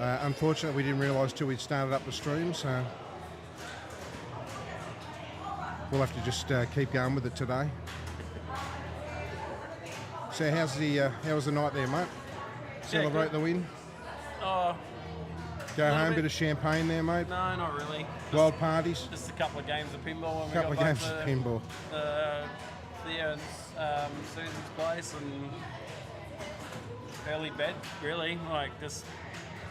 Unfortunately, we didn't realise till we'd started up the stream, so we'll have to just keep going with it today. So how was the night there, mate? Celebrate the win? Oh, Go home, bit of champagne there, mate? No, not really. Wild parties? Just a couple of games of pinball. A couple of games of pinball. Theo and Susan's place and early bed, really. Like, just,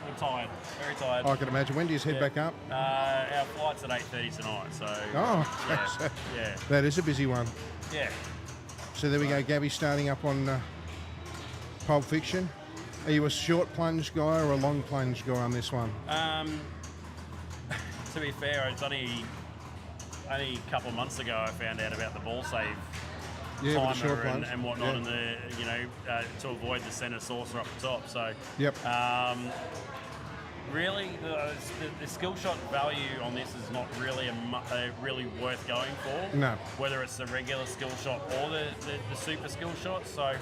I'm tired, very tired. I can imagine. When do you head back up? Our flight's at 8:30 tonight, so... Oh, yeah. That is a busy one. Yeah. So there we go, Gabby starting up on Pulp Fiction. Are you a short plunge guy or a long plunge guy on this one? To be fair, it's only a couple of months ago I found out about the ball save timer and whatnot, and the to avoid the centre saucer up the top. So really, the skill shot value on this is not really really worth going for. No. Whether it's the regular skill shot or the super skill shot. So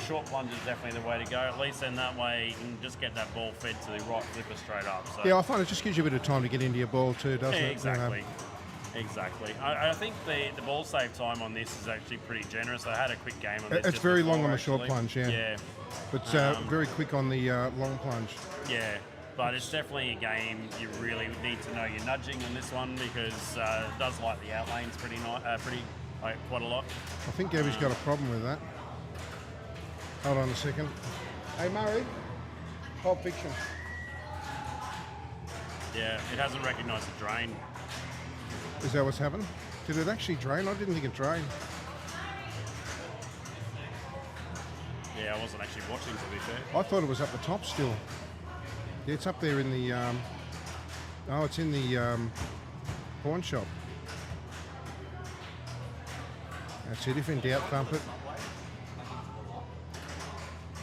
short plunge is definitely the way to go. At least in that way you can just get that ball fed to the right flipper straight up. So. Yeah, I find it just gives you a bit of time to get into your ball too, doesn't it? Exactly. Exactly. I think the ball save time on this is actually pretty generous. I had a quick game on this. It's very long on the short plunge, Yeah. But very quick on the long plunge. Yeah. But it's definitely a game you really need to know your nudging on this one because it does like the outlanes quite a lot. I think Gabby's got a problem with that. Hold on a second. Hey Murray, Pulp Fiction. Yeah, it hasn't recognised the drain. Is that what's happened? Did it actually drain? I didn't think it drained. Yeah, I wasn't actually watching, to be fair. I thought it was up the top still. Yeah, it's up there in the... it's in the pawn shop. That's it. If in doubt, thump it.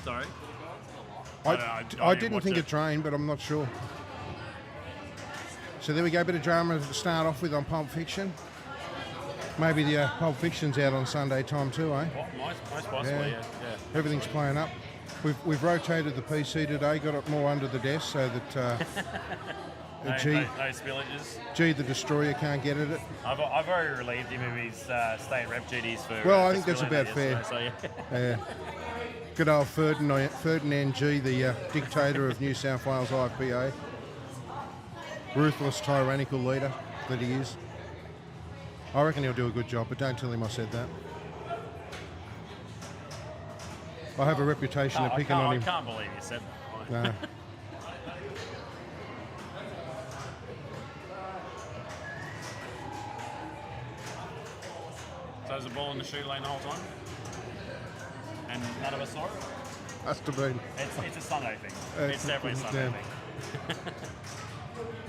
Sorry? I didn't think it drained, but I'm not sure. So there we go, a bit of drama to start off with on Pulp Fiction. Maybe the Pulp Fiction's out on Sunday time too, eh? Most possibly, yeah. Everything's playing up. We've rotated the PC today, got it more under the desk so that no spillages. G the Destroyer can't get at it. I've already relieved him of his state rep duties for... Well, I think that's about fair. So, yeah. Good old Ferdinand G, the dictator of New South Wales IFPA. Ruthless, tyrannical leader that he is. I reckon he'll do a good job, but don't tell him I said that. I have a reputation of picking on him. I can't believe you said that. No. So there's a ball in the shoe lane the whole time? And none of us saw it? Must have been. It's a Sunday thing. It's definitely a Sunday thing.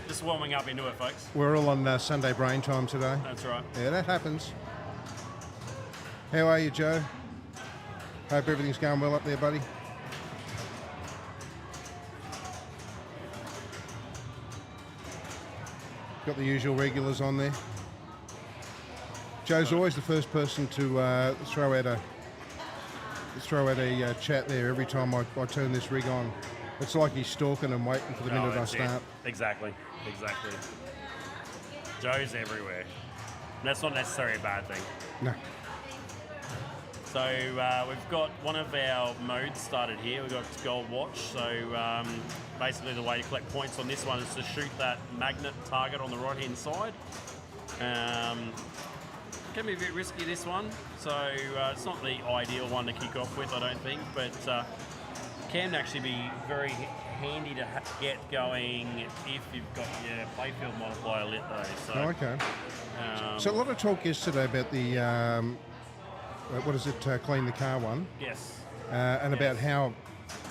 Just warming up into it, folks. We're all on Sunday brain time today. That's right. Yeah, that happens. How are you, Joe? Hope everything's going well up there, buddy. Got the usual regulars on there. Joe's always the first person to throw out a chat there every time I turn this rig on. It's like he's stalking and waiting for the minute I start. Exactly. Joe's everywhere. That's not necessarily a bad thing. No. So we've got one of our modes started here. We've got Gold Watch. So basically the way to collect points on this one is to shoot that magnet target on the right-hand side. Can be a bit risky, this one. So it's not the ideal one to kick off with, I don't think, but can actually be very handy to get going if you've got your playfield multiplier lit though. So, okay. So a lot of talk yesterday about the clean the car one. Yes. And about how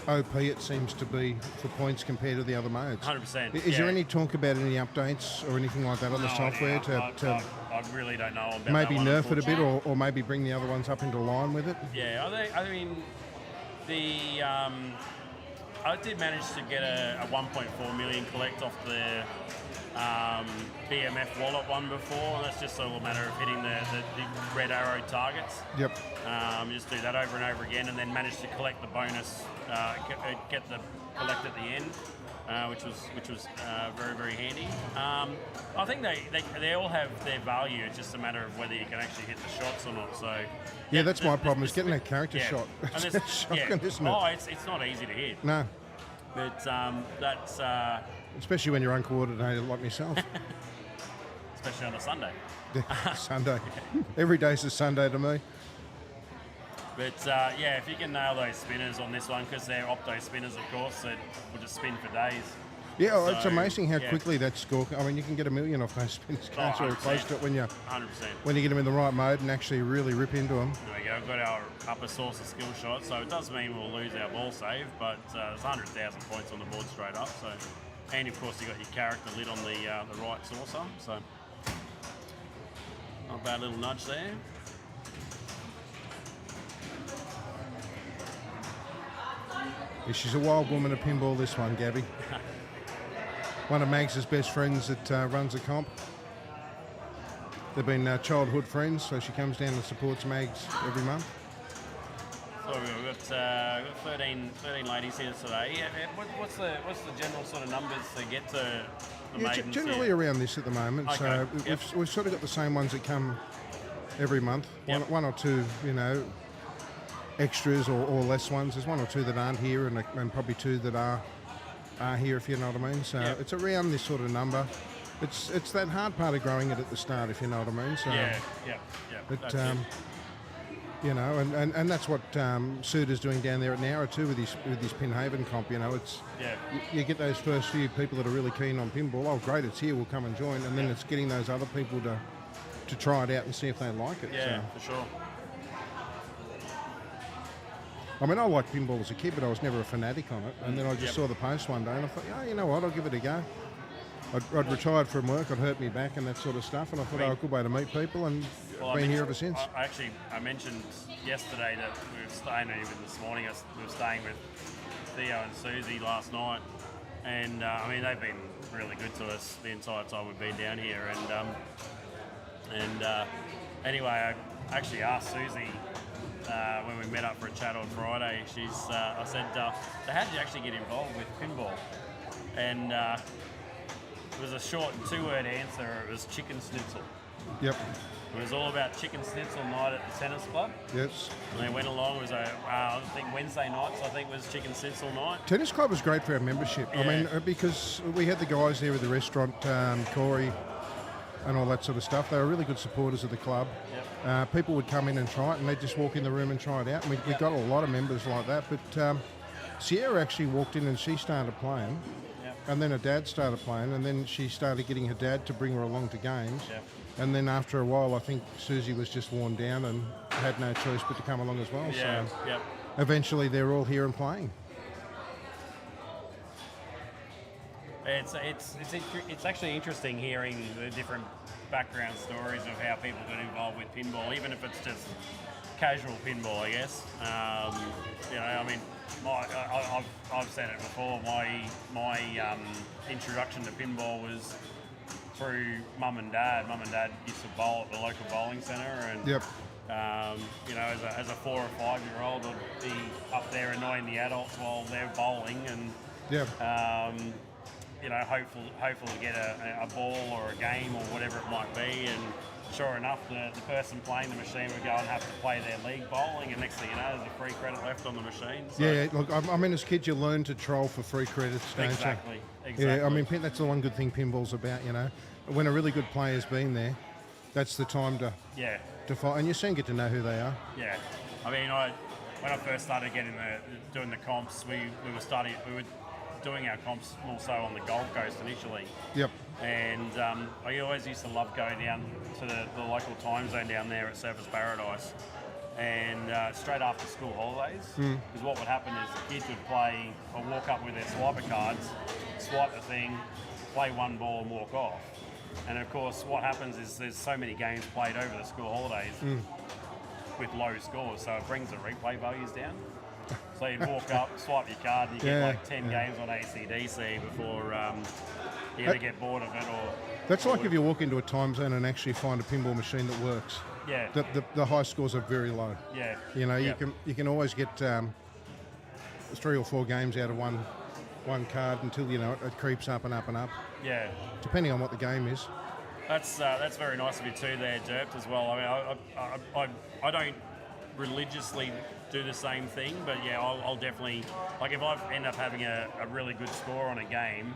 OP it seems to be for points compared to the other modes. 100%. Is there any talk about any updates or anything like that on the software I really don't know about maybe that one, nerf it a bit or maybe bring the other ones up into line with it? Yeah, I mean, I did manage to get a 1.4 million collect off the BMF wallet one before, and that's just a matter of hitting the red arrow targets. Yep. Just do that over and over again, and then manage to collect the bonus, collect at the end. which was very, very handy. I think they all have their value. It's just a matter of whether you can actually hit the shots or not. So yeah, that's my problem, is getting that character shot. It's shocking, isn't it? Oh, it's not easy to hit. No. But that's... especially when you're uncoordinated like myself. Especially on a Sunday. Sunday. Every day's a Sunday to me. But yeah, if you can nail those spinners on this one, because they're opto spinners, of course, that will just spin for days. Yeah, so, it's amazing how quickly that score. I mean, you can get a million off those spinners. Can't you? Close to it when you 100%. When you get them in the right mode and actually really rip into them. There we go. We've got our upper source of skill shot, so it does mean we'll lose our ball save, but there's 100,000 points on the board straight up. So, and of course you got your character lit on the right saucer. So, not a bad little nudge there. Yeah, she's a wild woman of pinball, this one, Gabby. One of Mags' best friends that runs the comp. They've been childhood friends, so she comes down and supports Mags every month. So we've got 13 ladies here today. What's the general sort of numbers to get to the maidens? Generally here? Around this at the moment. Okay. So we've sort of got the same ones that come every month. Yep. One or two, extras or less ones. There's one or two that aren't here, and probably two that are here, if you know what I mean. So it's around this sort of number. It's that hard part of growing it at the start, if you know what I mean. So But and that's what Suda's doing down there at Nowra too with his Pinhaven comp. It's you get those first few people that are really keen on pinball. Oh, great, it's here. We'll come and join, and then it's getting those other people to try it out and see if they like it. Yeah, for sure. I mean, I liked pinball as a kid, but I was never a fanatic on it. And then I just saw the post one day, and I thought, you know what, I'll give it a go. I'd retired from work, I'd hurt me back and that sort of stuff, and I thought, a good way to meet people, and been here ever since. I mentioned yesterday that we were staying, even this morning, we were staying with Theo and Susie last night, and I mean, they've been really good to us the entire time we've been down here, and anyway, I actually asked Susie when we met up for a chat on Friday. I said, so how did you actually get involved with pinball? And it was a short 2-word answer. It was chicken schnitzel. Yep. It was all about chicken schnitzel night at the tennis club. Yes. And they went along. It was I think Wednesday nights, was chicken schnitzel night. Tennis club was great for our membership. Yeah. I mean, because we had the guys there with the restaurant, Corey, and all that sort of stuff. They were really good supporters of the club. Yep. People would come in and try it, and they'd just walk in the room and try it out. And we got a lot of members like that. But Sierra actually walked in and she started playing. Yep. And then her dad started playing, and then she started getting her dad to bring her along to games. Yep. And then after a while, I think Susie was just worn down and had no choice but to come along as well. Yeah. So Yep. eventually they're all here and playing. It's actually interesting hearing the different background stories of how people get involved with pinball, even if it's just casual pinball, I guess. I mean, I've said it before. My introduction to pinball was through Mum and Dad. Mum and Dad used to bowl at the local bowling centre, and Yep. As a 4 or 5-year-old, I'd be up there annoying the adults while they're bowling, and Yep. hopeful to get a ball or a game or whatever it might be, and sure enough, the person playing the machine would go and have to play their league bowling, and next thing you know, there's a free credit left on the machine. So. Yeah, look, I mean, as kids, you learn to troll for free credits, don't Exactly. you? Yeah, I mean, that's the one good thing pinball's about, When a really good player's been there, that's the time to fight, and you soon get to know who they are. Yeah. I mean, when I first started doing the comps, we were doing our comps more so on the Gold Coast initially. Yep. And I always used to love going down to the local time zone down there at Surfers Paradise, and straight after school holidays, because what would happen is the kids would play or walk up with their swiper cards, swipe the thing, play one ball and walk off. And of course, what happens is there's so many games played over the school holidays with low scores, so it brings the replay values down. So you'd walk up, swipe your card, and you get like 10 games on ACDC before you either get bored of it or... That's like if you walk into a time zone and actually find a pinball machine that works. Yeah. The high scores are very low. Yeah. You can always get 3 or 4 games out of one one card until, you know, it creeps up and up and up, Yeah. depending on what the game is. That's very nice of you too there, Derp, as well. I mean, I don't religiously do the same thing, but yeah, I'll definitely, like if I end up having a really good score on a game,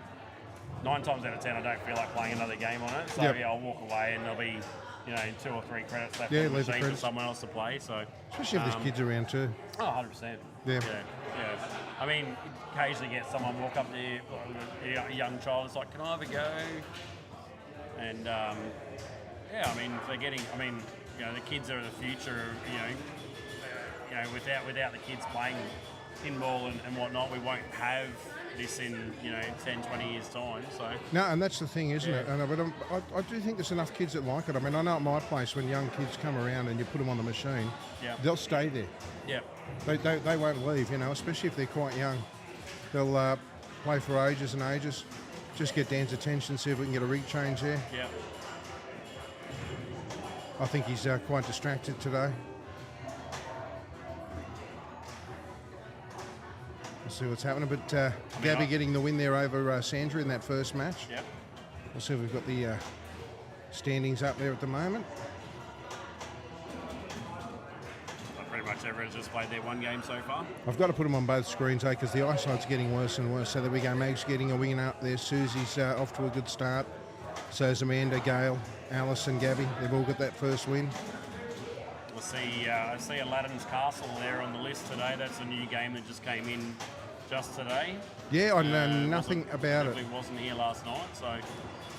9 times out of 10 I don't feel like playing another game on it, so Yep. yeah, I'll walk away and there'll be, you know, 2 or 3 credits left Yeah, on the leave the machine for credits. someone else to play, so. Especially if there's kids around too. Oh, 100%. Yeah. Yeah. I mean, occasionally get someone walk up to you, a young child, it's like, can I have a go? And yeah, I mean, they're getting. I mean, you know, the kids are the future. You know, without the kids playing pinball and whatnot, we won't have this in 10, 20 years time. So No, and that's the thing, isn't it? And I do think there's enough kids that like it. I mean, I know at my place when young kids come around and you put them on the machine, they'll stay there. yeah, They won't leave, you know, especially if they're quite young. They'll play for ages and ages. Just get Dan's attention, see if we can get a rig change there. yeah. I think he's quite distracted today. We'll see what's happening. But Gabby getting the win there over Sandra in that first match. Yeah. We'll see if we've got the standings up there at the moment. Pretty much everyone's just played their one game so far. I've got to put them on both screens, because the eyesight's getting worse and worse. So there we go. Meg's getting a win up there. Susie's off to a good start. So is Amanda, Gail, Alice and Gabby. They've all got that first win. We'll see. I see Aladdin's Castle there on the list today. That's a new game that just came in just today. Yeah, I know nothing about it. It wasn't here last night, so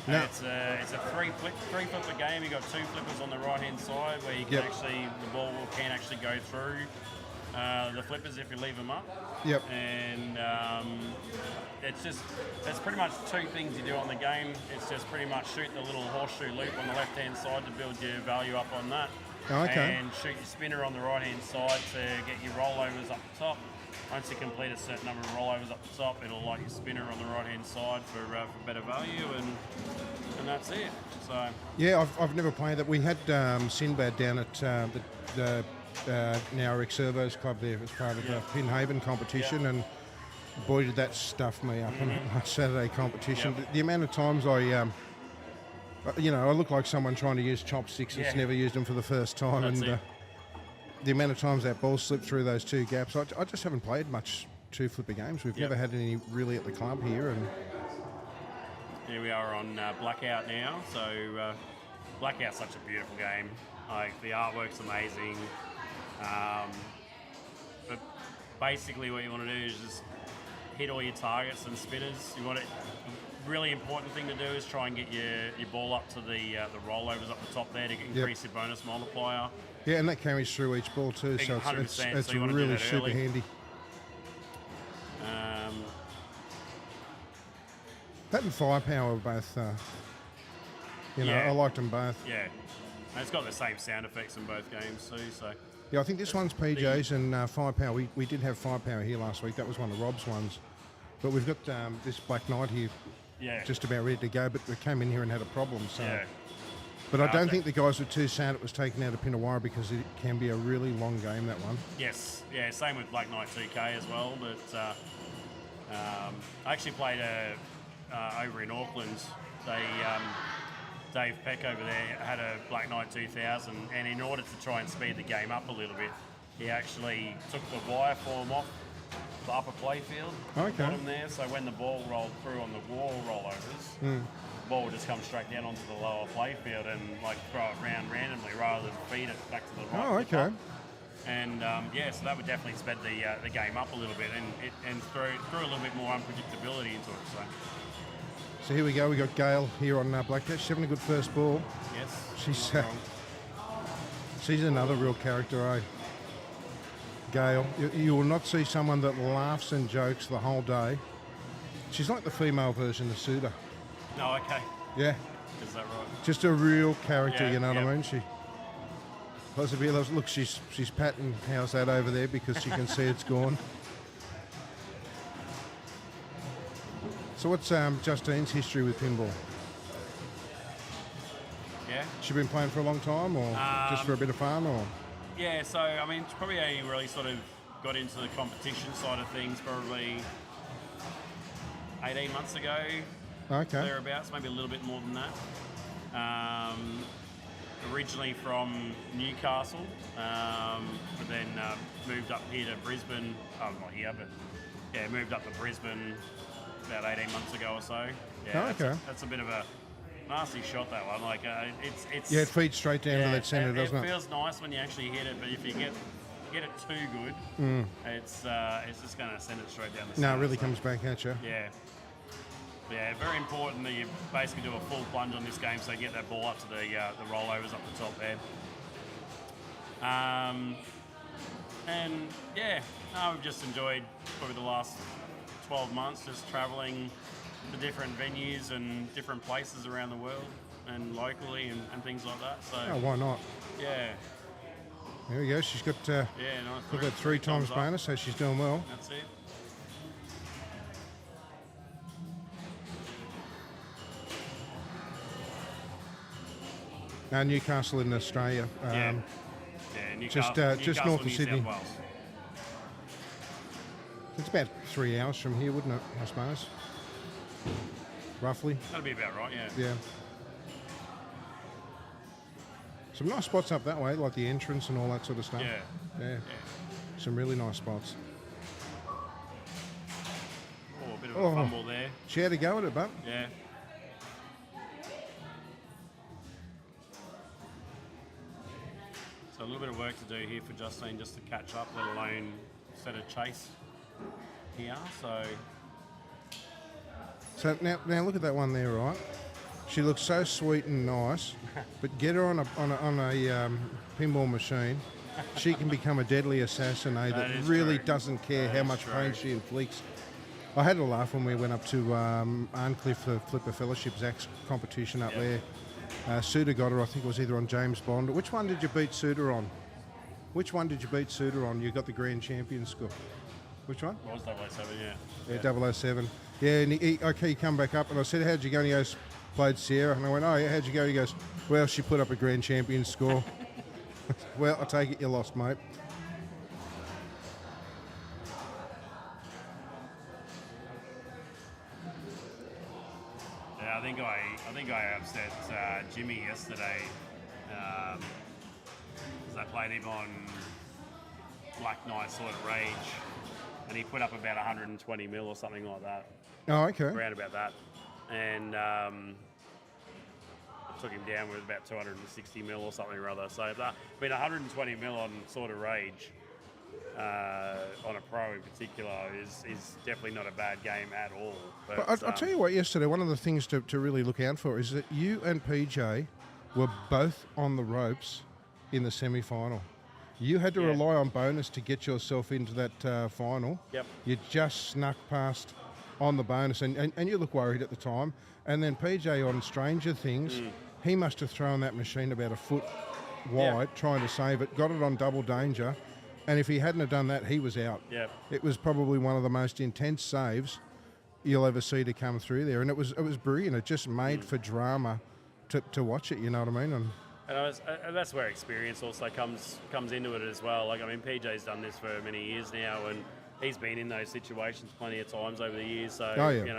No. it's a three flipper game. You got 2 flippers on the right hand side where you can the ball can actually go through the flippers if you leave them up. Yep. And it's pretty much 2 things you do on the game. It's just pretty much shoot the little horseshoe loop on the left hand side to build your value up on that. Oh, okay. And shoot your spinner on the right hand side to get your rollovers up the top. Once you complete a certain number of rollovers up the top, it'll light your spinner on the right hand side for better value, and that's it. So yeah, I've never played that. We had Sinbad down at the now Rick Servo's club there as part of the Pinhaven competition, and boy did that stuff me up on a Saturday competition. The amount of times I look like someone trying to use chopsticks that's never used them for the first time, That's and it. the amount of times that ball slipped through those 2 gaps. I just haven't played much 2 flipper games. We've never had any really at the club here, and here we are on Blackout now. So Blackout's such a beautiful game. Like the artwork's amazing. But basically, what you want to do is just hit all your targets and spinners. You want it. Really important thing to do is try and get your ball up to the rollovers up the top there to increase your bonus multiplier. yeah, and that carries through each ball too, so 100%, it's so you want to do really that super early. handy. That and Firepower are both, I liked them both. Yeah, and it's got the same sound effects in both games too. So Yeah, I think this one's PJs and Firepower. We did have Firepower here last week. That was one of Rob's ones. But we've got this Black Knight here just about ready to go, but we came in here and had a problem. So. yeah. But I don't think the guys were too sad it was taken out of Illawarra, because it can be a really long game, that one. Yes, yeah, same with Black Knight 2K as well. But I actually played over in Auckland. Dave Peck over there had a Black Knight 2000, and in order to try and speed the game up a little bit, he actually took the wire form off the upper playfield, bottom there, so when the ball rolled through on the wall rollovers, the ball would just come straight down onto the lower playfield and like throw it round randomly rather than feed it back to the right. Oh, okay. And so that would definitely sped the game up a little bit and threw a little bit more unpredictability into it. So here we go. We got Gail here on Black Cat. She's having a good first ball. Yes. She's another real character, eh? Gail. You will not see someone that laughs and jokes the whole day. She's like the female version of Suda. Oh, okay. Yeah. Is that right? Just a real character, Yeah, you know what I mean? She. Look, she's patting how's that over there because she can see it's gone. So what's Justine's history with pinball? Yeah. She been playing for a long time, or just for a bit of fun, or? Yeah, so I mean, it's probably how you really sort of got into the competition side of things. Probably 18 months ago, Okay. thereabouts, maybe a little bit more than that. Originally from Newcastle, but then moved up here to Brisbane. Oh, not here, but yeah, moved up to Brisbane about 18 months ago or so. Yeah, okay. That's a bit of a nasty shot, that one. Like it's Yeah, it feeds straight down to that centre, doesn't it? It feels nice when you actually hit it, but if you get it too good, it's just going to send it straight down the centre. No, it really comes back at you. Yeah. Yeah, very important that you basically do a full plunge on this game so you get that ball up to the rollovers up the top there. And yeah, we've just enjoyed probably the last 12 months just travelling to different venues and different places around the world and locally and things like that. So why not? Yeah. There we go. She's got Nice. look at 3 times up. bonus, so she's doing well. That's it. Newcastle in Australia. Newcastle, just north of New Sydney. South Wales. It's about 3 hours from here, wouldn't it? I suppose. Roughly. That'd be about right. Yeah. Yeah. Some nice spots up that way, like the entrance and all that sort of stuff. Yeah. Some really nice spots. Oh, a bit of a fumble there. She had a go at it, but Yeah. So a little bit of work to do here for Justine just to catch up, let alone set a chase here. So now look at that one there, right? She looks so sweet and nice, but get her on a pinball machine, she can become a deadly assassin, that really true. doesn't care how much pain she inflicts. I had a laugh when we went up to Arncliffe for Flipper Fellowship, Zach's competition up there. Suter got her, I think it was either on James Bond. Which one did you beat Suter on? You got the Grand Champion score. Which one? It was 007, Yeah, 007. Yeah, and he come back up, and I said, how'd you go? And he goes, played Sierra. And I went, oh, yeah, how'd you go? He goes, well, she put up a Grand Champion score. Well, I take it you lost, mate. Yeah, I think I upset Jimmy yesterday because I played him on Black Knight sort of Rage, and he put up about 120 mil or something like that. Oh, okay. Around about that, and I took him down with about 260 mil or something or other. So, 120 mil on sort of Rage on a pro in particular is definitely not a bad game at all. But I'll tell you what, yesterday, one of the things to really look out for is that you and PJ were both on the ropes in the semi-final. You had to rely on bonus to get yourself into that final. Yep. You just snuck past on the bonus, and you look worried at the time. And then PJ on Stranger Things, he must have thrown that machine about a foot wide trying to save it, got it on double danger, and if he hadn't have done that, he was out. Yep. It was probably one of the most intense saves you'll ever see to come through there, and it was brilliant. It just made for drama to watch it, you know what I mean? And that's where experience also comes into it as well. PJ's done this for many years now, and he's been in those situations plenty of times over the years. So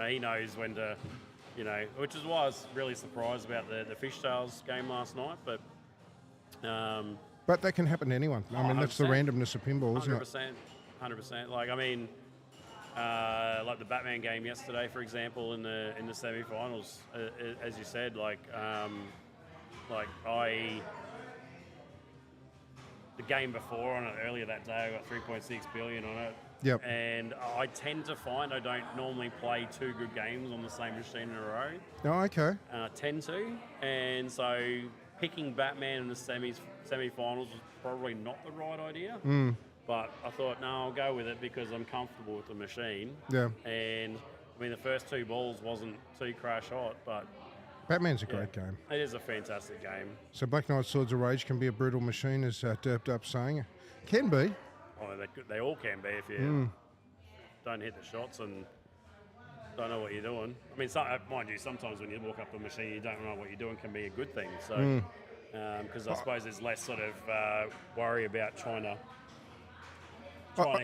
he knows when to, which is why I was really surprised about the Fishtails game last night. But that can happen to anyone. That's the randomness of pinball, isn't it? 100%. Like the Batman game yesterday, for example, in the semi-finals, as you said, the game before on it earlier that day, I got 3.6 billion on it. Yep. And I tend to find I don't normally play 2 good games on the same machine in a row. Oh, okay. I tend to, and so picking Batman in the semi-finals was probably not the right idea. But I thought, no, I'll go with it because I'm comfortable with the machine. Yeah. And the first 2 balls wasn't too crash hot, but Batman's a great game. It is a fantastic game. So Black Knight Swords of Rage can be a brutal machine, as Derped Up saying. Can be. Oh, they all can be if you don't hit the shots and don't know what you're doing. Mind you, sometimes when you walk up to a machine you don't know what you're doing can be a good thing. So, because I suppose there's less sort of worry about trying to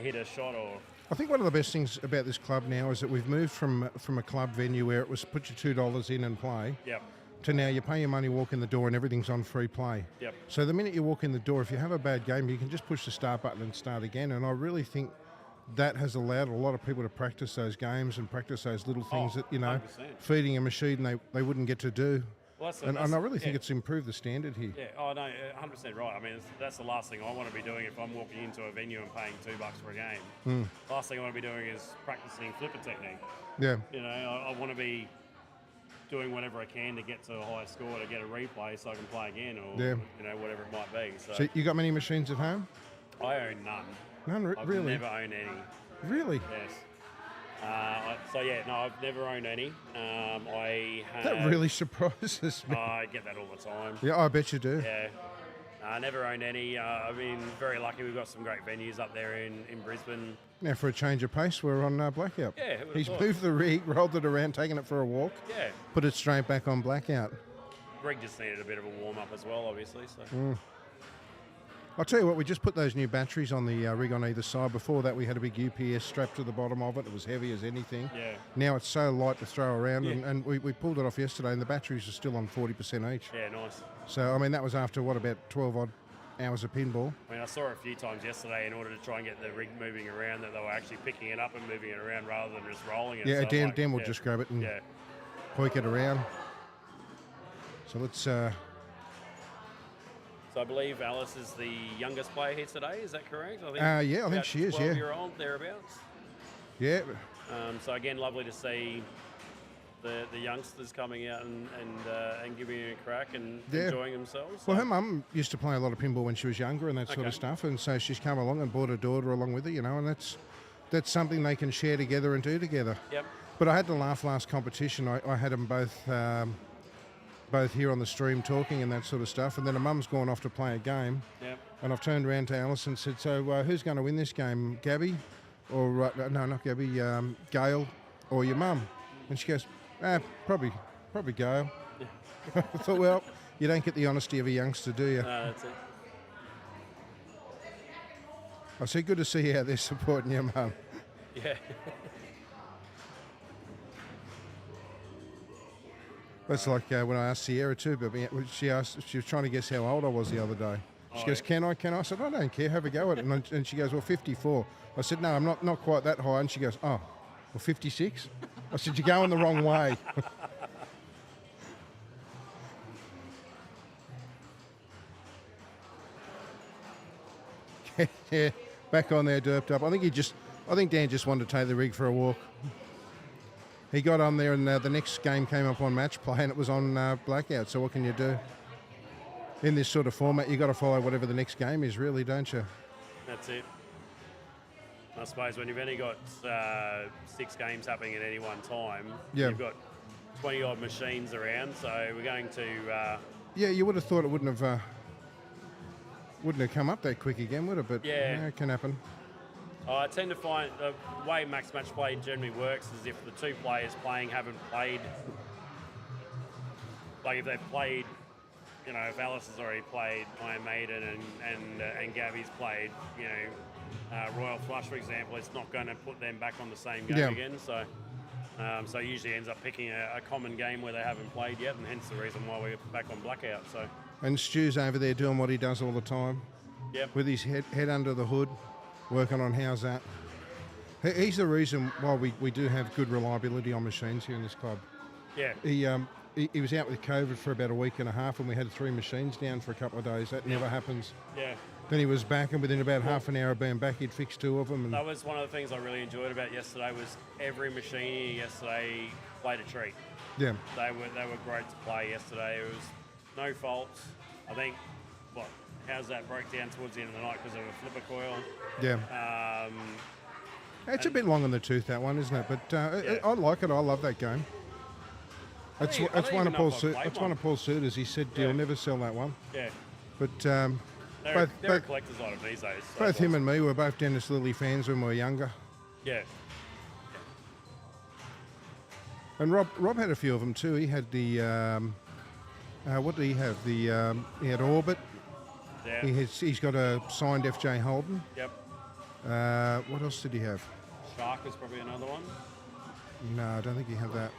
hit a shot or I think one of the best things about this club now is that we've moved from a club venue where it was put your $2 in and play. Yep. To now you pay your money, walk in the door, and everything's on free play. Yep. So the minute you walk in the door, if you have a bad game, you can just push the start button and start again. And I really think that has allowed a lot of people to practice those games and practice those little things that, 100%. feeding a machine they wouldn't get to do. Well, and I really think it's improved the standard here. Yeah, oh no, 100% right. I mean, that's the last thing I want to be doing if I'm walking into a venue and paying $2 for a game. The last thing I want to be doing is practicing flipper technique. Yeah. I want to be doing whatever I can to get to a high score to get a replay so I can play again or whatever it might be. So you got many machines at home? I own none. None, I've really? never owned any. Really? Yes. I've never owned any. I have, that really surprises me. I get that all the time. Yeah, I bet you do. Yeah. I never owned any. I've been very lucky. We've got some great venues up there in Brisbane. Now, for a change of pace, we're on Blackout. Yeah, he's moved the rig, rolled it around, taken it for a walk. Yeah. Put it straight back on Blackout. Rig just needed a bit of a warm up as well, obviously. So. I'll tell you what, we just put those new batteries on the rig on either side. Before that, we had a big UPS strapped to the bottom of it. It was heavy as anything. Yeah. Now it's so light to throw around, and we pulled it off yesterday, and the batteries are still on 40% each. Yeah, nice. So, I mean, that was after, about 12-odd hours of pinball. I mean, I saw it a few times yesterday in order to try and get the rig moving around, that they were actually picking it up and moving it around rather than just rolling it. Yeah, so Dan will just grab it and hoik it around. So let's... So I believe Alice is the youngest player here today. Is that correct? I think she is. 12-year-old thereabouts. Yeah. So again, lovely to see the youngsters coming out and giving it a crack and enjoying themselves. Well, her mum used to play a lot of pinball when she was younger and that sort of stuff, and so she's come along and brought her daughter along with her, and that's something they can share together and do together. Yep. But I had to laugh last competition. I had them both here on the stream talking and that sort of stuff, and then a mum's gone off to play a game. Yep. And I've turned around to Alice and said, so who's going to win this game, Gabby? Or, no, not Gabby, Gail or your mum? And she goes, probably Gail. Yeah. I thought, well, you don't get the honesty of a youngster, do you? No, that's it. I said, good to see you out there supporting your mum. Yeah. That's like when I asked Sierra too, but she was trying to guess how old I was the other day. She goes, can I? I said, I don't care, have a go at it. And she goes, well, 54. I said, no, I'm not quite that high. And she goes, oh, well, 56? I said, you're going the wrong way. Yeah, back on there, derped up. I think Dan just wanted to take the rig for a walk. He got on there, and the next game came up on match play, and it was on Blackout. So what can you do? In this sort of format, you got to follow whatever the next game is, really, don't you? That's it. I suppose when you've only got 6 games happening at any one time, you've got 20-odd machines around. So we're going to. Yeah, you would have thought it wouldn't have come up that quick again, would it? But it can happen. I tend to find the way max match play generally works is if the two players playing haven't played, like if they've played, if Alice has already played Iron Maiden and Gabby's played, Royal Flush, for example, it's not going to put them back on the same game again. So, so it usually ends up picking a common game where they haven't played yet, and hence the reason why we're back on Blackout. So. And Stu's over there doing what he does all the time. Yep. With his head under the hood. Working on how's that. He's the reason why we do have good reliability on machines here in this club. Yeah. He was out with COVID for about a week and a half, and we had 3 machines down for a couple of days. That never happens. Yeah. Then he was back, and within about half an hour of being back, he'd fixed 2 of them. And that was one of the things I really enjoyed about yesterday was every machine yesterday played a treat. Yeah. They were great to play yesterday. It was no faults. I think, how's that broke down towards the end of the night because of a flipper coil? Yeah. It's a bit long in the tooth, that one, isn't it? But I like it. I love that game. It's one of Paul's suitors. He said, you'll never sell that one. Yeah. But they're a collector's item these days. So both him and me were both Dennis Lilly fans when we were younger. Yeah. And Rob had a few of them too. He had the... what did he have? He had Orbit. Yeah. He's got a signed FJ Holden. Yep. What else did he have? Shark was probably another one. No, I don't think he had that.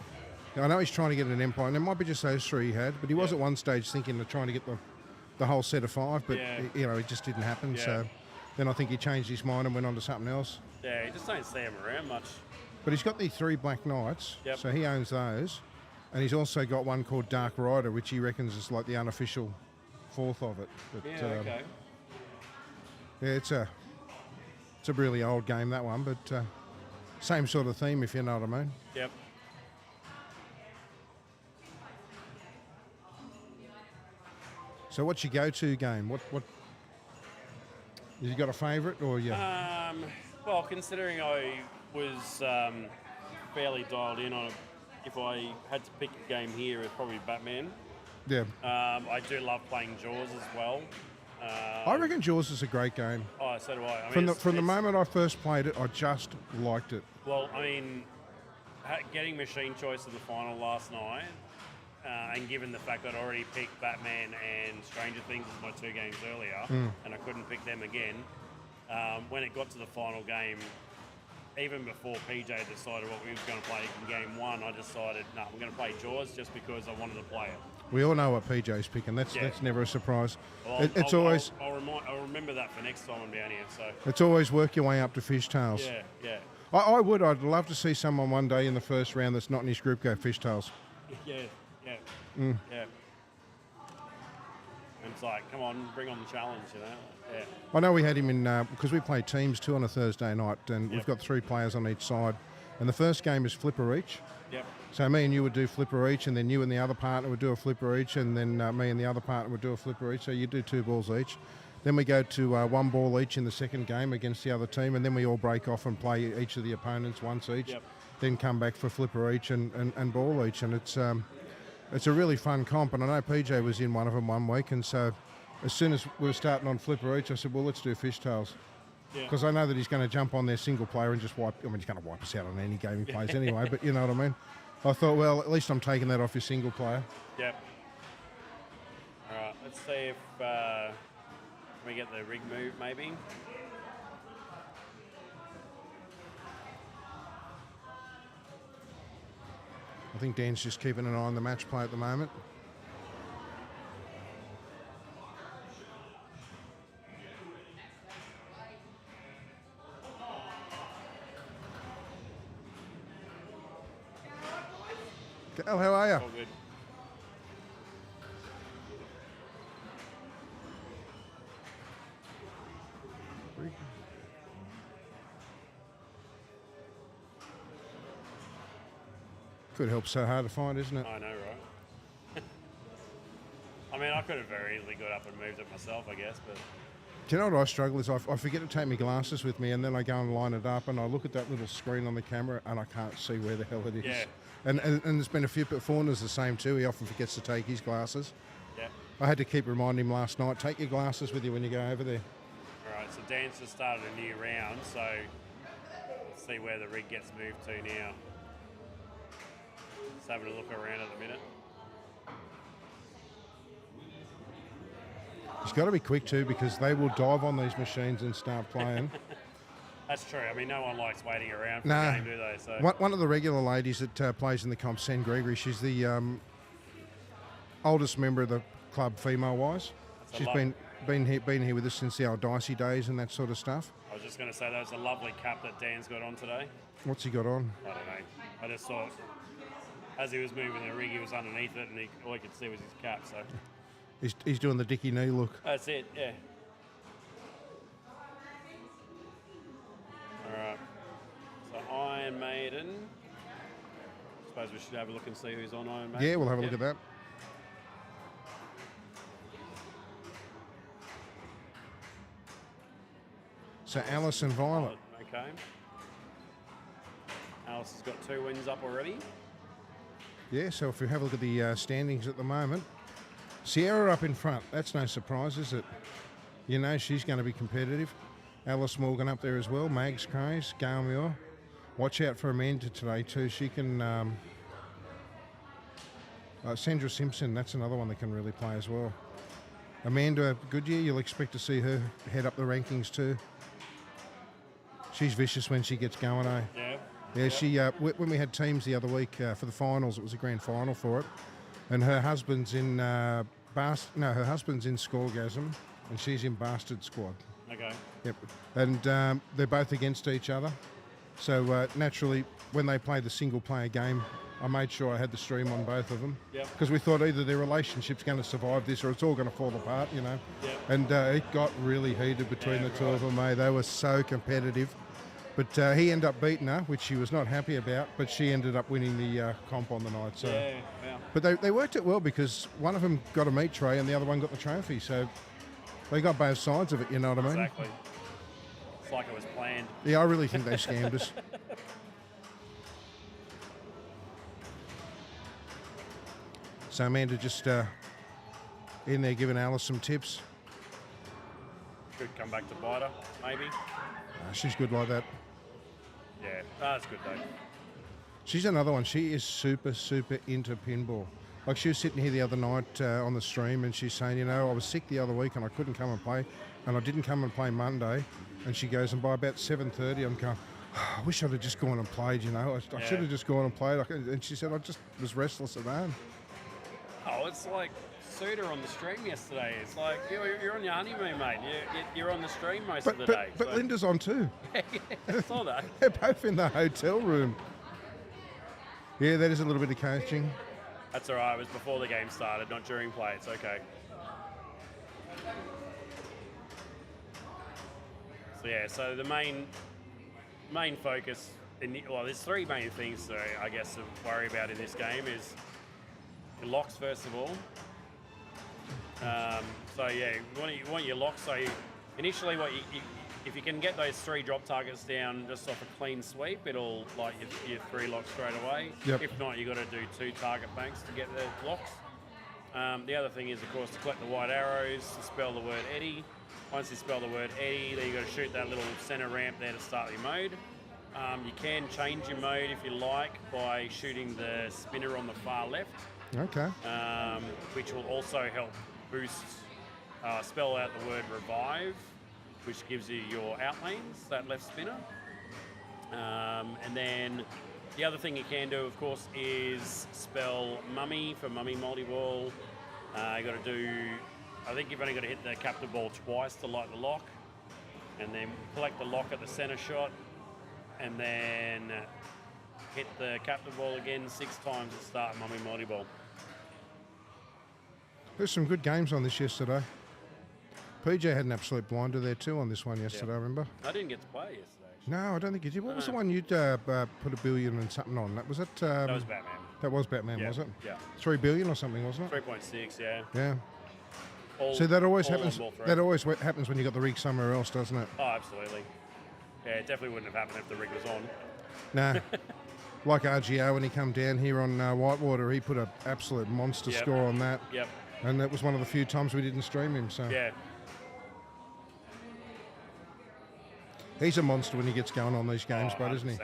I know he's trying to get an Empire, and it might be just those three he had, but he was at one stage thinking of trying to get the whole set of 5, but it just didn't happen. Yeah. So then I think he changed his mind and went on to something else. Yeah, you just don't see him around much. But he's got the 3 Black Knights, so he owns those, and he's also got one called Dark Rider, which he reckons is like the unofficial 4th of it. But, okay. Yeah, it's a really old game, that one, but same sort of theme, if you know what I mean. Yep. So what's your go-to game? What have you got a favourite, or you? Well, considering I was fairly dialed in on it, if I had to pick a game here, it's probably Batman. Yeah. I do love playing Jaws as well. I reckon Jaws is a great game. Oh, so do I. From the moment I first played it, I just liked it. Well, I mean, getting machine choice in the final last night, and given the fact that I already picked Batman and Stranger Things as my 2 games earlier, and I couldn't pick them again, when it got to the final game, even before PJ decided what we were going to play in game 1, I decided, no, I'm going to play Jaws just because I wanted to play it. We all know what PJ's picking. That's never a surprise. Well, I'll remember that for next time I'm down here. So it's always work your way up to Fishtails. Yeah. I'd love to see someone one day in the first round that's not in his group go Fishtails. Yeah. And it's like, come on, bring on the challenge, you know. Yeah. I know we had him in because we play teams 2 on a Thursday night, and we've got 3 players on each side. And the first game is flipper each. Yep. So me and you would do flipper each, and then you and the other partner would do a flipper each, and then me and the other partner would do a flipper each. So you do 2 balls each. Then we go to 1 ball each in the second game against the other team, and then we all break off and play each of the opponents once each. Yep. Then come back for flipper each and ball each, and it's a really fun comp. And I know PJ was in one of them one week, and so as soon as we were starting on flipper each, I said, well, let's do Fishtails. Because I know that he's going to jump on their single player and just wipe. I mean, he's going to wipe us out on any game he plays anyway. But you know what I mean. I thought, well, at least I'm taking that off your single player. Yep. All right. Let's see if we get the rig move, maybe. I think Dan's just keeping an eye on the match play at the moment. Gal, how are you? All good. Could help so hard to find, isn't it? I know, right? I mean, I could have very easily got up and moved it myself, I guess, but... Do you know what I struggle is I forget to take my glasses with me, and then I go and line it up, and I look at that little screen on the camera, and I can't see where the hell it is. Yeah. And there's been a few, but Faunder's the same too. He often forgets to take his glasses. Yeah. I had to keep reminding him last night, take your glasses with you when you go over there. All right, so Dan's just started a new round, so let's see where the rig gets moved to now. Just having a look around at the minute. He's got to be quick too, because they will dive on these machines and start playing. That's true. I mean, no one likes waiting around for the game, do they? So one of the regular ladies that plays in the comp, Sen Gregory, she's the oldest member of the club, female-wise. She's been here with us since the old dicey days and that sort of stuff. I was just going to say that was a lovely cap that Dan's got on today. What's he got on? I don't know. I just thought as he was moving the rig, he was underneath it, and all he could see was his cap. So he's doing the Dickie knee look. That's it. Yeah. All right. So Iron Maiden. I suppose we should have a look and see who's on Iron Maiden. Yeah, we'll have a look at that. So Alice and Violet. Okay. Alice has got 2 wins up already. Yeah, so if we have a look at the standings at the moment, Sierra up in front. That's no surprise, is it? You know she's going to be competitive. Alice Morgan up there as well. Mags Craze, Gail Muir. Watch out for Amanda today too. She can... Sandra Simpson, that's another one that can really play as well. Amanda Goodyear, you'll expect to see her head up the rankings too. She's vicious when she gets going, eh? Yeah. Yeah, she when we had teams the other week for the finals, it was a grand final for it, and her husband's in her husband's in Scorgasm, and she's in Bastard Squad. Okay. Yep, and they're both against each other, so naturally, when they play the single player game, I made sure I had the stream on both of them. Yep. Because we thought either their relationship's going to survive this or it's all going to fall apart, you know. Yep. And it got really heated between the two of them, eh? They were so competitive. But he ended up beating her, which she was not happy about, but she ended up winning the comp on the night. So. Yeah. But they worked it well because one of them got a meat tray and the other one got the trophy. So they got both sides of it, you know what I mean? Exactly. It's like it was planned. Yeah, I really think they scammed us. So Amanda just in there giving Alice some tips. Could come back to bite her, maybe. She's good like that. Yeah, that's good though. She's another one. She is super, super into pinball. Like she was sitting here the other night on the stream and she's saying, you know, I was sick the other week and I couldn't come and play and I didn't come and play Monday. And she goes, and by about 7:30 I'm going, I wish I'd have just gone and played, you know. I should have just gone and played. And she said, I just was restless at home. Oh, it's like Suda on the stream yesterday. It's like, you're on your honeymoon, mate. You're on the stream most of the day. But Linda's on too. I saw that. They're both in the hotel room. Yeah, that is a little bit of coaching. That's all right. It was before the game started, not during play. It's okay. So yeah, so the main focus, there's three main things to, I guess, to worry about in this game is your locks first of all. So yeah, you want your locks. So initially, if you can get those three drop targets down just off a clean sweep, it'll like your three locks straight away. Yep. If not, you got to do 2 target banks to get the locks. The other thing is, of course, to collect the white arrows to spell the word Eddie. Once you spell the word Eddie, then you got to shoot that little center ramp there to start your mode. You can change your mode if you like by shooting the spinner on the far left. Okay. Which will also help boost, spell out the word revive, which gives you your outlanes, that left spinner. And then the other thing you can do, of course, is spell mummy for mummy multi-ball. You got to do, I think you've only got to hit the captive ball twice to light the lock, and then collect the lock at the center shot, and then hit the captive ball again 6 times to start mummy multi-ball. There's some good games on this yesterday. PJ had an absolute blinder there too on this one yesterday, I remember. I didn't get to play yesterday. No, I don't think you did. What was the one you'd put $1 billion and something on? That was it. That was Batman. That was Batman, was it? Yeah. 3 billion or something, wasn't it? 3.6, yeah. Yeah. So that always happens. That always happens when you got the rig somewhere else, doesn't it? Oh, absolutely. Yeah, it definitely wouldn't have happened if the rig was on. Nah. Like RGO when he come down here on Whitewater, he put an absolute monster score on that. Yep. And that was one of the few times we didn't stream him. So. Yeah. He's a monster when he gets going on these games, but isn't he? 100%.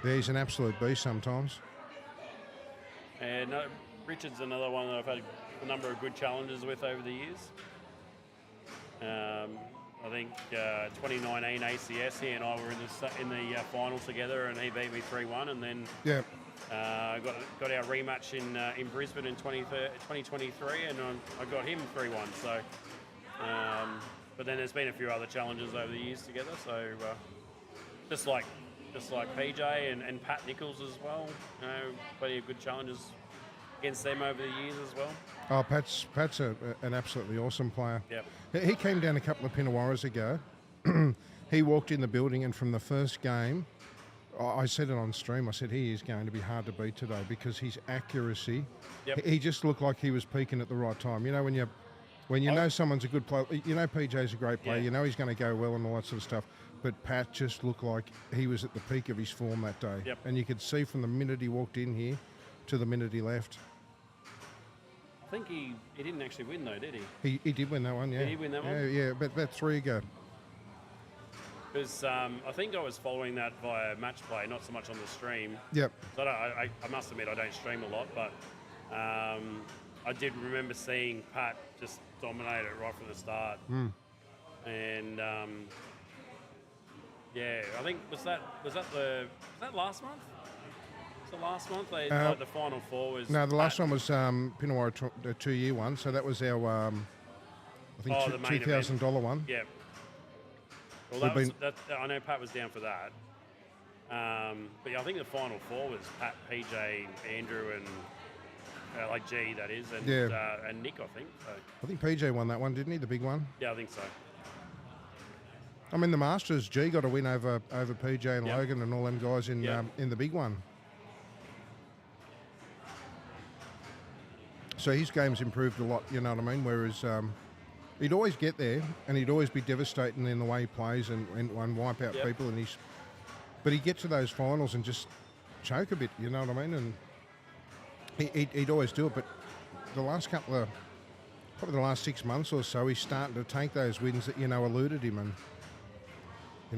Yeah, he's an absolute beast sometimes. And Richard's another one that I've had a number of good challenges with over the years. I think 2019 ACS, he and I were in the final together, and he beat me 3-1, and then got our rematch in Brisbane in 2023, and I got him 3-1. So. But then there's been a few other challenges over the years together. So just like PJ and Pat Nichols as well. Plenty of good challenges against them over the years as well. Oh, Pat's an absolutely awesome player. Yep. He came down a couple of Pinnawarras ago. He walked in the building, and from the first game, I said it on stream. I said he is going to be hard to beat today because his accuracy. Yep. He just looked like he was peaking at the right time. You know when you know someone's a good player, you know PJ's a great player, you know he's going to go well and all that sort of stuff, but Pat just looked like he was at the peak of his form that day. Yep. And you could see from the minute he walked in here to the minute he left. I think he didn't actually win though, did he? He did win that one, yeah. Did he win that one? Yeah, about 3 ago. Because I think I was following that via match play, not so much on the stream. Yep. So I must admit I don't stream a lot, but I did remember seeing Pat just dominate it right from the start. And Yeah, I think was that last month? Was it last month? Like the final four was. No, the last one was Pinocchio, the 2-year one. So that was our, I think, $2,000 one. Yeah. Well, I know Pat was down for that. But yeah, I think the final four was Pat, PJ, Andrew, and like G, that is, and Nick, I think. So. I think PJ won that one, didn't he? The big one. Yeah, I think so. I mean, the Masters, G got a win over PJ and Logan and all them guys in the big one. So his game's improved a lot, you know what I mean? Whereas he'd always get there and he'd always be devastating in the way he plays and wipe out people. But he'd get to those finals and just choke a bit, you know what I mean? And he'd always do it. But the last probably the last 6 months or so, he's starting to take those wins that, eluded him. And,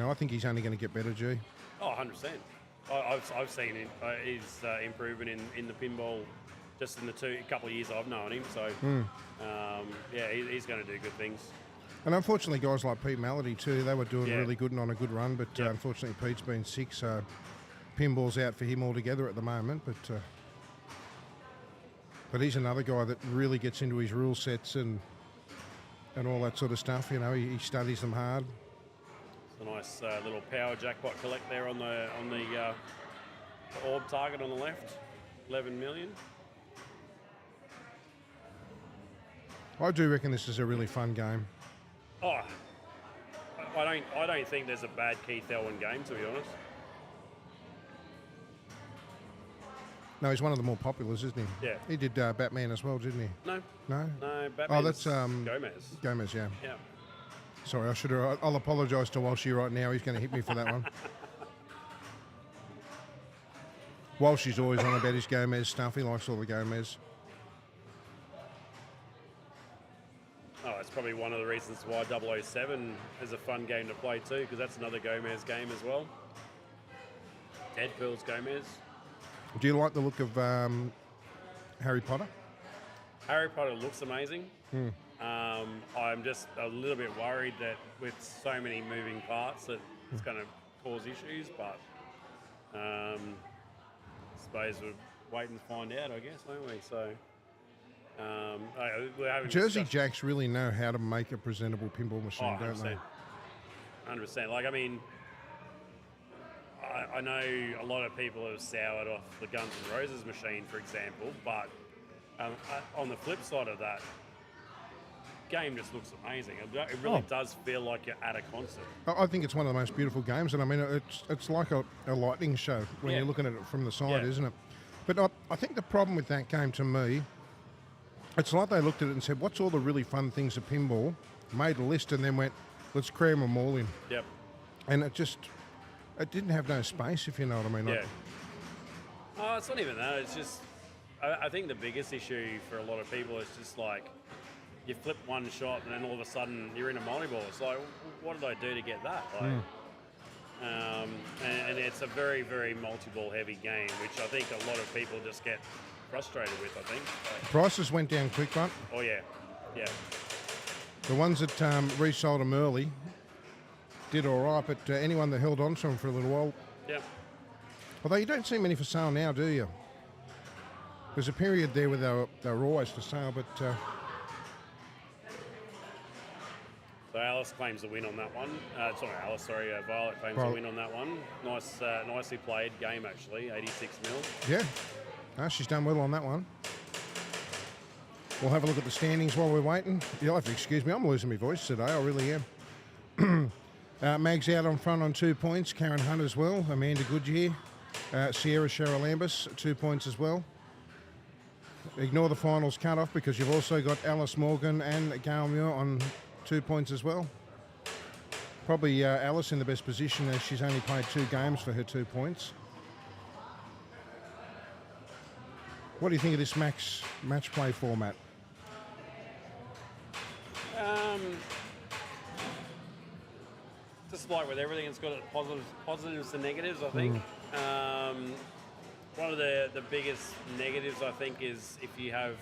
I think he's only going to get better, G. Oh, 100%. I've seen his improvement in the pinball just in the couple of years I've known him. So, he's going to do good things. And unfortunately, guys like Pete Melody too, they were doing really good and on a good run. But unfortunately, Pete's been sick, so pinball's out for him altogether at the moment. But he's another guy that really gets into his rule sets and all that sort of stuff. He studies them hard. It's a nice little power jackpot collect there on the orb target on the left, 11 million. I do reckon this is a really fun game. Oh, I don't think there's a bad Keith Elwyn game, to be honest. No, he's one of the more populars, isn't he? Yeah. He did Batman as well, didn't he? No. No? No, Batman's oh, that's Gomez. Gomez, yeah. Yeah. Sorry, I'll apologise to Walshy right now. He's going to hit me for that one. Walshy's always on about his Gomez stuff. He likes all the Gomez. Oh, it's probably one of the reasons why 007 is a fun game to play too, because that's another Gomez game as well. Dead Pearl's Gomez. Do you like the look of Harry Potter? Harry Potter looks amazing. I'm just a little bit worried that with so many moving parts that it's going to cause issues, but I suppose we'll wait and find out, I guess, won't we? So we're having Jersey Jacks really know how to make a presentable pinball machine, don't they? 100%. Like, I mean, I know a lot of people have soured off the Guns N' Roses machine, for example, but on the flip side of that, game just looks amazing. It really does feel like you're at a concert. I think it's one of the most beautiful games, and I mean, it's like a lightning show when you're looking at it from the side, isn't it? But I think the problem with that game, to me, it's like they looked at it and said, what's all the really fun things of pinball? Made a list and then went, let's cram them all in. Yep. And it didn't have no space, if you know what I mean. Yeah. Oh, it's not even that. It's just, I think the biggest issue for a lot of people is just like, you flip one shot and then all of a sudden you're in a multi-ball. It's like, what did I do to get that? Like, and it's a very, very multi-ball heavy game, which I think a lot of people just get frustrated with, I think. Prices went down quick, but oh, yeah. Yeah. The ones that resold them early did all right, but anyone that held on to them for a little while. Yeah. Although you don't see many for sale now, do you? There's a period there where they were always for sale, but... So Alice claims the win on that one. Violet claims the win on that one. Nicely played game, actually, 86 mil. Yeah. No, she's done well on that one. We'll have a look at the standings while we're waiting. You'll have to excuse me, I'm losing my voice today, I really am. Mag's out on front on 2 points. Karen Hunt as well. Amanda Goodyear. Sierra Cheryl Lambus, 2 points as well. Ignore the finals cut-off because you've also got Alice Morgan and Gail Muir on 2 points as well. Probably Alice in the best position as she's only played 2 games for her 2 points. What do you think of this match play format? Just like with everything, it's got its positives and negatives, I think. One of the biggest negatives, I think, is if you have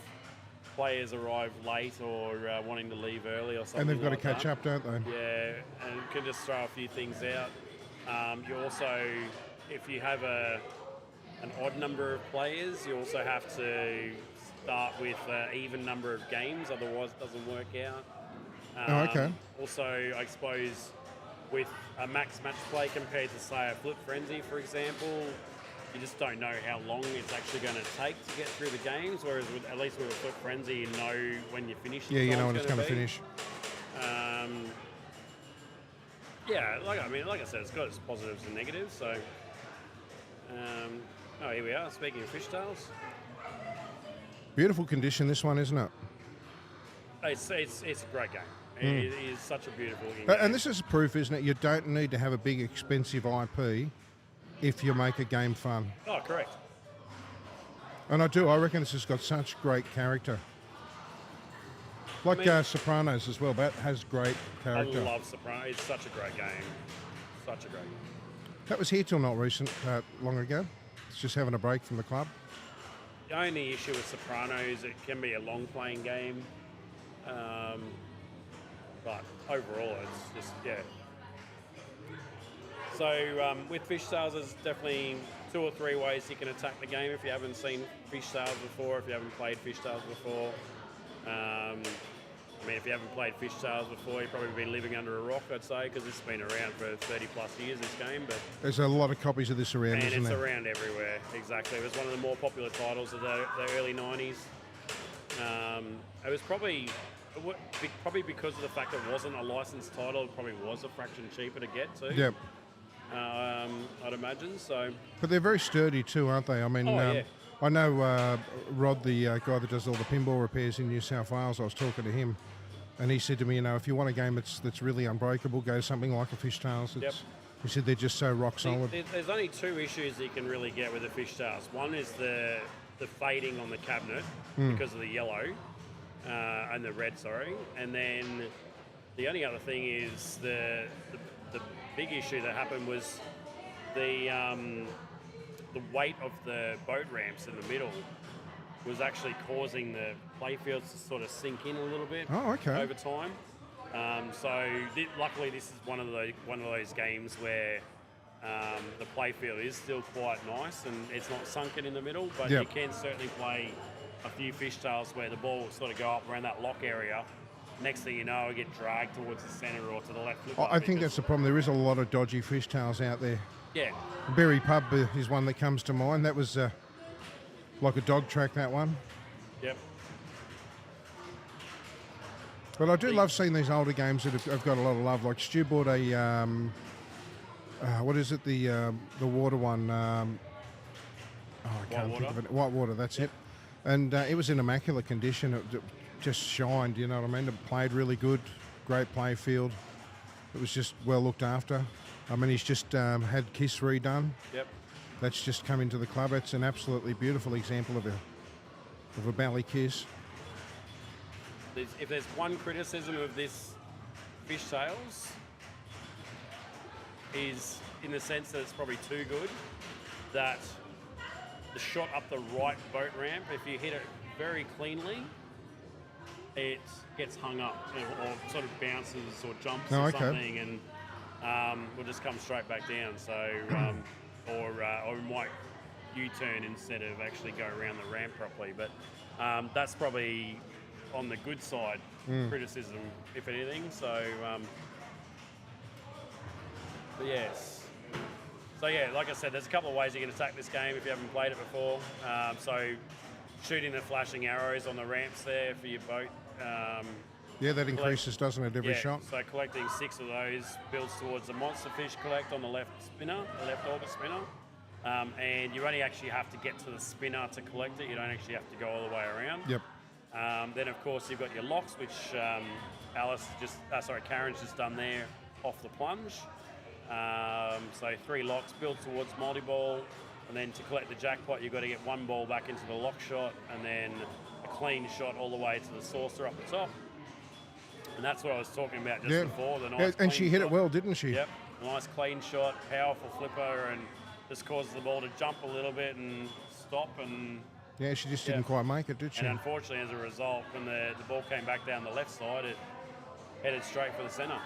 players arrive late or wanting to leave early or something. And they've got like to catch that. up, don't they? Yeah, and can just throw a few things out. You also, if you have an odd number of players, you also have to start with an even number of games, otherwise it doesn't work out. Okay. Also, I suppose with a max match play compared to, say, a Flip Frenzy, for example, you just don't know how long it's actually going to take to get through the games, whereas at least with a Flip Frenzy, you know when you finish. Yeah, you know when it's going to finish. Yeah, like I said, it's got its positives and negatives. So, here we are. Speaking of fishtails, Beautiful condition, this one, isn't it? it's a great game. It is such a beautiful looking game. And this is proof, isn't it? You don't need to have a big, expensive IP if you make a game fun. Oh, correct. And I reckon this has got such great character. Like Sopranos as well, that has great character. I love Sopranos. It's such a great game. Such a great game. That was here till not long ago. It's just having a break from the club. The only issue with Sopranos, it can be a long playing game. But overall, it's just, yeah. So with fishtails, there's definitely 2 or 3 ways you can attack the game if you haven't seen fishtails before, if you haven't played fishtails before. If you haven't played fishtails before, you've probably been living under a rock, I'd say, because it's been around for 30 plus years, this game. But there's a lot of copies of this around, isn't there? And it's around everywhere, exactly. It was one of the more popular titles of the early 90s. It was probably because of the fact it wasn't a licensed title, it probably was a fraction cheaper to get too. Yep. I'd imagine, so. But they're very sturdy too, aren't they? I mean, yeah. I know Rod, the guy that does all the pinball repairs in New South Wales, I was talking to him, and he said to me, if you want a game that's really unbreakable, go something like a Fishtails. Yep. He said they're just so rock solid. There's only 2 issues you can really get with the Fishtails. One is the fading on the cabinet because of the yellow and the red, sorry. And then the only other thing is the big issue that happened was the weight of the boat ramps in the middle was actually causing the playfields to sort of sink in a little bit over time. Luckily, this is one of those games where the playfield is still quite nice and it's not sunken in the middle, but you can certainly play a few fishtails where the ball will sort of go up around that lock area. Next thing you know, it get dragged towards the centre or to the left. I think that's the problem. There is a lot of dodgy fishtails out there. Yeah. Berry Pub is one that comes to mind. That was like a dog track, that one. Yep. But I do love seeing these older games that have got a lot of love. Like Stu bought a, what is it, the water one? I can't think of it. White water, that's it. And it was in immaculate condition. It just shined, you know what I mean? It played really good, great play field. It was just well looked after. I mean, he's just had Kiss redone. Yep. That's just come into the club. It's an absolutely beautiful example of a Bally Kiss. If there's one criticism of this Fishtails, is in the sense that it's probably too good, that the shot up the right boat ramp, if you hit it very cleanly, it gets hung up or sort of bounces or jumps or something, and will just come straight back down. So, or might U-turn instead of actually go around the ramp properly. But that's probably on the good side criticism, if anything. So, but yes. So yeah, like I said, there's a couple of ways you can attack this game if you haven't played it before. So shooting the flashing arrows on the ramps there for your boat. Yeah, that increases, doesn't it, every shot? So collecting 6 of those builds towards the monster fish collect on the left spinner, the left orbit spinner. And you only actually have to get to the spinner to collect it. You don't actually have to go all the way around. Yep. Then of course you've got your locks, which Karen's just done there off the plunge. So 3 locks built towards multi-ball, and then to collect the jackpot you've got to get 1 ball back into the lock shot, and then a clean shot all the way to the saucer up the top. And that's what I was talking about just before. The nice and she hit shot. it well, didn't she? Yep, nice clean shot, powerful flipper, and just causes the ball to jump a little bit and stop. And yeah, she just didn't quite make it, did she? And unfortunately, as a result, when the ball came back down the left side, it headed straight for the centre.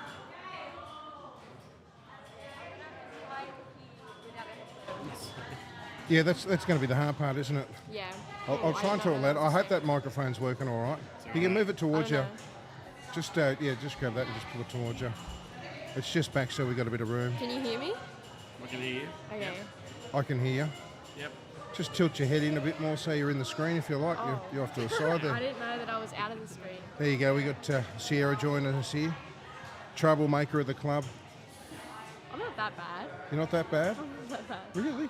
Yeah, that's going to be the hard part, isn't it? Yeah. I'll try and talk loud. I hope that microphone's working all right. You can move it towards you. Just grab that and just pull it towards you. It's just back so we've got a bit of room. Can you hear me? I can hear you. Okay. Yep. I can hear you. Yep. Just tilt your head in a bit more so you're in the screen if you like. You're off to the side there. I didn't know that I was out of the screen. There you go. We got Sierra joining us here. Troublemaker of the club. I'm not that bad. You're not that bad? I'm not that bad. Really?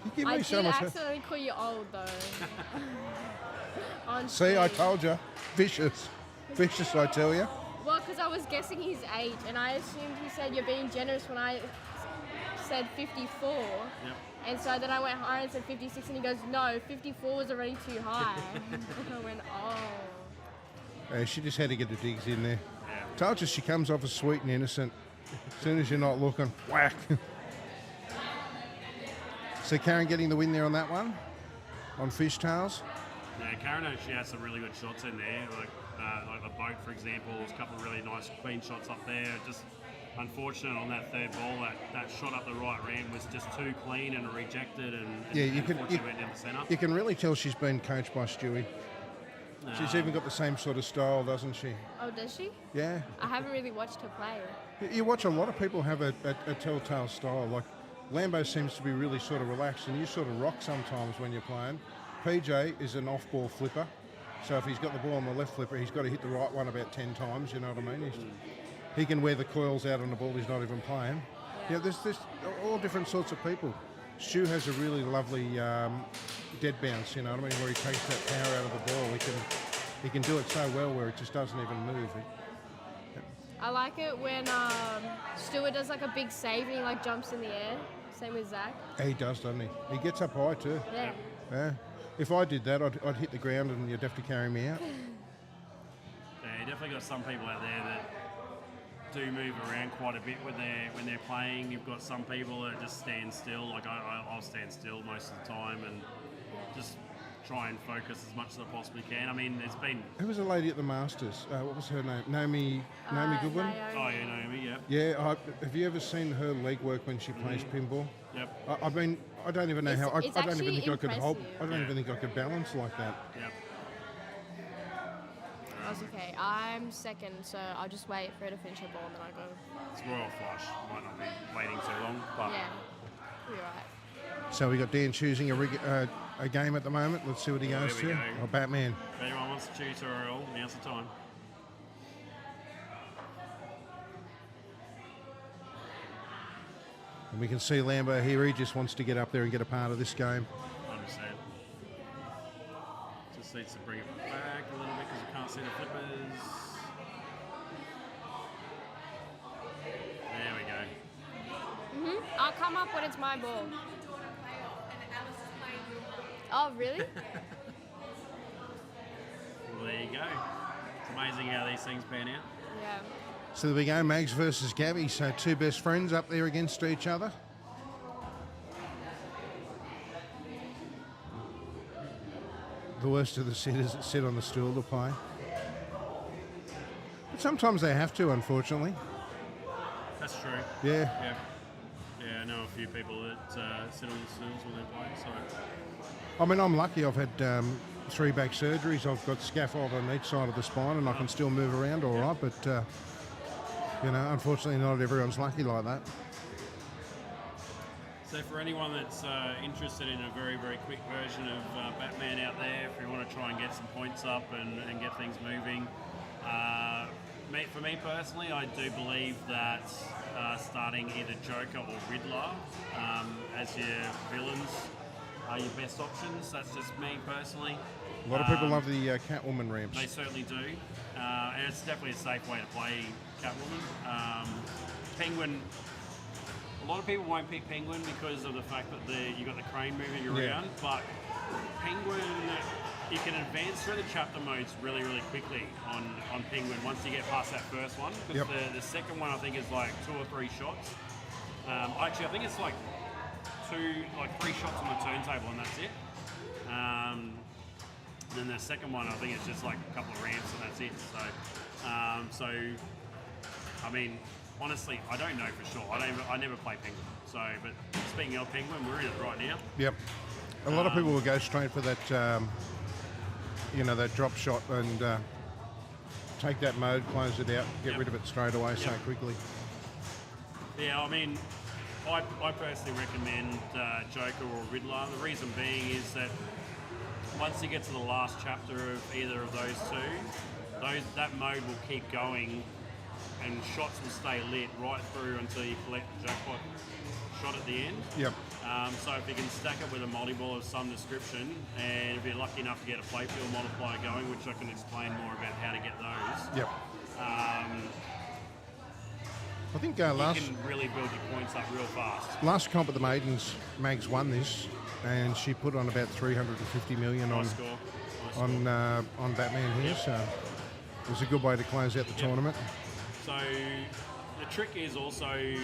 You give me I so did much. accidentally call you old though. On See, I screen. told you. Vicious. Vicious, I tell you. Well, because I was guessing his age, and I assumed he said you're being generous when I said 54. Yep. And so then I went higher and said 56, and he goes, no, 54 was already too high. And I went, oh. She just had to get the digs in there. Yeah. Told you she comes off as sweet and innocent. As soon as you're not looking, whack. So Karen getting the win there on that one, on fishtails. Yeah, Karen actually has some really good shots in there. Like the boat, for example, there's a couple of really nice clean shots up there. Just unfortunate on that third ball, that shot up the right ram was just too clean and rejected, and Yeah, you can- unfortunately went down the centre. You can really tell she's been coached by Stewie. She's even got the same sort of style, doesn't she? Oh, does she? Yeah. I haven't really watched her play. You watch a lot of people have a telltale style. Like Lambo seems to be really sort of relaxed, and you sort of rock sometimes when you're playing. PJ is an off-ball flipper, so if he's got the ball on the left flipper, he's got to hit the right one about 10 times. You know what I mean? He can wear the coils out on the ball. He's not even playing. Yeah, there's all different sorts of people. Stu has a really lovely dead bounce. You know what I mean? Where he takes that power out of the ball. He can do it so well where it just doesn't even move. I like it when Stuart does like a big save and he like jumps in the air. Same with Zach. He does, doesn't he? He gets up high too. Yeah. Yeah. If I did that, I'd hit the ground and you'd have to carry me out. Yeah, you definitely got some people out there that do move around quite a bit when they're playing. You've got some people that just stand still. Like I'll stand still most of the time and just try and focus as much as I possibly can. I mean, there's been... Who was the lady at the Masters? What was her name? Naomi Goodwin? Oh, yeah, Naomi, yeah. Yeah, have you ever seen her leg work when she plays pinball? Yep. I mean, I don't even know how. I It's don't even actually think I could hold. impressive. I don't even think I could balance like that. Yep. That's okay. I'm second, so I'll just wait for her to finish her ball and then I'll go. It's royal flush. Might not be waiting too long, but... Yeah. You'll be right. So we got Dan choosing a game at the moment. Let's see what he goes there we to. go. Oh, Batman. If anyone wants to choose her role, now's the time. And we can see Lambo here. He just wants to get up there and get a part of this game. 100%. Just needs to bring it back a little bit because you can't see the flippers. There we go. I'll come up when it's my ball. Oh, really? Well, there you go. It's amazing how these things pan out. Yeah. So there we go, Mags versus Gabby. So two best friends up there against each other. The worst of the sitters that sit on the stool to play. But sometimes they have to, unfortunately. That's true. Yeah. Yeah. Yeah, I know a few people that sit on the stools when they're playing, so... I mean, I'm lucky. I've had 3 back surgeries. I've got scaffold on each side of the spine and I can still move around all right, but... you know, unfortunately, not everyone's lucky like that. So for anyone that's interested in a very, very quick version of Batman out there, if you want to try and get some points up and get things moving, for me personally, I do believe that starting either Joker or Riddler as your villains are your best options. That's just me personally. A lot of people love the Catwoman ramps. They certainly do, and it's definitely a safe way to play Catwoman. Penguin, a lot of people won't pick Penguin because of the fact that you got the crane moving around, but Penguin, you can advance through the chapter modes really, really quickly on Penguin once you get past that first one. Because the second one I think is like 2 or 3 shots. Actually, I think it's like 3 shots on the turntable and that's it. Then the second one, I think it's just like a couple of ramps and that's it. So, I mean, honestly, I don't know for sure. I never play Penguin. So, but speaking of Penguin, we're in it right now. Yep. A lot of people will go straight for that, that drop shot and take that mode, close it out, get rid of it straight away so quickly. Yeah, I mean, I personally recommend Joker or Riddler. The reason being is that once you get to the last chapter of either of those two, that mode will keep going and shots will stay lit right through until you collect the jackpot shot at the end. Yep. So if you can stack it with a multi-ball of some description, and if you're lucky enough to get a playfield multiplier going, which I can explain more about how to get those. Yep. I think you can really build your points up real fast. Last comp at the Maidens, Mags won this, and she put on about 350 million Nice on Batman here. So it was a good way to close out the tournament. So the trick is also to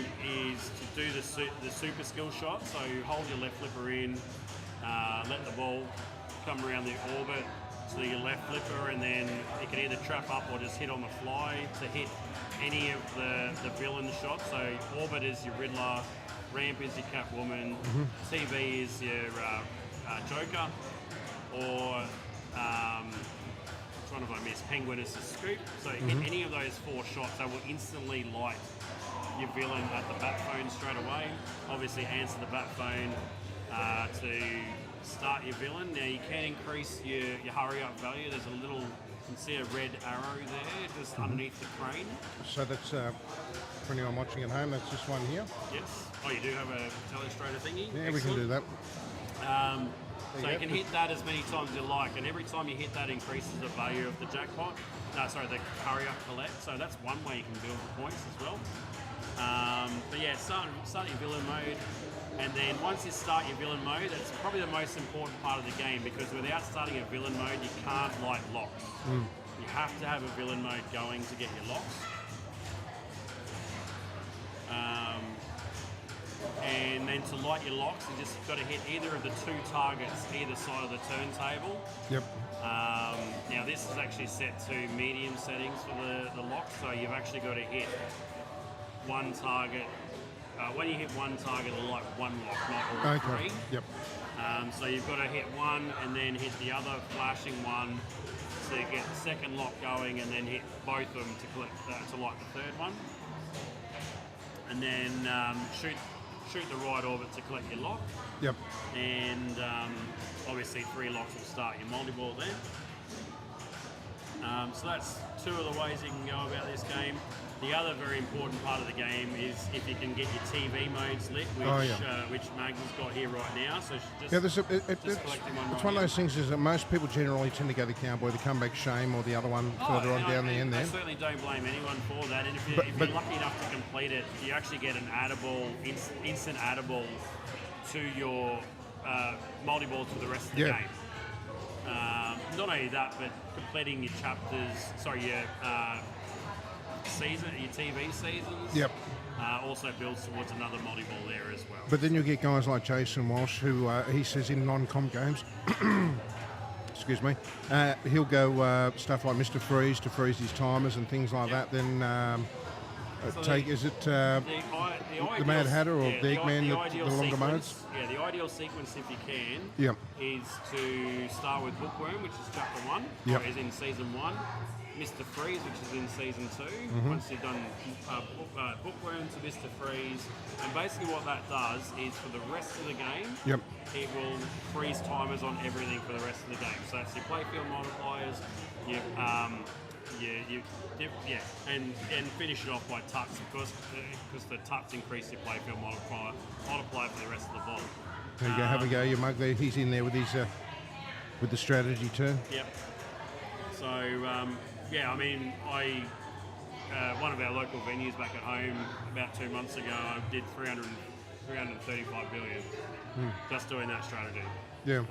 do the super skill shot. So hold your left flipper in, let the ball come around the orbit to your left flipper, and then it can either trap up or just hit on the fly to hit any of the villain shots. So orbit is your Riddler, ramp is your Catwoman, TV is your Joker, or which one have I missed? Penguin is the scoop. So hit any of those 4 shots, they will instantly light your villain at the bat phone straight away. Obviously answer the bat phone to start your villain. Now you can increase your hurry up value. There's a little, you can see a red arrow there just underneath the crane. So that's, for anyone watching at home, that's this one here. Yes. Oh, you do have a telestrator thingy? Yeah, Excellent. we can do that. So you can hit that as many times as you like, and every time you hit that increases the value of the jackpot. The hurry up collect. So that's one way you can build the points as well. But yeah, start your villain mode, and then once you start your villain mode, that's probably the most important part of the game, because without starting a villain mode, you can't light locks. You have to have a villain mode going to get your locks. And then to light your locks, you just got to hit either of the 2 targets either side of the turntable. Yep. Now this is actually set to medium settings for the lock, so you've actually got to hit one target. When you hit one target, it'll light one lock, not all 3. Yep. So you've got to hit one and then hit the other flashing one to get the second lock going, and then hit both of them to light the third one. And then shoot the right orbit to collect your lock. Yep. And obviously 3 locks will start your multi-ball then. So that's 2 of the ways you can go about this game. The other very important part of the game is if you can get your TV modes lit, which Mags has got here right now. So just collecting one. It's one of those things is that most people generally tend to go the Cowboy, the Comeback Shame, or the other one further on down the end there. I certainly don't blame anyone for that. And if you're lucky enough to complete it, you actually get an addable, instant addable to your multi-ball to the rest of the game. Not only that, but completing your your TV seasons also builds towards another multi-ball there as well. But then you get guys like Jason Walsh, who he says in non-comp games, excuse me, he'll go stuff like Mr. Freeze to freeze his timers and things like that. Then the Mad Hatter or the Eggman, the longer modes? Yeah, the ideal sequence, if you can, is to start with Bookworm, which is chapter 1, or is in season 1. Mr. Freeze, which is in season 2. Once you've done Bookworm to Mr. Freeze, and basically what that does is for the rest of the game, it will freeze timers on everything for the rest of the game. So that's your playfield multipliers, and finish it off by tucks, because the tucks increase your playfield multiplier for the rest of the ball. There you go, have a go, your mug there. He's in there with his with the strategy too. Yep. So. I mean, one of our local venues back at home about 2 months ago, I did 335 billion just doing that strategy. Yeah.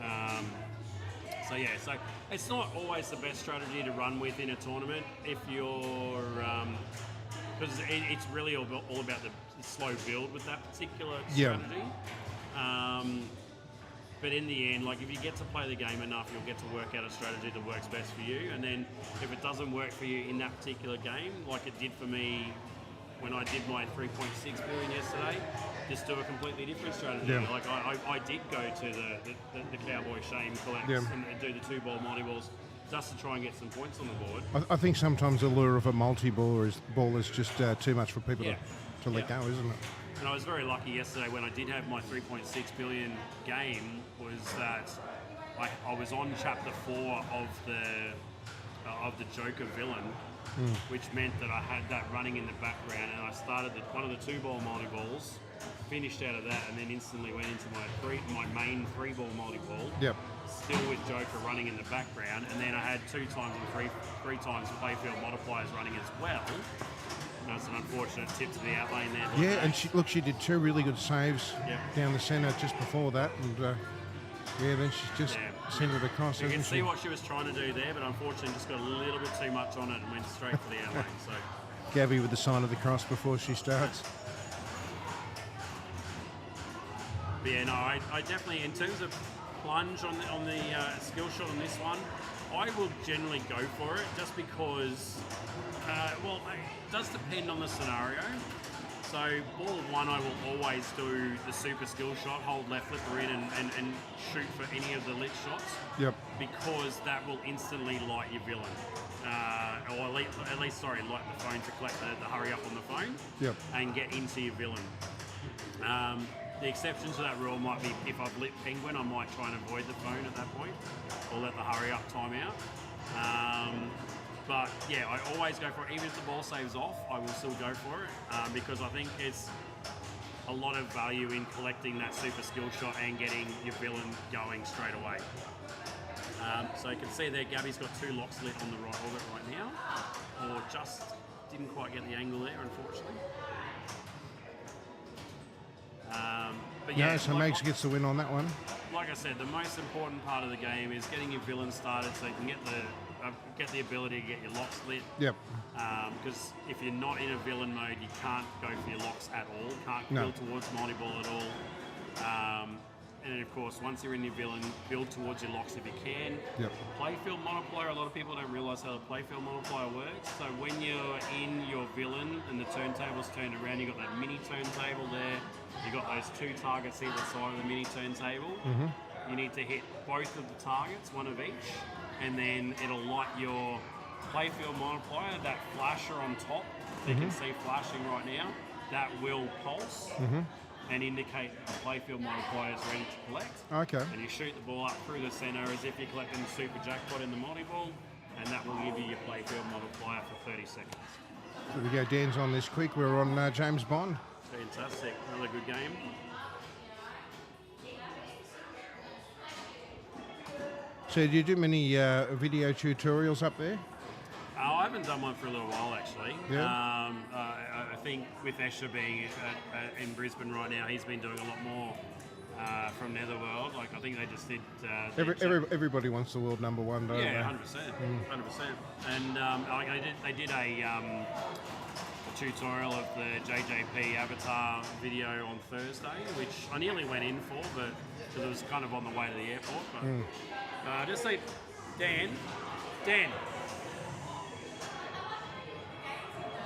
So it's not always the best strategy to run with in a tournament if you're, because it's really all about the slow build with that particular strategy. But in the end, like if you get to play the game enough, you'll get to work out a strategy that works best for you. And then if it doesn't work for you in that particular game, like it did for me when I did my 3.6 billion yesterday, just do a completely different strategy. Yeah. Like I did go to the Cowboy Shame Collect and do the 2-ball multi-balls just to try and get some points on the board. I think sometimes the lure of a multi-ball is just too much for people to let go, isn't it? And I was very lucky yesterday when I did have my 3.6 billion game, was that I was on chapter 4 of the Joker villain, which meant that I had that running in the background, and I started one of the 2-ball multi-balls, finished out of that, and then instantly went into my main 3-ball multi-ball. Yep. Still with Joker running in the background, and then I had 2 times and three times playfield multipliers running as well. That's an unfortunate tip to the outlane there. Yeah, and she did 2 really good saves down the centre just before that, and then she's just sent it across. You can see what she was trying to do there, but unfortunately just got a little bit too much on it and went straight for the outlane. So Gabby with the sign of the cross before she starts. But yeah, no, I definitely, in terms of plunge on the skill shot on this one, I will generally go for it just because, it does depend on the scenario. So ball 1, I will always do the super skill shot, hold left flipper in and shoot for any of the lit shots. Yep. Because that will instantly light your villain. Or at least light the phone to collect the hurry up on the phone. Yep. And get into your villain. The exception to that rule might be if I've lit Penguin, I might try and avoid the phone at that point, or let the hurry up time out. But yeah, I always go for it. Even if the ball saves off, I will still go for it because I think it's a lot of value in collecting that super skill shot and getting your villain going straight away. So you can see there, Gabby's got 2 locks lit on the right orbit right now, or just didn't quite get the angle there, unfortunately. But yeah, so Megs gets the win on that one. Like I said, the most important part of the game is getting your villain started so you can get the ability to get your locks lit. Yep. Because if you're not in a villain mode, you can't go for your locks at all. Can't build towards multi-ball at all. And then of course, once you're in your villain, build towards your locks if you can. Yep. Playfield multiplier, a lot of people don't realise how the playfield multiplier works. So when you're in your villain and the turntable's turned around, you've got that mini turntable there. You've got those 2 targets either side of the mini turntable. Mm-hmm. You need to hit both of the targets, 1 of each, and then it'll light your playfield multiplier, that flasher on top, you can see flashing right now, that will pulse. And indicate the playfield multiplier is ready to collect. Okay. And you shoot the ball up through the centre as if you're collecting the super jackpot in the multi-ball, and that will give you your playfield multiplier for 30 seconds. There we go, Dan's on this quick. We're on James Bond. Fantastic, another good game. So do you do many video tutorials up there? I haven't done one for a little while actually. Yeah. I think with Escher being in Brisbane right now, he's been doing a lot more from Netherworld. Like I think they just did. Everybody wants the world #1, don't they? Yeah, 100%, 100%. And they did a tutorial of the JJP Avatar video on Thursday, which I nearly went in for, but because it was kind of on the way to the airport. But just say, Dan.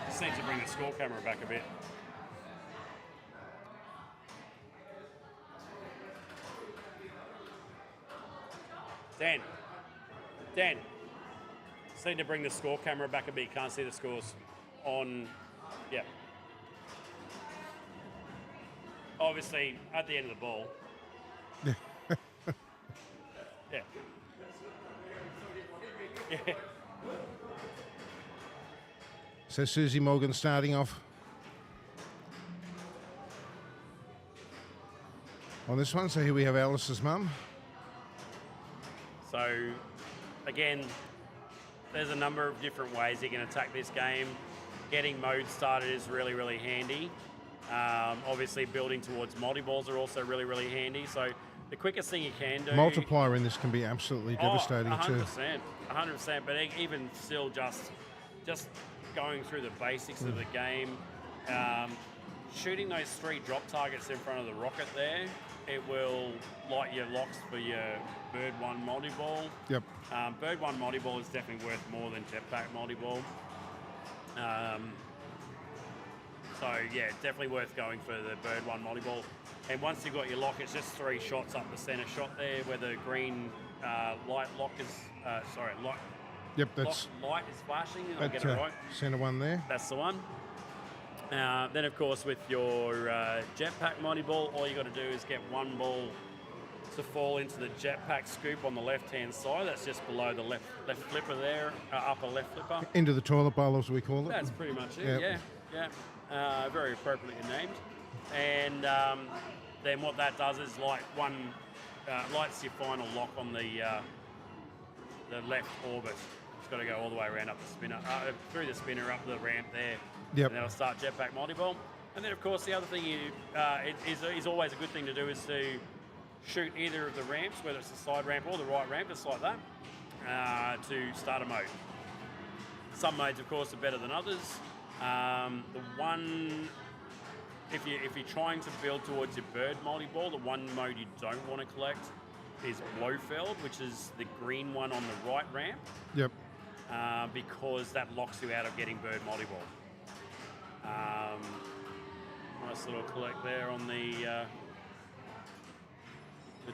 Just need to bring the score camera back a bit. Dan. Just need to bring the score camera back a bit. You can't see the scores on. Yeah. Obviously, at the end of the ball. Yeah. Yeah. So Susie Morgan starting off on this one. So here we have Alice's mum. So, again, there's a number of different ways you can attack this game. Getting mode started is really, really handy. Obviously, building towards multi-balls are also really, really handy. So, the quickest thing you can do... Multiplier in this can be absolutely devastating 100%, too. 100%. But even still, just going through the basics of the game, shooting those 3 drop targets in front of the rocket there, it will light your locks for your Bird 1 multi-ball. Yep. Bird 1 multi-ball is definitely worth more than Jetpack multi-ball. So yeah, definitely worth going for the Bird One Molly Ball. And once you've got your lock, it's just 3 shots up the centre shot there, where the green light lock is light. Yep, that's light is flashing. I'll get it right. Centre one there. That's the one. Then of course with your jetpack Molly Ball, all you got to do is get one ball to fall into the jetpack scoop on the left-hand side. That's just below the left flipper there, upper left flipper. Into the toilet bowl, as we call it. That's pretty much it. Yep. Yeah. Very appropriately named. And then what that does is lights your final lock on the left orbit. It's got to go all the way around up the spinner, through the spinner, up the ramp there. Yep. And then it'll start jetpack multi-ball. And then of course the other thing is always a good thing to do is to shoot either of the ramps, whether it's the side ramp or the right ramp, just like that, to start a mode. Some modes, of course, are better than others. The one, if you're trying to build towards your bird multi-ball, the one mode you don't want to collect is Blofeld, which is the green one on the right ramp. Yep. Because that locks you out of getting bird multi-ball. Nice little collect there on the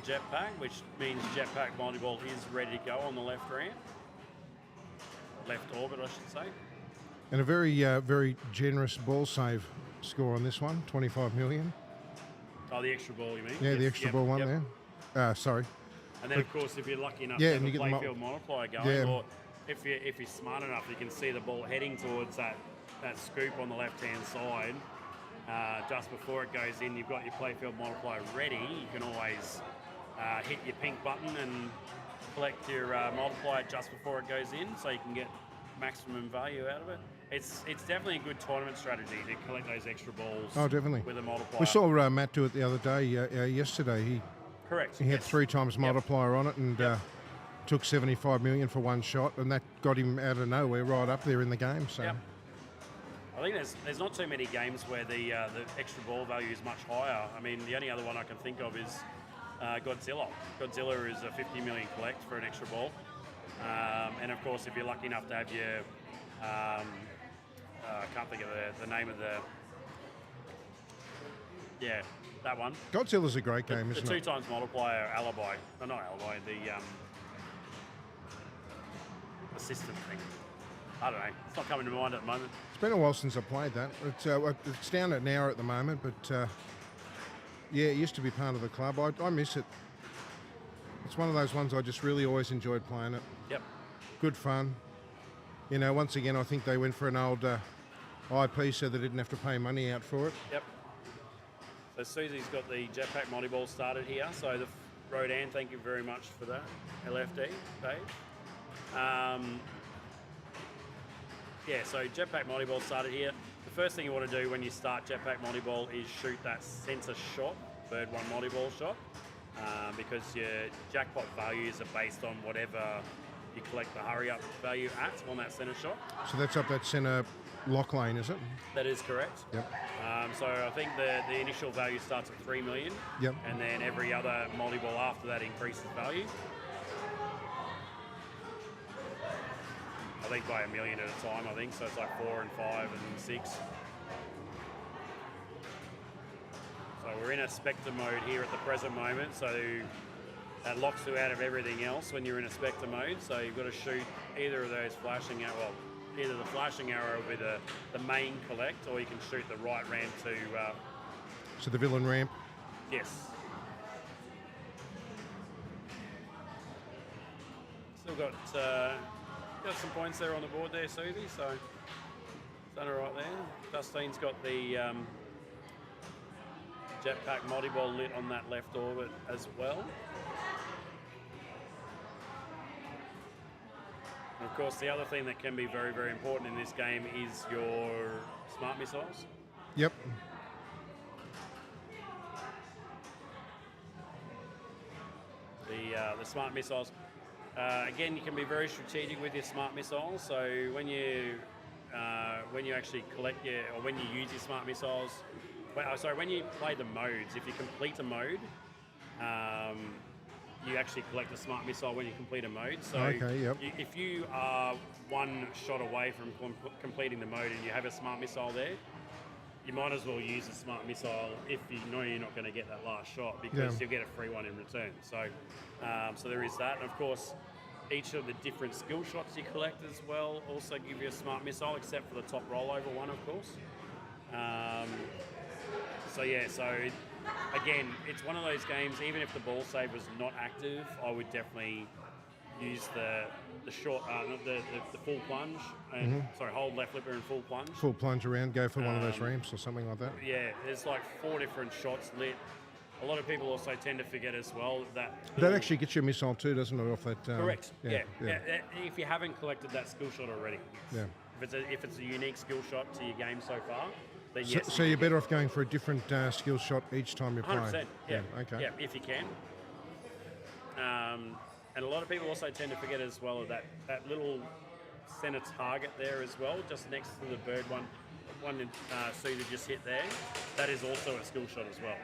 jetpack, which means jetpack multi-ball is ready to go on the left ramp. Left orbit, I should say. And a very, very generous ball save score on this one, 25 million. Oh, the extra ball, you mean? Yeah, Yes, the extra ball one there. Sorry. And then, of course, if you're lucky enough Yeah, to and have you a get the playfield multiplier going, Yeah. or if you're smart enough, you can see the ball heading towards that scoop on the left-hand side. Just before it goes in, you've got your playfield multiplier ready. You can always hit your pink button and collect your multiplier just before it goes in, so you can get maximum value out of it. It's definitely a good tournament strategy to collect those extra balls. Oh, definitely. With a multiplier. We saw Matt do it the other day, yesterday. Correct. He had 3 times multiplier on it and took 75 million for one shot, and that got him out of nowhere right up there in the game. So. Yep. I think there's not too many games where the extra ball value is much higher. I mean, the only other one I can think of is Godzilla. Godzilla is a 50 million collect for an extra ball. And of course, if you're lucky enough to have your, I can't think of the name of that one. Godzilla's a great game, isn't The it? 2 times multiplier alibi, no, not alibi, the system thing. I don't know. It's not coming to mind at the moment. It's been a while since I played that. It's down at Nowra at the moment, but yeah, it used to be part of the club. I miss it. It's one of those ones I just really always enjoyed playing it. Yep. Good fun. You know, once again, I think they went for an old IP so they didn't have to pay money out for it. Yep. So Susie's got the jetpack multi-ball started here. So the Rodan, thank you very much for that. LFD, Dave. So jetpack multi-ball started here. The first thing you want to do when you start jetpack multi-ball is shoot that centre shot, bird one multi-ball shot, because your jackpot values are based on whatever you collect the hurry-up value at on that centre shot. So that's up that centre lock lane, is it? That is correct. Yep. So I think the initial value starts at 3 million. Yep. And then every other multi-ball after that increases value. I think by 1 million at a time, I think. So it's like 4 and 5 and 6. So we're in a Spectre mode here at the present moment. So that locks you out of everything else when you're in a Spectre mode. So you've got to shoot either of those flashing arrows. Well, either the flashing arrow will be the main collect, or you can shoot the right ramp to... So the villain ramp? Yes. Still got some points there on the board there, Susie, so done it right there. Dustine's got the jetpack multi-ball lit on that left orbit as well. And of course, the other thing that can be very, very important in this game is your smart missiles. Yep. The smart missiles. Again, you can be very strategic with your smart missiles. So when you actually collect when you use your smart missiles, when you play the modes, if you complete a mode, you actually collect a smart missile when you complete a mode. So okay, yep. If you are one shot away from completing the mode and you have a smart missile there, you might as well use a smart missile if you know you're not going to get that last shot, because you'll get a free one in return. So, so there is that, and of course, each of the different skill shots you collect as well also give you a smart missile, except for the top rollover one, of course. So again, it's one of those games. Even if the ball save was not active, I would definitely use the short, the full plunge, and hold left flipper and full plunge. Full plunge around, go for one of those ramps or something like that. Yeah, there's like 4 different shots lit. A lot of people also tend to forget as well that actually gets you a missile too, doesn't it? Off that. Correct. Yeah. If you haven't collected that skill shot already. Yeah. If it's a unique skill shot to your game so far, then yes. So you're better off going for a different skill shot each time you play. 100%. Yeah. Okay. Yeah, if you can. And a lot of people also tend to forget as well that little center target there as well, just next to the bird one Sue that just hit there. That is also a skill shot as well.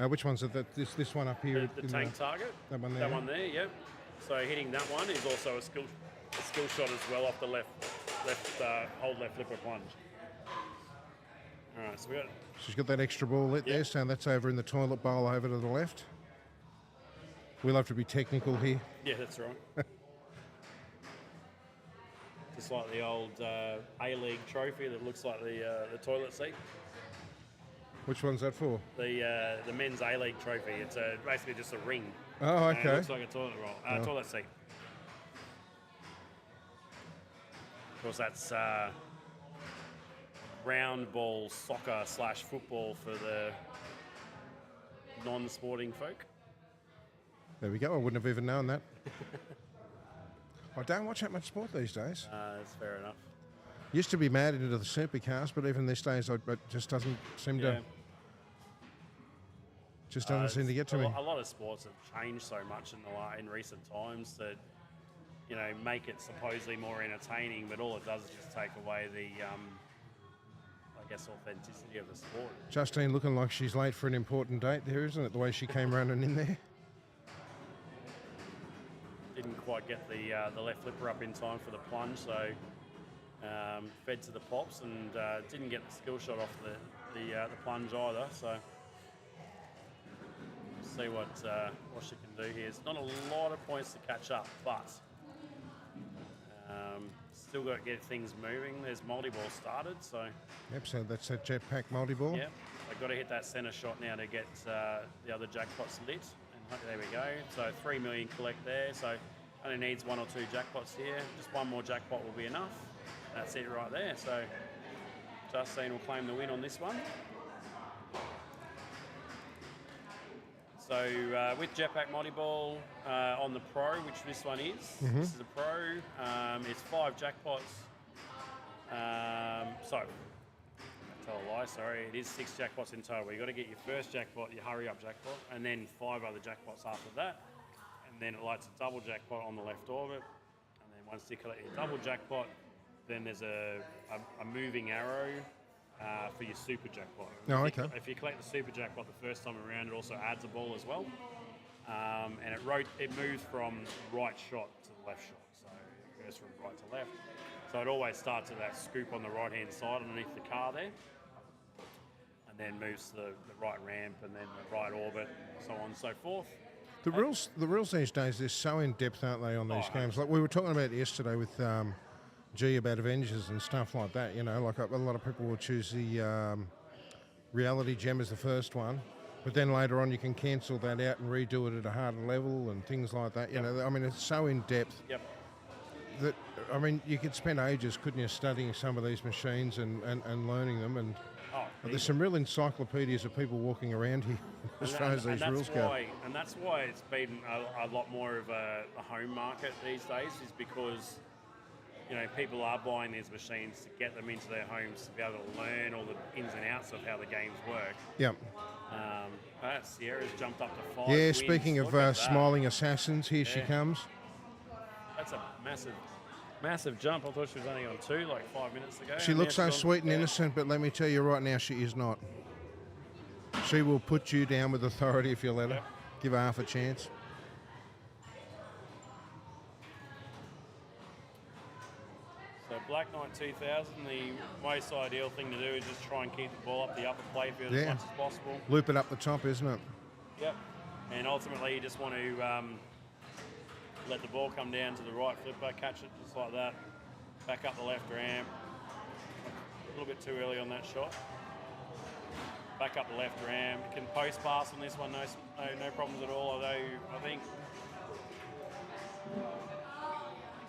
Which one's it? This one up here? The tank target. That one there? That one there, yeah. So hitting that one is also a skill shot as well off the hold left flipper plunge. All right, so we got. She's got that extra ball lit there, so that's over in the toilet bowl over to the left. We love to be technical here. Yeah, that's right. Just like the old A-League trophy that looks like the toilet seat. Which one's that for? The men's A-League trophy. It's basically just a ring. Oh, okay. It looks like a toilet roll, toilet seat. Of course, that's round ball soccer / football for the non-sporting folk. There we go. I wouldn't have even known that. I don't watch that much sport these days. That's fair enough. Used to be mad into the supercars, but even these days, it just doesn't seem to. Just doesn't seem to get to me. A lot of sports have changed so much in recent times that make it supposedly more entertaining, but all it does is just take away the, authenticity of the sport. Justine looking like she's late for an important date there, isn't it? The way she came running in there. Didn't quite get the left flipper up in time for the plunge, so fed to the pops and didn't get the skill shot off the plunge either. So see what she can do here. It's not a lot of points to catch up, but still got to get things moving. There's multi-ball started, so. Yep, so that's that jetpack multi-ball. Yep, I've got to hit that centre shot now to get the other jackpots lit. And there we go. So 3 million collect there. So only needs 1 or 2 jackpots here. Just one more jackpot will be enough. That's it right there. So Justine will claim the win on this one. So with Jetpack Multi-Ball on the Pro, which this one is, this is a Pro, it's 5 jackpots. So, tell a lie, sorry, it is 6 jackpots in total. You've got to get your first jackpot, your hurry-up jackpot, and then 5 other jackpots after that. And then it lights a double jackpot on the left orbit. And then once you collect your double jackpot, then there's a moving arrow for your super jackpot. Oh, okay. If you collect the super jackpot the first time around, it also adds a ball as well. And it moves from right shot to the left shot. So it goes from right to left. So it always starts at that scoop on the right-hand side underneath the car there. And then moves to the right ramp and then the right orbit, so on and so forth. The rules these days, they're so in-depth, aren't they, on these games? Like we were talking about yesterday with G about Avengers and stuff like that, like a lot of people will choose the reality gem as the first one, but then later on you can cancel that out and redo it at a harder level and things like that. It's so in-depth that, you could spend ages, couldn't you, studying some of these machines and learning them, and there's some real encyclopedias of people walking around here as far as these rules go. And that's why it's been a lot more of a home market these days, is because people are buying these machines to get them into their homes to be able to learn all the ins and outs of how the games work. Yep. Sierra's jumped up to 5 Yeah, wins. speaking of smiling assassins, here she comes. That's a massive jump. I thought she was only on 2 like 5 minutes ago. She looks so sweet and innocent, but let me tell you right now, she is not. She will put you down with authority if you let her. Give her half a chance. So Black Knight 2000, the most ideal thing to do is just try and keep the ball up the upper playfield as much as possible. Loop it up the top, isn't it? Yep. And ultimately you just want to let the ball come down to the right flipper, catch it just like that, back up the left ramp. A little bit too early on that shot. Back up the left ramp. You can post pass on this one, no problems at all, although I think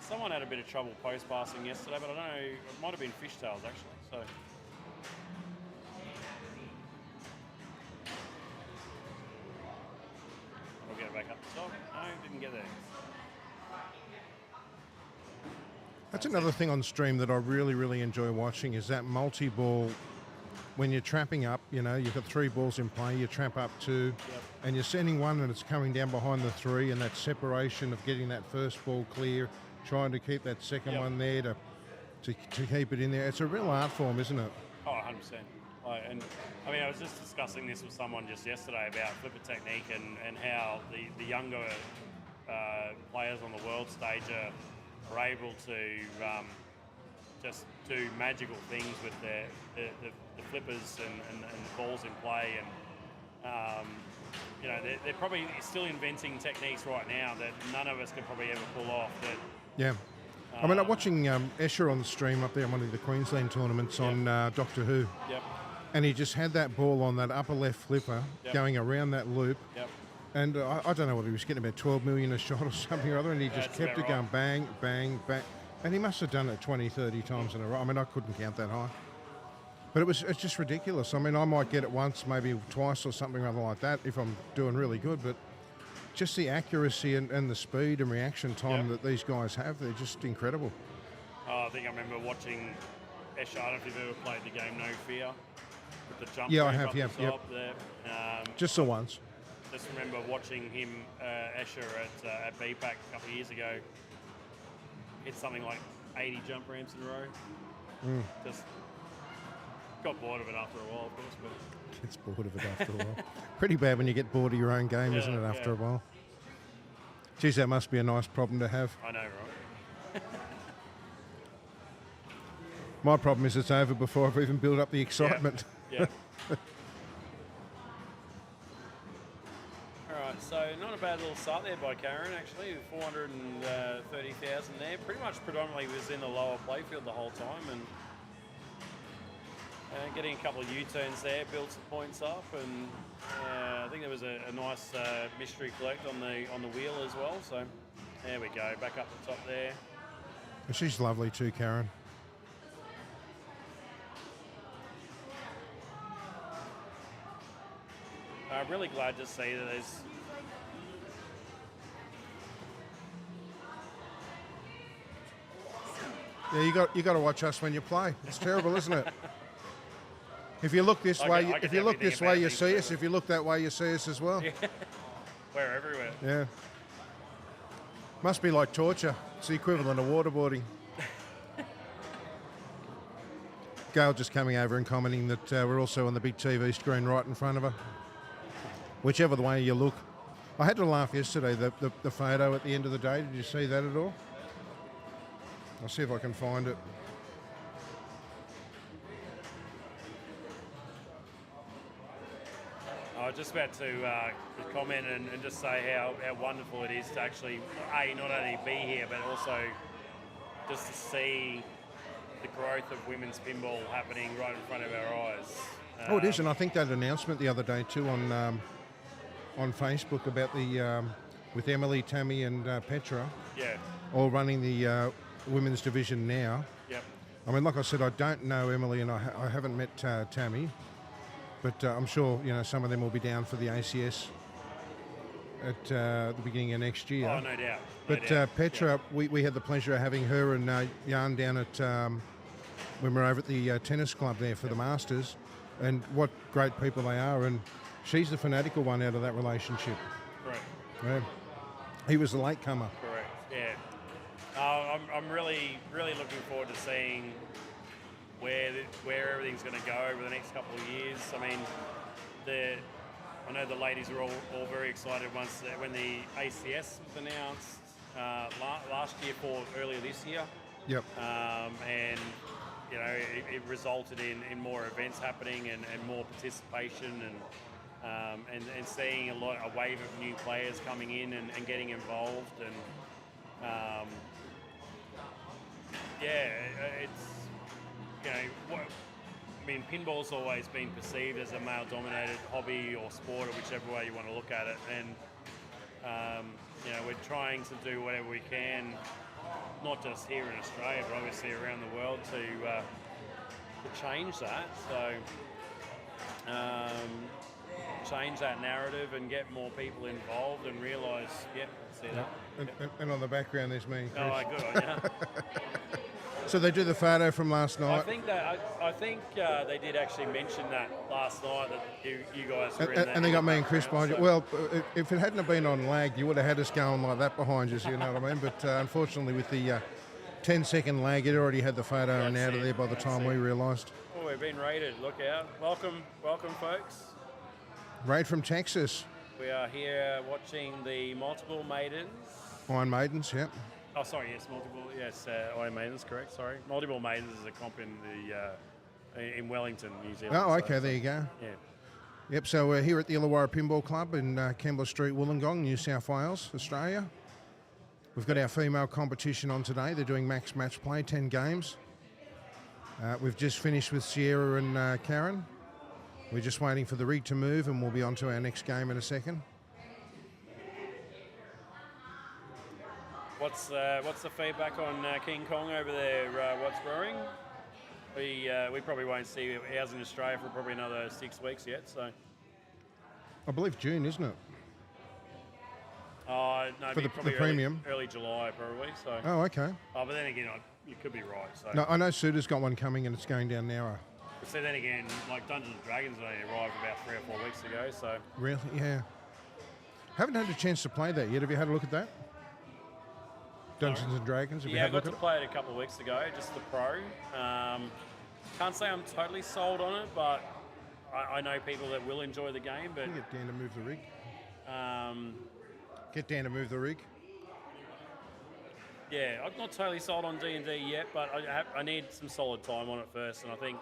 someone had a bit of trouble post passing yesterday, but I don't know, it might have been Fishtails actually. So we'll get it back up the top. No, didn't get there. That's another thing on stream that I really, really enjoy watching is that multi-ball. When you're trapping up, you know, you've got 3 balls in play, you trap up 2, and you're sending one and it's coming down behind the 3, and that separation of getting that first ball clear, trying to keep that second one there to keep it in there. It's a real art form, isn't it? Oh, 100%. And I mean, I was just discussing this with someone just yesterday about flipper technique and how the younger players on the world stage are able to just do magical things with the flippers and the balls in play, and you know, they're probably still inventing techniques right now that none of us could probably ever pull off. I mean, I'm watching Escher on the stream up there on one of the Queensland tournaments on Doctor Who. And he just had that ball on that upper left flipper going around that loop. And I don't know what he was getting, about 12 million a shot or something or other, and he just kept it going bang, bang, bang. And he must have done it 20, 30 times in a row. I mean, I couldn't count that high. But it's just ridiculous. I mean, I might get it once, maybe twice or something rather like that if I'm doing really good. But just the accuracy and the speed and reaction time that these guys have, they're just incredible. I think I remember watching Escher. I don't know if you've ever played the game No Fear with the jump. Yeah, I have, up the top there. Just the once. Just remember watching him, Escher, at BPAC a couple of years ago. Hit something like 80 jump ramps in a row. Just got bored of it after a while, of course. But Gets bored of it after a while. Pretty bad when you get bored of your own game, isn't it, after a while? Geez, that must be a nice problem to have. I know, right? My problem is it's over before I've even built up the excitement. Yeah. Alright, so not a bad little start there by Karen, actually. 430,000 there. Pretty much predominantly was in the lower playfield the whole time, and getting a couple of U-turns there, built some points up, and I think there was a nice mystery collect on the wheel as well. So there we go, back up the top there. And she's lovely too, Karen. I'm really glad to see that there's you got to watch us when you play. It's terrible, isn't it? If you look this way, if you look this way, you see us. If you look that way, you see us as well. We're everywhere. Yeah. Must be like torture. It's the equivalent of waterboarding. Gail just coming over and commenting that we're also on the big TV screen right in front of her. Whichever the way you look. I had to laugh yesterday, the photo at the end of the day. Did you see that at all? I'll see if I can find it. I was just about to comment and just say how wonderful it is to actually, not only be here, but also just to see the growth of women's pinball happening right in front of our eyes. It is, and I think that announcement the other day too on Facebook about the with Emily, Tammy, and Petra, all running the women's division now. Yep. I mean, like I said, I don't know Emily, and I haven't met Tammy, but I'm sure some of them will be down for the ACS at the beginning of next year. Oh, no doubt. But Petra, we had the pleasure of having her and Jan down at when we were over at the tennis club there for the Masters, and what great people they are. And she's the fanatical one out of that relationship. Correct. Yeah. He was the latecomer. Correct. Yeah. I'm really looking forward to seeing where everything's going to go over the next couple of years. I mean, I know the ladies are all very excited when the ACS was announced. last year for earlier this year. Yep. And you know, it resulted in more events happening and more participation and seeing a wave of new players coming in and getting involved and it's, you know, I mean, pinball's always been perceived as a male-dominated hobby or sport, or whichever way you want to look at it, and you know, we're trying to do whatever we can, not just here in Australia, but obviously around the world to change that. So change that narrative and get more people involved and realise, see that. And on the background there's me and Chris. Oh, good on you. So they do the photo from last night. I think they did actually mention that last night that you guys were in there. And they got me and Chris behind you. Well, if it hadn't have been on lag, you would have had us going like that behind you, you know what I mean? But unfortunately with the 10-second lag, it already had the photo and out of there by the time we realised. Oh, we've been raided. Look out. Welcome, folks. Raid from Texas. We are here watching the multiple maidens. Iron Maidens, yeah. Oh, sorry, yes, Iron Maidens, correct, sorry. Multiple Maidens is a comp in Wellington, New Zealand. Oh, okay, there you go. Yeah. Yep, so we're here at the Illawarra Pinball Club in Kembla St, Wollongong, New South Wales, Australia. We've got our female competition on today. They're doing max match play, 10 games. We've just finished with Sierra and Karen. We're just waiting for the rig to move and we'll be on to our next game in a second. What's the feedback on King Kong over there? What's brewing? We probably won't see ours in Australia for probably another 6 weeks yet. So I believe June, isn't it? No, for the premium. Early July probably. So. Oh, okay. Oh, but then again, you could be right. So. No, I know Suda's got one coming and it's going down now. But so then again, like Dungeons and Dragons only arrived about 3 or 4 weeks ago. So. Really? Yeah. Haven't had a chance to play that yet. Have you had a look at that? Dungeons and Dragons? I got to play it a couple of weeks ago, just the pro. Can't say I'm totally sold on it, but I know people that will enjoy the game. But get Dan to move the rig. Get Dan to move the rig. Yeah, I'm not totally sold on D&D yet, but I need some solid time on it first, and I think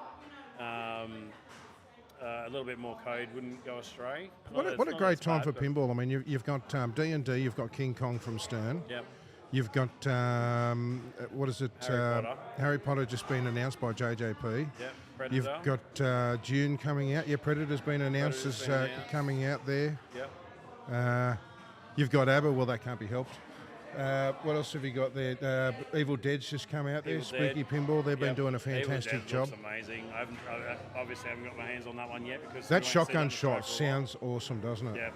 a little bit more code wouldn't go astray. What a great time for pinball. I mean, you've got D&D, you've got King Kong from Stern. Yep. You've got, what is it? Harry Potter just been announced by JJP. Yep, Predator. You've got Dune coming out. Yeah, Predator's been announced as coming out there. Yep. You've got ABBA. Well, that can't be helped. What else have you got there? Evil Dead's just come out there. Spooky Pinball. They've been doing a fantastic job. Looks amazing. I obviously haven't got my hands on that one yet because that shotgun shot sounds awesome, doesn't it?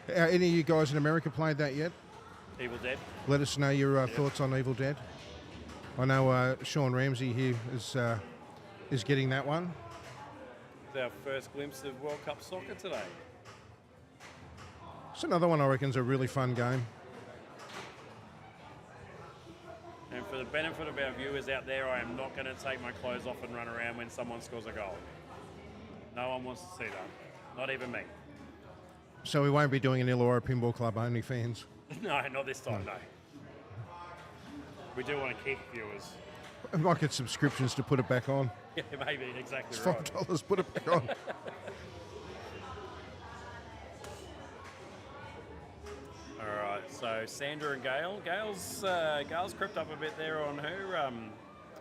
Yeah. Any of you guys in America played that yet? Evil Dead. Let us know your thoughts on Evil Dead. I know Sean Ramsey here is getting that one. It's our first glimpse of World Cup soccer today. It's another one I reckon is a really fun game. And for the benefit of our viewers out there, I am not going to take my clothes off and run around when someone scores a goal. No one wants to see that. Not even me. So we won't be doing an Illawarra Pinball Club OnlyFans? No, not this time, no. We do want to keep viewers. I might get subscriptions to put it back on. Yeah, maybe, exactly it's right. $5, put it back on. All right, so Sandra and Gail. Gail's crept up a bit there on her.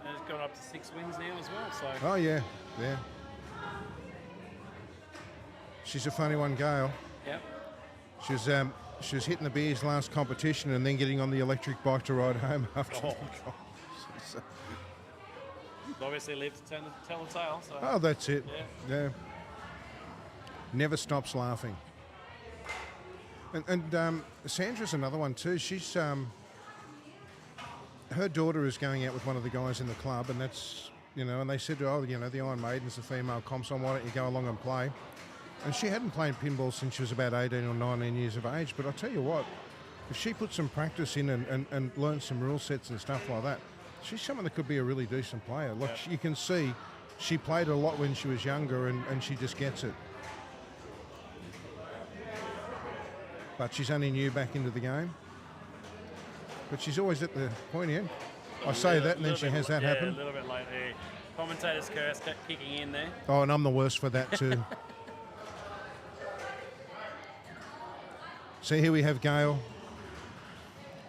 Has gone up to 6 wins now as well. So. Oh yeah. She's a funny one, Gail. Yep. She was hitting the beers last competition and then getting on the electric bike to ride home after. Oh. Obviously lived to tell the tale. So. Oh, that's it. Yeah. Never stops laughing. And Sandra's another one too. She's her daughter is going out with one of the guys in the club, and that's and they said, the Iron Maidens, the female comps on, why don't you go along and play? And she hadn't played pinball since she was about 18 or 19 years of age. But I tell you what, if she put some practice in and learned some rule sets and stuff like that, she's someone that could be a really decent player. Look, you can see she played a lot when she was younger and she just gets it. But she's only new back into the game. but she's always at the pointy end. I say that, and then she has that happen. A little bit late there. Commentator's curse kicking in there. Oh, and I'm the worst for that too. So here we have Gail.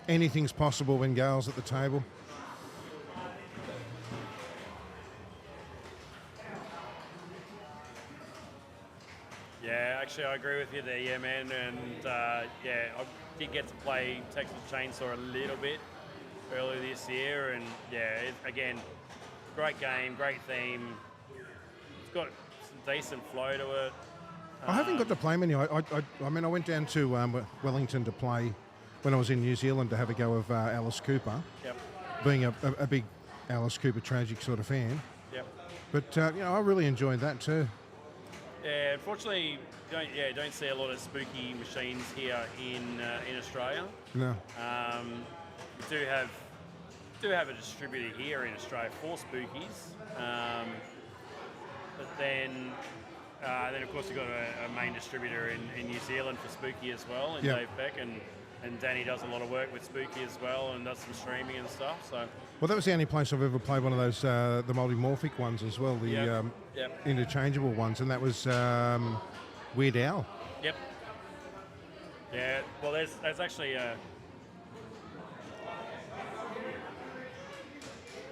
Anything's possible when Gail's at the table. Yeah, actually, I agree with you there, yeah, man. And yeah, I did get to play Texas Chainsaw a little bit earlier this year, and yeah, again, great game, great theme. It's got some decent flow to it. I haven't got to play many. I mean, I went down to Wellington to play when I was in New Zealand to have a go of Alice Cooper. Yep. Being a big Alice Cooper tragic sort of fan. Yep. But you know, I really enjoyed that too. Yeah, unfortunately, don't see a lot of spooky machines here in Australia. No. We do have a distributor here in Australia for spookies, but then of course we've got a main distributor in New Zealand for spooky as well, and Yep. Dave Peck, and Danny does a lot of work with spooky as well, and does some streaming and stuff. So Well, that was the only place I've ever played one of those, the multimorphic ones as well, the Yep. interchangeable ones, and that was Weird Al. Yep. Yeah. Well, there's actually a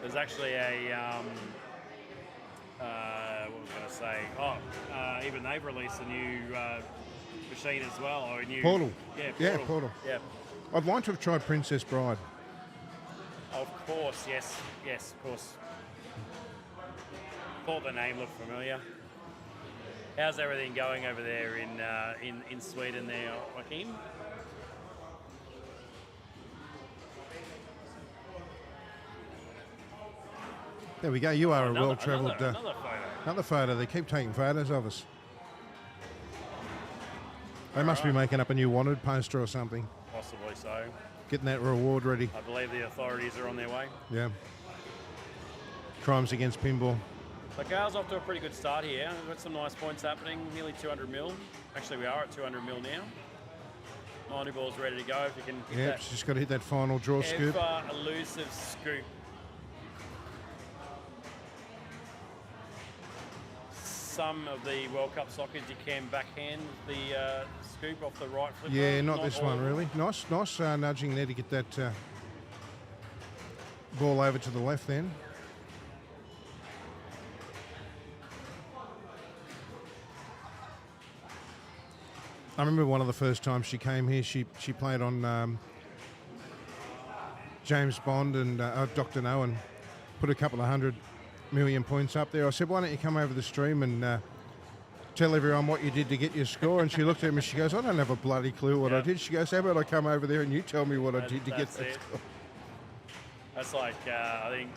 what was I going to say? Even they've released a new machine as well, or a new Portal. Yeah, Portal. Yeah, Portal. Yeah. I'd like to have tried Princess Bride. Of course, yes, of course. Thought the name looked familiar. How's everything going over there in Sweden there, Joaquin? There we go. You are a well-travelled... Another photo. Another photo. They keep taking photos of us. They must be making up a new wanted poster or something. Possibly so. Getting that reward ready. I believe the authorities are on their way. Yeah. Crimes against pinball. But Gail's off to a pretty good start here. We've got some nice points happening, nearly 200 mil. Actually, we are at 200 mil now. 90 ball's ready to go if you can hit that. She's just got to hit that final draw scoop. Elusive scoop. Some of the World Cup sockers you can backhand the scoop off the right flipper. Yeah, not this all one of them. really. Nice nudging there to get that ball over to the left then. I remember one of the first times she came here, she played on James Bond and Dr. No and put a couple of 100 million points up there. I said, why don't you come over the stream and tell everyone what you did to get your score? And she looked at me and she goes, I don't have a bloody clue what I did. She goes, how about I come over there and you tell me what I did to get that score? That's like, I think,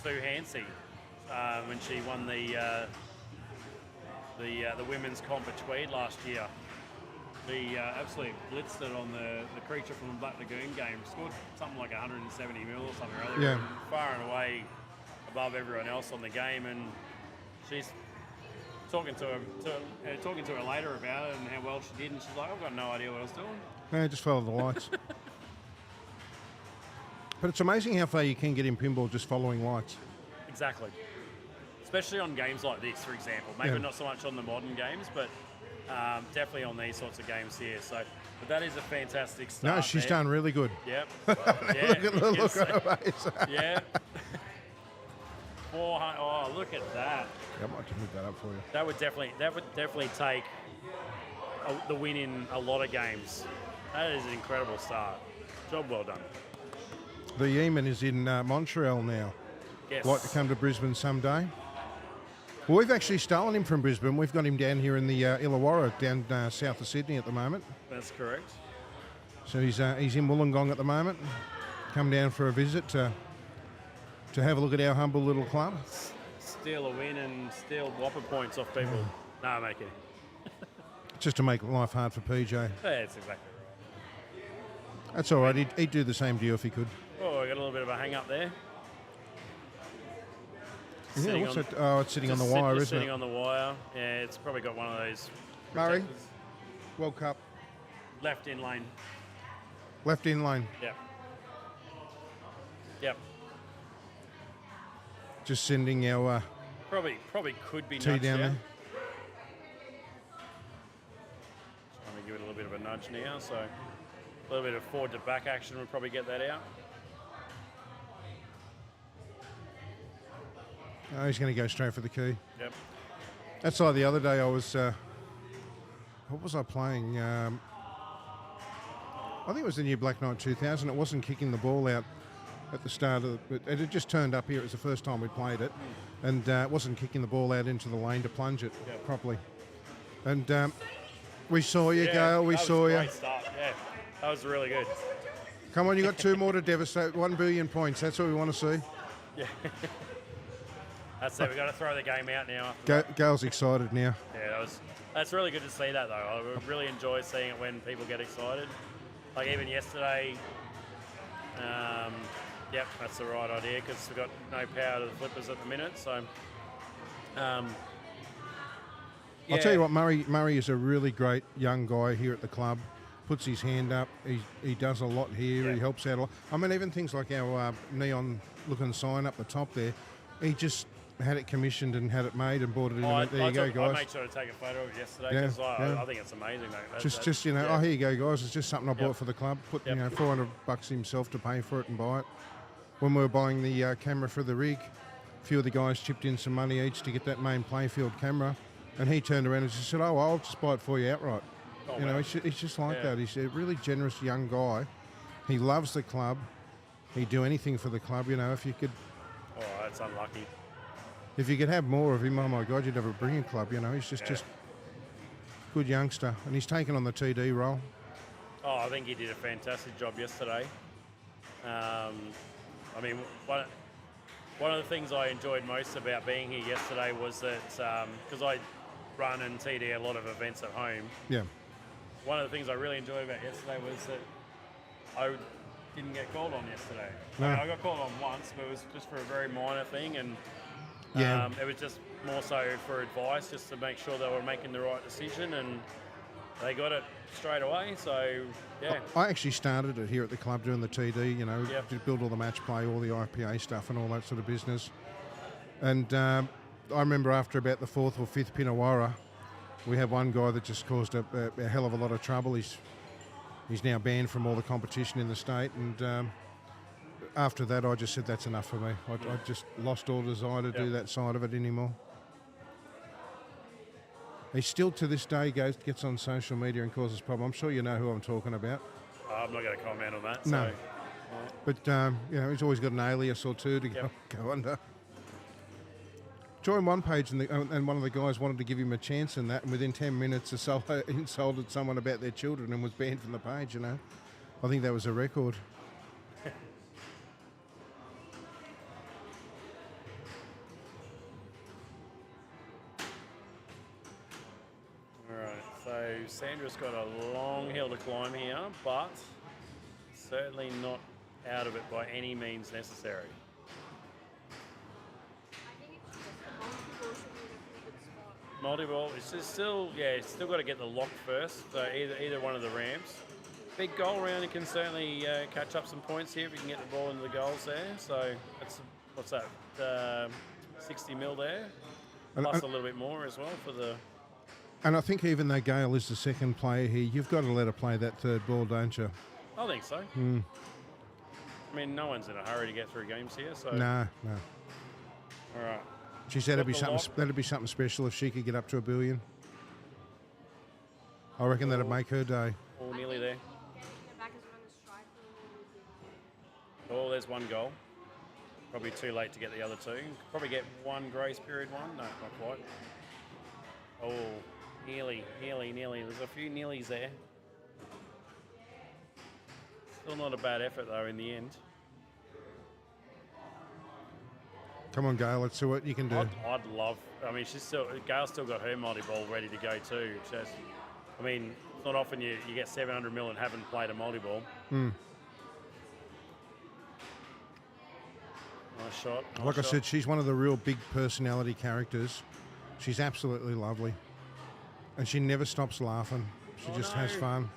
Sue Hansey when she won the women's comp at Tweed last year. She absolutely blitzed it on the creature from the Black Lagoon game. Scored something like 170 mil or something or other. Yeah. Far and away above everyone else on the game, and she's talking to her later about it and how well she did, and she's like, I've got no idea what I was doing. No, just follow the lights. But it's amazing how far you can get in pinball just following lights. Exactly. Especially on games like this, for example. Maybe not so much on the modern games, but definitely on these sorts of games here. So, but that is a fantastic start. No, she's done really good. Yep. Look at her face. Yeah. 400. Oh, look at that. I might just move that up for you. That would definitely take the win in a lot of games. That is an incredible start. Job well done. The Yeoman is in Montreal now. Yes. Like to come to Brisbane someday. Well, we've actually stolen him from Brisbane. We've got him down here in the Illawarra, down south of Sydney at the moment. That's correct. So he's in Wollongong at the moment. Come down for a visit to have a look at our humble little club. Steal a win and steal whopper points off people. No, I'm making it. Just to make life hard for PJ. Yeah, that's exactly. That's all right. He'd do the same to you if he could. Oh, I got a little bit of a hang up there. Yeah, what's that? Oh, it's sitting on the wire, isn't it? Sitting on the wire. Yeah, it's probably got one of those. Murray, protectors. World Cup, Left in lane. left in lane. Yeah. Yep. Just sending our Probably could be tea nudged down out. there. Trying to give it a little bit of a nudge now, so a little bit of forward to back action would probably get that out. Oh, he's going to go straight for the key. Yep. That's like the other day I was, what was I playing? I think it was the new Black Knight 2000. It wasn't kicking the ball out at the start of it had just turned up here. It was the first time we played it. And it wasn't kicking the ball out into the lane to plunge it properly. And we saw you, Gail. We saw you. Great start. Yeah, that was really good. Come on, you got 2 more to devastate. 1 billion points. That's what we want to see. Yeah. That's it. We've got to throw the game out now. Gail's excited now. Yeah, that's really good to see that, though. I really enjoy seeing it when people get excited. Like even yesterday, yep, that's the right idea because we've got no power to the flippers at the minute. So, I'll tell you what, Murray is a really great young guy here at the club. Puts his hand up. He does a lot here. He helps out a lot. I mean, even things like our neon-looking sign up the top there, he just had it commissioned and had it made and bought it in. There you go, guys. I made sure to take a photo of it yesterday because I think it's amazing. Just you know, oh, here you go, guys. It's just something I bought for the club. Put you know $400 himself to pay for it and buy it. When we were buying the camera for the rig, a few of the guys chipped in some money each to get that main playfield camera, and he turned around and just said, "Oh, I'll just buy it for you outright." Oh, you know, he's just like that. He's a really generous young guy. He loves the club. He'd do anything for the club. You know, if you could. Oh, that's unlucky. If you could have more of him, oh my God, you'd have a brilliant club. You know, he's just good youngster, and he's taken on the TD role. Oh, I think he did a fantastic job yesterday. I mean, one of the things I enjoyed most about being here yesterday was that because I run and TD a lot of events at home. Yeah. One of the things I really enjoyed about yesterday was that I didn't get called on yesterday. No. I mean, I got called on once, but it was just for a very minor thing, and it was just more so for advice, just to make sure they were making the right decision, and they got it straight away. So yeah, I actually started it here at the club doing the TD. You know, to build all the match play, all the IPA stuff, and all that sort of business. And I remember after about the 4th or 5th Illawarra, we had one guy that just caused a hell of a lot of trouble. He's now banned from all the competition in the state, and after that I just said that's enough for me. I just lost all desire to do that side of it anymore. He still to this day gets on social media and causes problems. I'm sure you know who I'm talking about. I'm not going to comment on that. No. So. But you know, he's always got an alias or two to go under. Joined one page and one of the guys wanted to give him a chance in that, and within 10 minutes insulted someone about their children and was banned from the page, you know. I think that was a record. Alright, so Sandra's got a long hill to climb here, but certainly not out of it by any means necessary. Multi-ball, it's still got to get the lock first, so either one of the ramps. Big goal round, you can certainly catch up some points here if you can get the ball into the goals there. So that's, what's that, 60 mil there, plus a little bit more as well for the... And I think even though Gail is the second player here, you've got to let her play that third ball, don't you? I think so. Mm. I mean, no one's in a hurry to get through games here, so... No. All right. She said that'd be something special if she could get up to $1 billion. I reckon that'd make her day. All nearly there. Oh, there's one goal. Probably too late to get the other two. Probably get one grace period one. No, not quite. Oh, nearly. There's a few nearlies there. Still not a bad effort though in the end. Come on, Gail, let's see what you can do. I'd love. I mean, Gail's still got her multi-ball ready to go too. I mean, it's not often you get 700 mil and haven't played a multi-ball. Mm. Nice shot. I said, she's one of the real big personality characters. She's absolutely lovely, and she never stops laughing. She just has fun.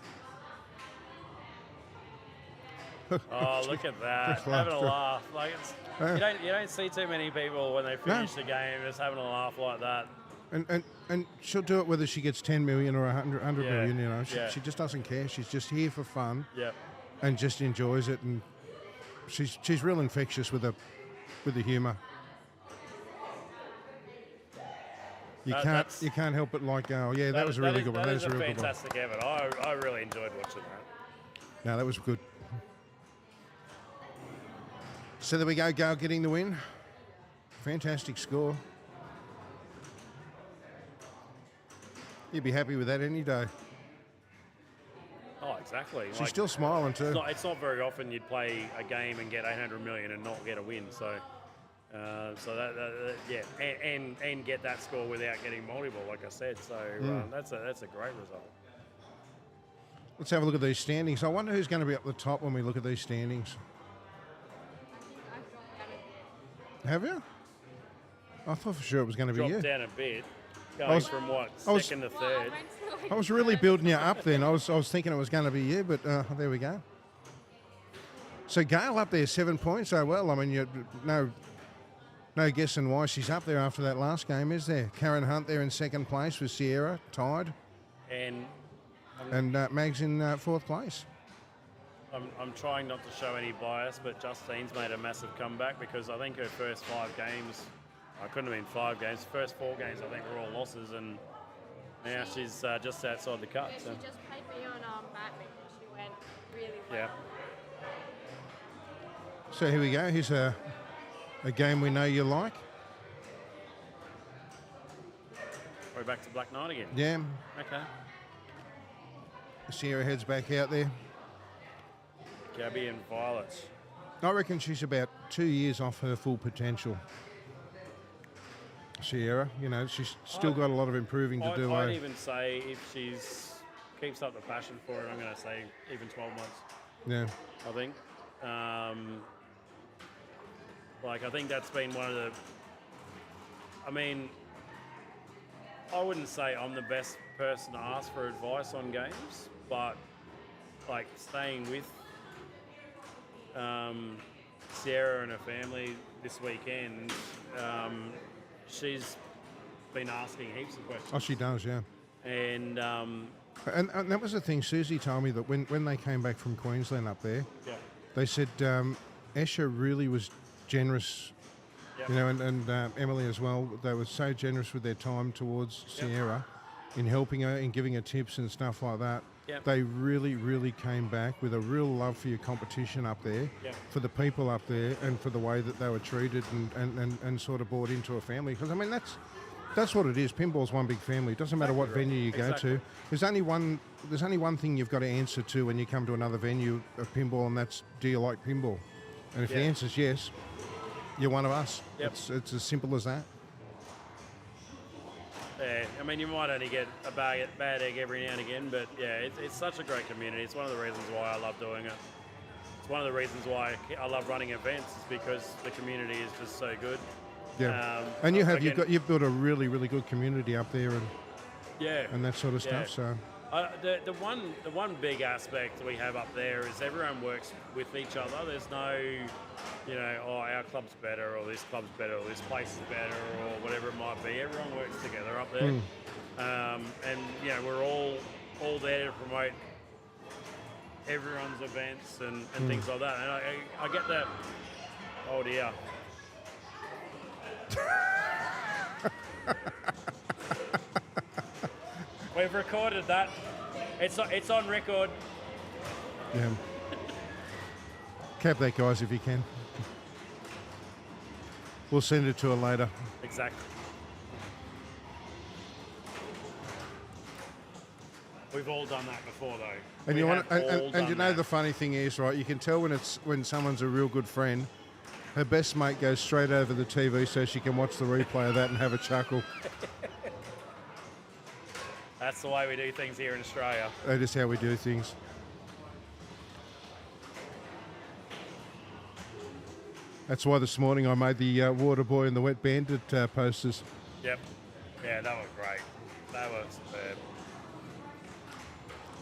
Oh, look at that! Having a laugh. Like you don't see too many people when they finish the game just having a laugh like that. And she'll do it whether she gets 10 million or 100 million. You know, she just doesn't care. She's just here for fun. Yep. And just enjoys it. And she's real infectious with the humour. You can't help but like go, yeah, that was a really good one. That is a fantastic effort. I really enjoyed watching that. No, that was good. So there we go, Gail getting the win. Fantastic score. You'd be happy with that any day. Oh, exactly. She's still smiling too. It's not very often you'd play a game and get 800 million and not get a win. So and get that score without getting multiple, like I said. So that's a great result. Let's have a look at these standings. I wonder who's going to be up the top when we look at these standings. Have you? I thought for sure it was going to be you. Dropped down a bit, going from second to third. I was really building you up then. I was thinking it was going to be you, but there we go. So Gail up there, 7 points. Oh well, I mean, no guessing why she's up there after that last game, is there? Karen Hunt there in second place with Sierra tied, and Mag's in fourth place. I'm trying not to show any bias, but Justine's made a massive comeback because I think her first 5 games, I couldn't have been 5 games, first 4 games I think were all losses, and now she's just outside the cut. Yeah, so. she just paid me on badminton. She went really well. Yeah. So here we go. Here's a game we know you like. We're back to Black Knight again. Yeah. Okay. Sierra heads back out there. Gabby and Violet. I reckon she's about 2 years off her full potential. Sierra, you know, she's still got a lot of improving to do. I'd even say if she's keeps up the passion for it, I'm going to say even 12 months. Yeah. I think. I think that's been one of the... I mean, I wouldn't say I'm the best person to ask for advice on games, but, like, staying with Sierra and her family this weekend, she's been asking heaps of questions. Oh, she does, yeah. And that was the thing. Susie told me that when they came back from Queensland up there, they said Esha really was generous, you know, and Emily as well. They were so generous with their time towards Sierra in helping her, in giving her tips and stuff like that. They really, really came back with a real love for your competition up there, for the people up there, and for the way that they were treated and sort of brought into a family. Because, I mean, that's what it is. Pinball's one big family. It doesn't matter what venue you go to. There's only one thing you've got to answer to when you come to another venue of pinball, and that's, do you like pinball? And if the answer's yes, you're one of us. It's as simple as that. Yeah, I mean, you might only get a bad egg every now and again, but yeah, it's such a great community. It's one of the reasons why I love doing it. It's one of the reasons why I love running events, is because the community is just so good. Yeah, and you've built a really, really good community up there, and that sort of stuff. So the one big aspect we have up there is everyone works with each other. There's no, you know, oh, our club's better, or this club's better, or this place is better, or whatever it might be. Everyone works together up there, and you know, we're all there to promote everyone's events and things like that. And I get that. Oh dear. We've recorded that. It's on record. Yeah. Cap that, guys, if you can. We'll send it to her later. Exactly. We've all done that before, though. And you know the funny thing is, right? You can tell when someone's a real good friend. Her best mate goes straight over the TV so she can watch the replay of that and have a chuckle. That's the way we do things here in Australia. That is how we do things. That's why this morning I made the Water Boy and the Wet Bandit posters. Yep. Yeah, that was great. That was superb.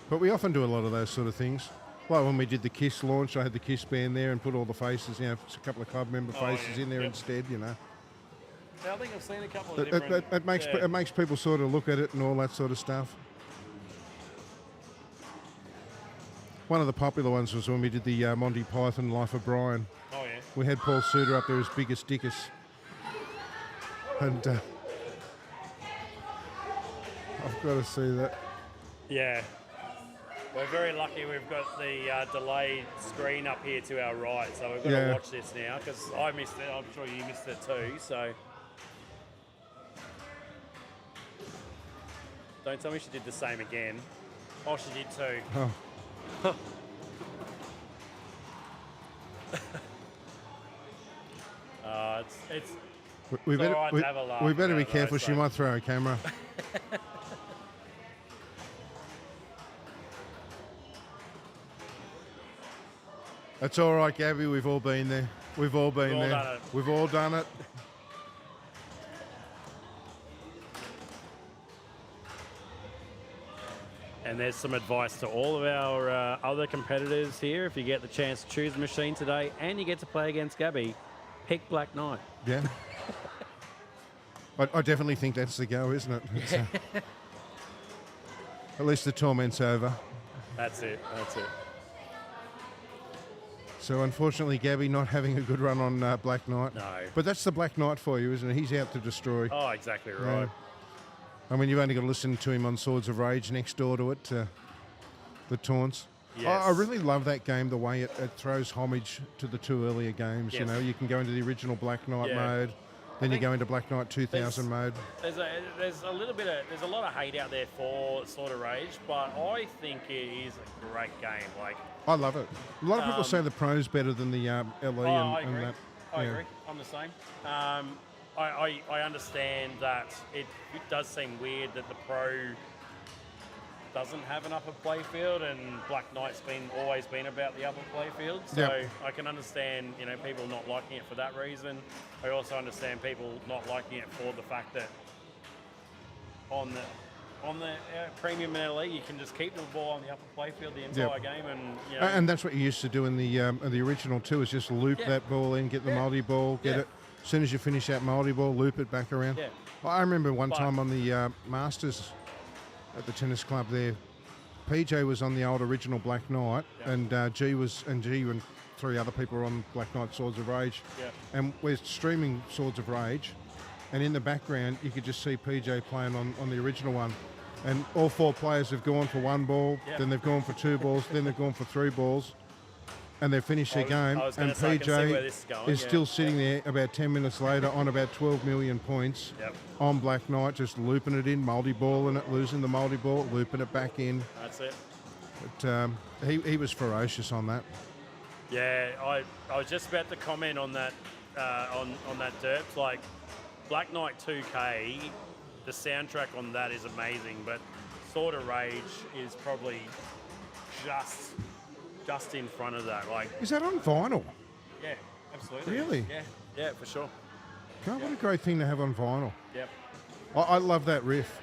But we often do a lot of those sort of things. Like when we did the KISS launch, I had the KISS band there and put all the faces, a couple of club member faces in there instead, Yeah, I think I've seen a couple of It makes people sort of look at it and all that sort of stuff. One of the popular ones was when we did the Monty Python Life of Brian. Oh, yeah. We had Paul Suter up there as big as Dickus. And I've got to see that. Yeah. We're very lucky we've got the delayed screen up here to our right, so we've got to watch this now, because I missed it. I'm sure you missed it too, so... Don't tell me she did the same again. Oh, she did too. Oh. We better be careful. She might throw a camera. That's all right, Gabby. We've all been there. We've all been there. We've all done it. And there's some advice to all of our other competitors here. If you get the chance to choose a machine today and you get to play against Gabby, pick Black Knight. Yeah. I definitely think that's the go, isn't it? At least the torment's over. That's it. So unfortunately, Gabby not having a good run on Black Knight. No. But that's the Black Knight for you, isn't it? He's out to destroy. Oh, exactly right. I mean, you've only got to listen to him on Swords of Rage next door to it, the taunts. Yes. I really love that game, the way it throws homage to the two earlier games. Yes. You can go into the original Black Knight mode, then you go into Black Knight 2000 mode. There's a lot of hate out there for Sword of Rage, but I think it is a great game. Like, I love it. A lot of people say the Pro's better than the LE I and agree. that. I agree. I'm the same. I understand that it does seem weird that the Pro doesn't have an upper playfield, and Black Knight's always been about the upper playfield. So I can understand people not liking it for that reason. I also understand people not liking it for the fact that on the premium and LE you can just keep the ball on the upper playfield the entire game, and that's what you used to do in the original too. Is just loop that ball in, get the multi ball, get it. As soon as you finish that multi-ball, loop it back around. Yeah. I remember one time on the Masters at the tennis club there, PJ was on the old original Black Knight, and G and three other people were on Black Knight Swords of Rage. Yeah. And we're streaming Swords of Rage, and in the background you could just see PJ playing on the original one. And all four players have gone for one ball, then they've gone for two balls, then they've gone for three balls. And they finish their game, and PJ is still sitting there about 10 minutes later on about 12 million points on Black Knight, just looping it in, multi-balling it, losing the multi-ball, looping it back in. That's it. But he was ferocious on that. Yeah, I was just about to comment on that on that derp. Like, Black Knight 2K, the soundtrack on that is amazing, but Sword of Rage is probably just in front of that. Like, is that on vinyl? Yeah, absolutely. Really? Yeah, for sure. God, what a great thing to have on vinyl. Yep. I love that riff.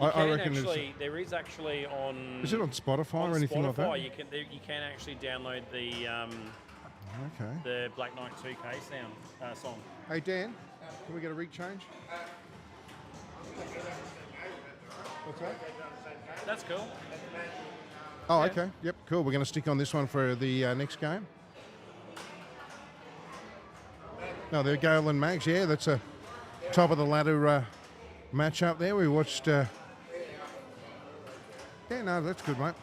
I reckon there is actually on. Is it on Spotify or anything like that? You can actually download the Black Knight 2K song. Hey Dan, can we get a rig change? What's that? That's cool. Oh, okay. Yep, cool. We're going to stick on this one for the next game. No, they're Gale and Mags. Yeah, that's a top of the ladder match up there. We watched. Yeah, no, that's good, mate.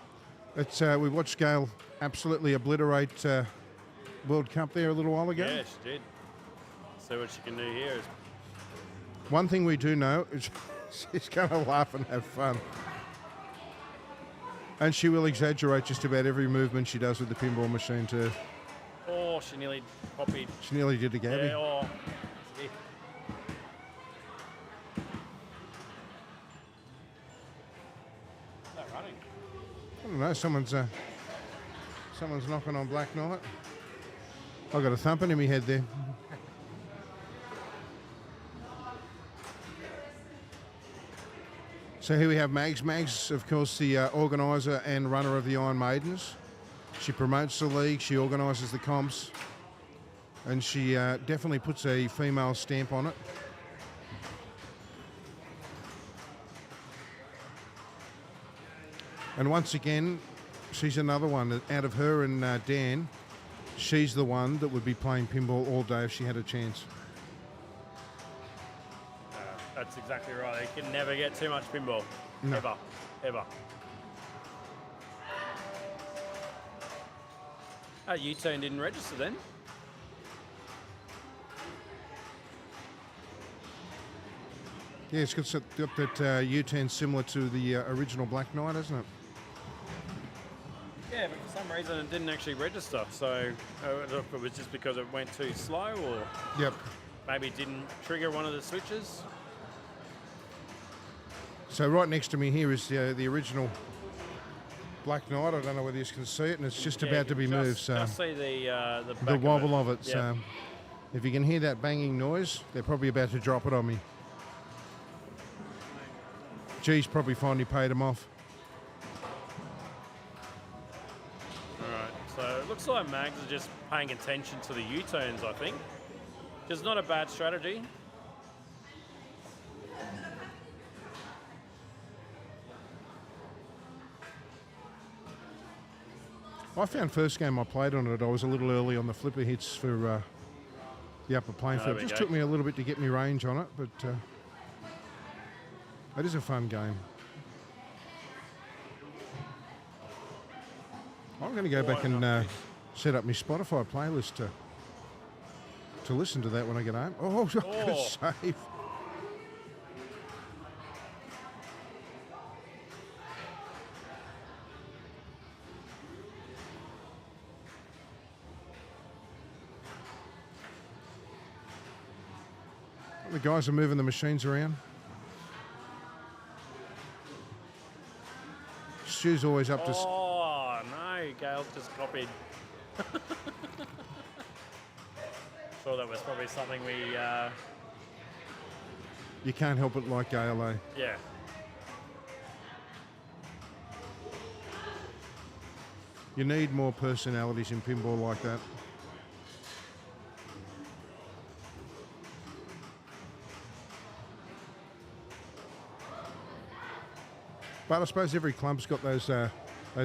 It's we watched Gale absolutely obliterate World Cup there a little while ago. Yeah, she did. See what she can do here. One thing we do know is she's going to laugh and have fun. And she will exaggerate just about every movement she does with the pinball machine too. Oh, she nearly copied. She nearly did to Gabby. Yeah, oh. Not running. I don't know, someone's knocking on Black Knight. I've got a thumping in my head there. So here we have Mags. Mags, of course, the organiser and runner of the Iron Maidens. She promotes the league, she organises the comps, and she definitely puts a female stamp on it. And once again, she's another one that out of her and Dan, she's the one that would be playing pinball all day if she had a chance. That's exactly right. They can never get too much pinball. No. Ever. Oh, U-turn didn't register then? Yeah, it's got that U-turn similar to the original Black Knight, hasn't it? Yeah, but for some reason it didn't actually register. So I don't know if it was just because it went too slow, or Yep. maybe it didn't trigger one of the switches. So right next to me here is the original Black Knight. I don't know whether you can see it, and it's just about to be moved. So just see the back the wobble of of it. Yep. So if you can hear that banging noise, they're probably about to drop it on me. G's probably finally paid them off. Alright, so it looks like Mags are just paying attention to the U-turns, I think. Which is not a bad strategy. I found first game I played on it, I was a little early on the flipper hits for the upper playing field. It just took me a little bit to get me range on it, but it is a fun game. I'm going to go back and set up my Spotify playlist to listen to that when I get home. Oh, good save. The guys are moving the machines around. Stu's always up to... Oh, no, Gail just copied. Thought that was probably something we... You can't help it like Gail, eh? Yeah. You need more personalities in pinball like that. But I suppose every club's got those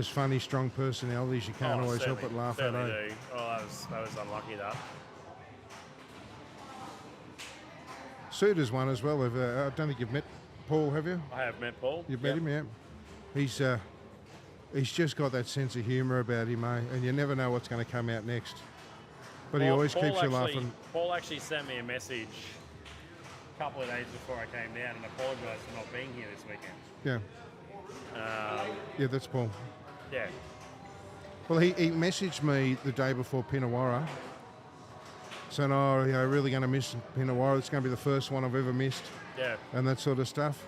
funny, strong personalities you can't always help but laugh at. Do. Oh, that was unlucky, that. Suter's one as well. I don't think you've met Paul, have you? I have met Paul. You've met him, yeah. He's just got that sense of humour about him, eh? And you never know what's going to come out next. But he always keeps you laughing. Paul actually sent me a message a couple of days before I came down and apologised for not being here this weekend. Yeah. Yeah, that's Paul. Yeah. Well, he messaged me the day before Illawarra, saying, "Oh, you're really going to miss Illawarra. It's going to be the first one I've ever missed." Yeah. And that sort of stuff.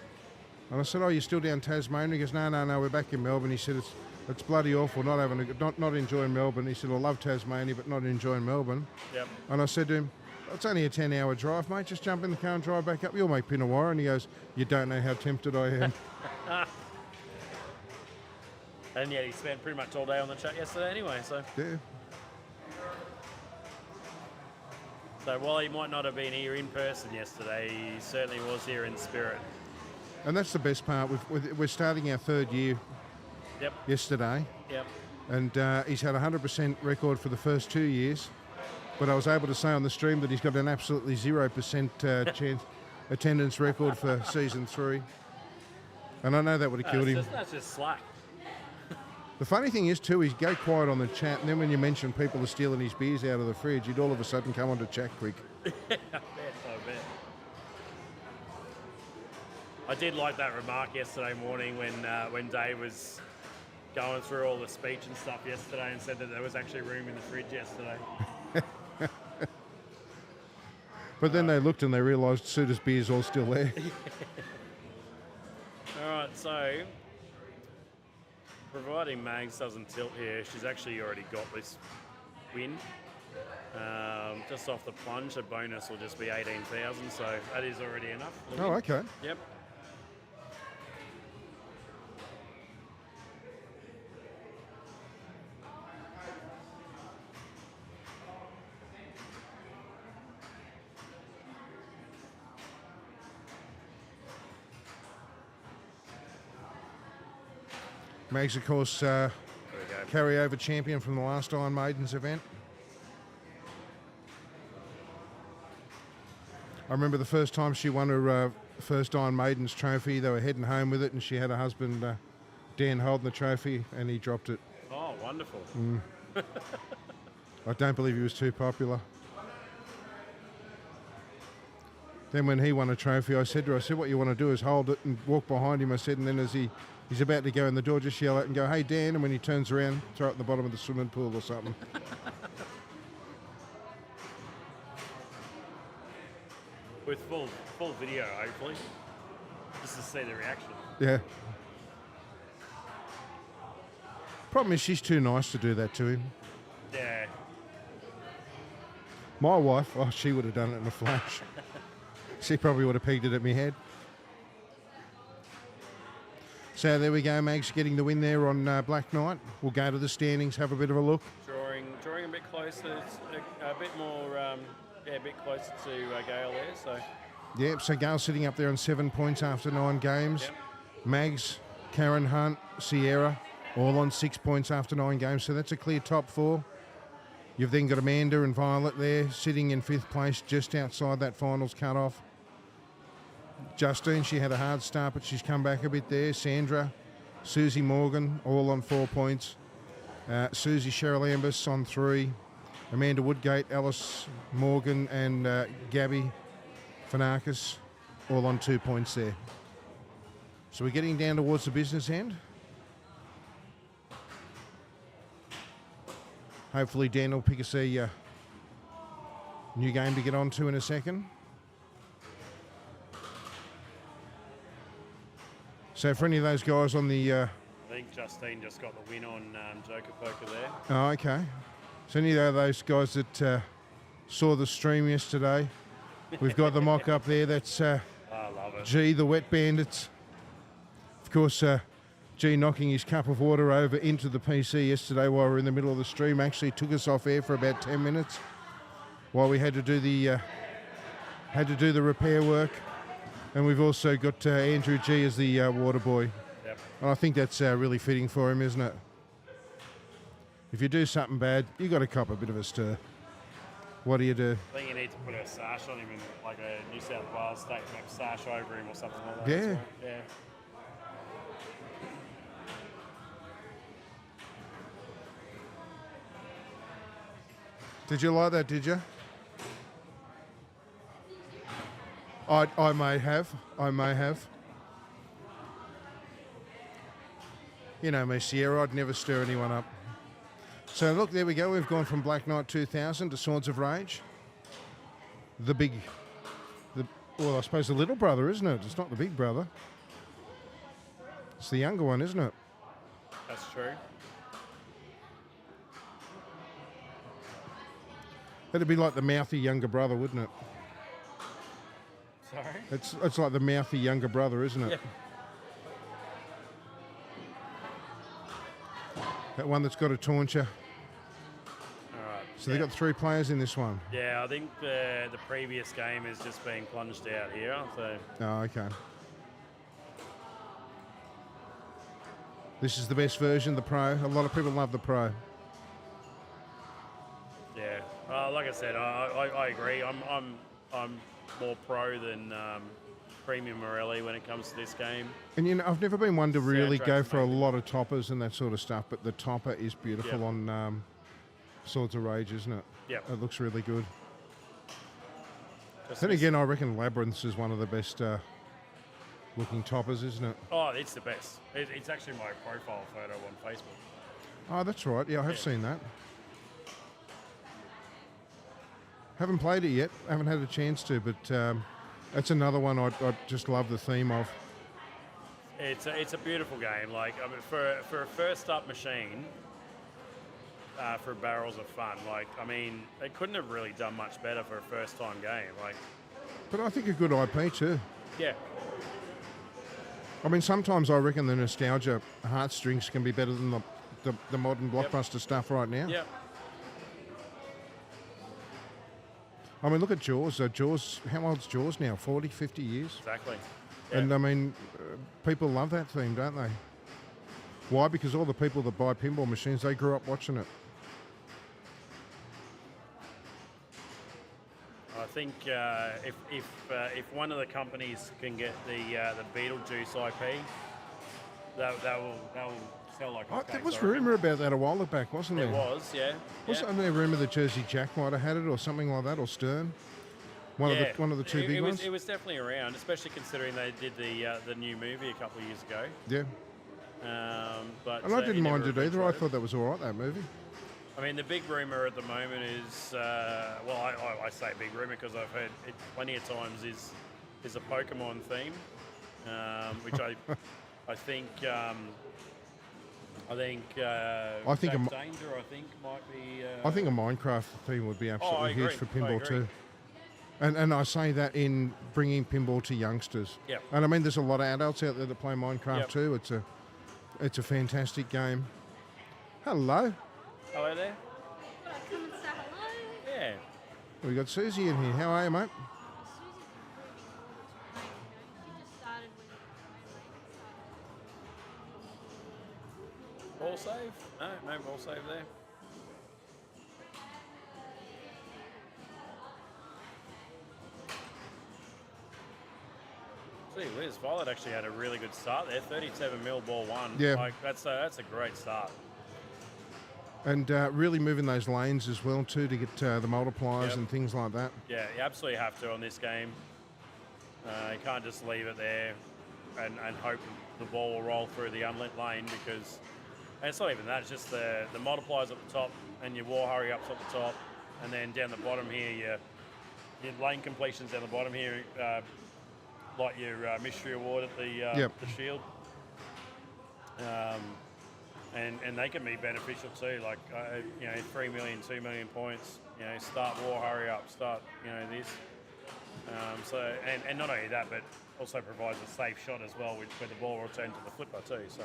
And I said, "Oh, you're still down Tasmania?" He goes, "No, we're back in Melbourne." He said, "It's bloody awful not enjoying Melbourne." He said, "I love Tasmania, but not enjoying Melbourne." Yep. And I said to him, "It's only a 10-hour drive, mate. Just jump in the car and drive back up. You'll make Illawarra." And he goes, "You don't know how tempted I am." And yet he spent pretty much all day on the chat yesterday anyway, so. Yeah. So while he might not have been here in person yesterday, he certainly was here in spirit. And that's the best part. We're starting our third year yesterday. Yep. And he's had a 100% record for the first 2 years. But I was able to say on the stream that he's got an absolutely 0% chance attendance record for season 3. And I know that would have killed him. That's just slack. The funny thing is, too, he's go quiet on the chat, and then when you mention people are stealing his beers out of the fridge, he'd all of a sudden come on to chat quick. I bet. I did like that remark yesterday morning when Dave was going through all the speech and stuff yesterday and said that there was actually room in the fridge yesterday. But then they looked and they realised Suter's beer's all still there. All right, so providing Mags doesn't tilt here, she's actually already got this win. Just off the plunge, the bonus will just be 18,000, so that is already enough. Oh, okay. Yep. Mags, of course, carryover champion from the last Iron Maidens event. I remember the first time she won her first Iron Maidens trophy. They were heading home with it, and she had her husband Dan holding the trophy, and he dropped it. Oh, wonderful. I don't believe he was too popular. Then when he won a trophy, I said to her, what you want to do is hold it and walk behind him. I said, and then as he's about to go in the door, just yell out and go, hey, Dan, and when he turns around, throw it at the bottom of the swimming pool or something. With full video, hopefully, just to see the reaction. Yeah. Problem is, she's too nice to do that to him. Yeah. My wife, she would have done it in a flash. She probably would have pegged it at me head. So there we go, Mags getting the win there on Black Knight. We'll go to the standings, have a bit of a look. Drawing a bit closer, a bit more, a bit closer to Gale there. So. Yep, so Gale sitting up there on 7 points after 9 games. Yep. Mags, Karen Hunt, Sierra, all on 6 points after 9 games. So that's a clear top 4. You've then got Amanda and Violet there, sitting in 5th place, just outside that finals cut-off. Justine, she had a hard start, but she's come back a bit there. Sandra, Susie Morgan, all on 4 points. Susie Cheryl Ambus on 3. Amanda Woodgate, Alice Morgan, and Gabby Fanakis, all on 2 points there. So we're getting down towards the business end. Hopefully Dan will pick us a new game to get on to in a second. So for any of those guys on the... I think Justine just got the win on Joker Poker there. Oh, okay. So any of those guys that saw the stream yesterday, we've got the mock up there. That's I love it. G, the Wet Bandits. Of course, G knocking his cup of water over into the PC yesterday while we were in the middle of the stream. Actually took us off air for about 10 minutes while we had to do the repair work. And we've also got Andrew G as the water boy. Yep. And I think that's really fitting for him, isn't it? If you do something bad, you got to cop a bit of a stir. What do you do? I think you need to put a sash on him, in like a New South Wales state map sash over him or something like that. Yeah. Well. Yeah. Did you like that, did you? I may have. I may have. You know me, Sierra, I'd never stir anyone up. So look, there we go. We've gone from Black Knight 2000 to Swords of Rage. Well, I suppose the little brother, isn't it? It's not the big brother. It's the younger one, isn't it? That's true. That'd be like the mouthy younger brother, wouldn't it? Sorry? It's like the mouthy younger brother, isn't it? Yep. That one that's got a tauncher. All right. So they've got 3 players in this one. Yeah, I think the previous game is just being plunged out here. So. Oh, okay. This is the best version, the Pro. A lot of people love the Pro. Yeah, like I said, I agree. I'm more pro than premium Morelli when it comes to this game. And you know, I've never been one to really go Soundtrack's for a amazing. lot of toppers and that sort of stuff, but the topper is beautiful Yep. on Swords of Rage, isn't it? Yep. It looks really good. Just Then miss- again, I reckon Labyrinths is one of the best looking toppers, isn't it? Oh, it's the best. It's actually my profile photo on Facebook. Oh, that's right. Yeah, I have Yeah. seen that. Haven't played it yet. Haven't had a chance to, but that's another one I just love the theme of. It's a beautiful game. Like, I mean, for a first up machine, for barrels of fun. Like, I mean, they couldn't have really done much better for a first time game. Like, But I think a good IP too. yeah, I mean, sometimes I reckon the nostalgia heartstrings can be better than the modern blockbuster stuff right now. yeah. I mean, look at Jaws. Jaws, how old's Jaws now? 40, 50 years? Exactly. Yeah. And I mean, people love that theme, don't they? Why? Because all the people that buy pinball machines, they grew up watching it. I think if one of the companies can get the Beetlejuice IP, that will sell like hotcakes. There was rumour about that a while back, wasn't there? There was, yeah. Wasn't there rumour that Jersey Jack might have had it or something like that, or Stern? One of the two big ones? It was definitely around, especially considering they did the new movie a couple of years ago. Yeah. But and I didn't mind it either. I thought that was all right, that movie. I mean, the big rumour at the moment is, I say big rumour because I've heard it plenty of times, is a Pokemon theme, which I think Jack Danger, I think, might be... I think a Minecraft theme would be absolutely huge for pinball too. And I say that in bringing pinball to youngsters. Yep. And I mean, there's a lot of adults out there that play Minecraft too. It's a fantastic game. Hello. Hello there. Come and say hello. Yeah. We got Susie in here. How are you, mate? Ball save? No ball save there. Gee whiz, Violet actually had a really good start there. 37mm ball one. Yeah. Like, that's a great start. And really moving those lanes as well too to get the multipliers and things like that. Yeah, you absolutely have to on this game. You can't just leave it there and hope the ball will roll through the unlit lane because... And it's not even that, it's just the multipliers at the top and your war hurry-ups at the top. And then down the bottom here, your lane completions down the bottom here, like your mystery award at the shield. And they can be beneficial too, like, 3 million, 2 million points, start war hurry-up, start, this. And not only that, but also provides a safe shot as well, where the ball will return to the flipper too, so...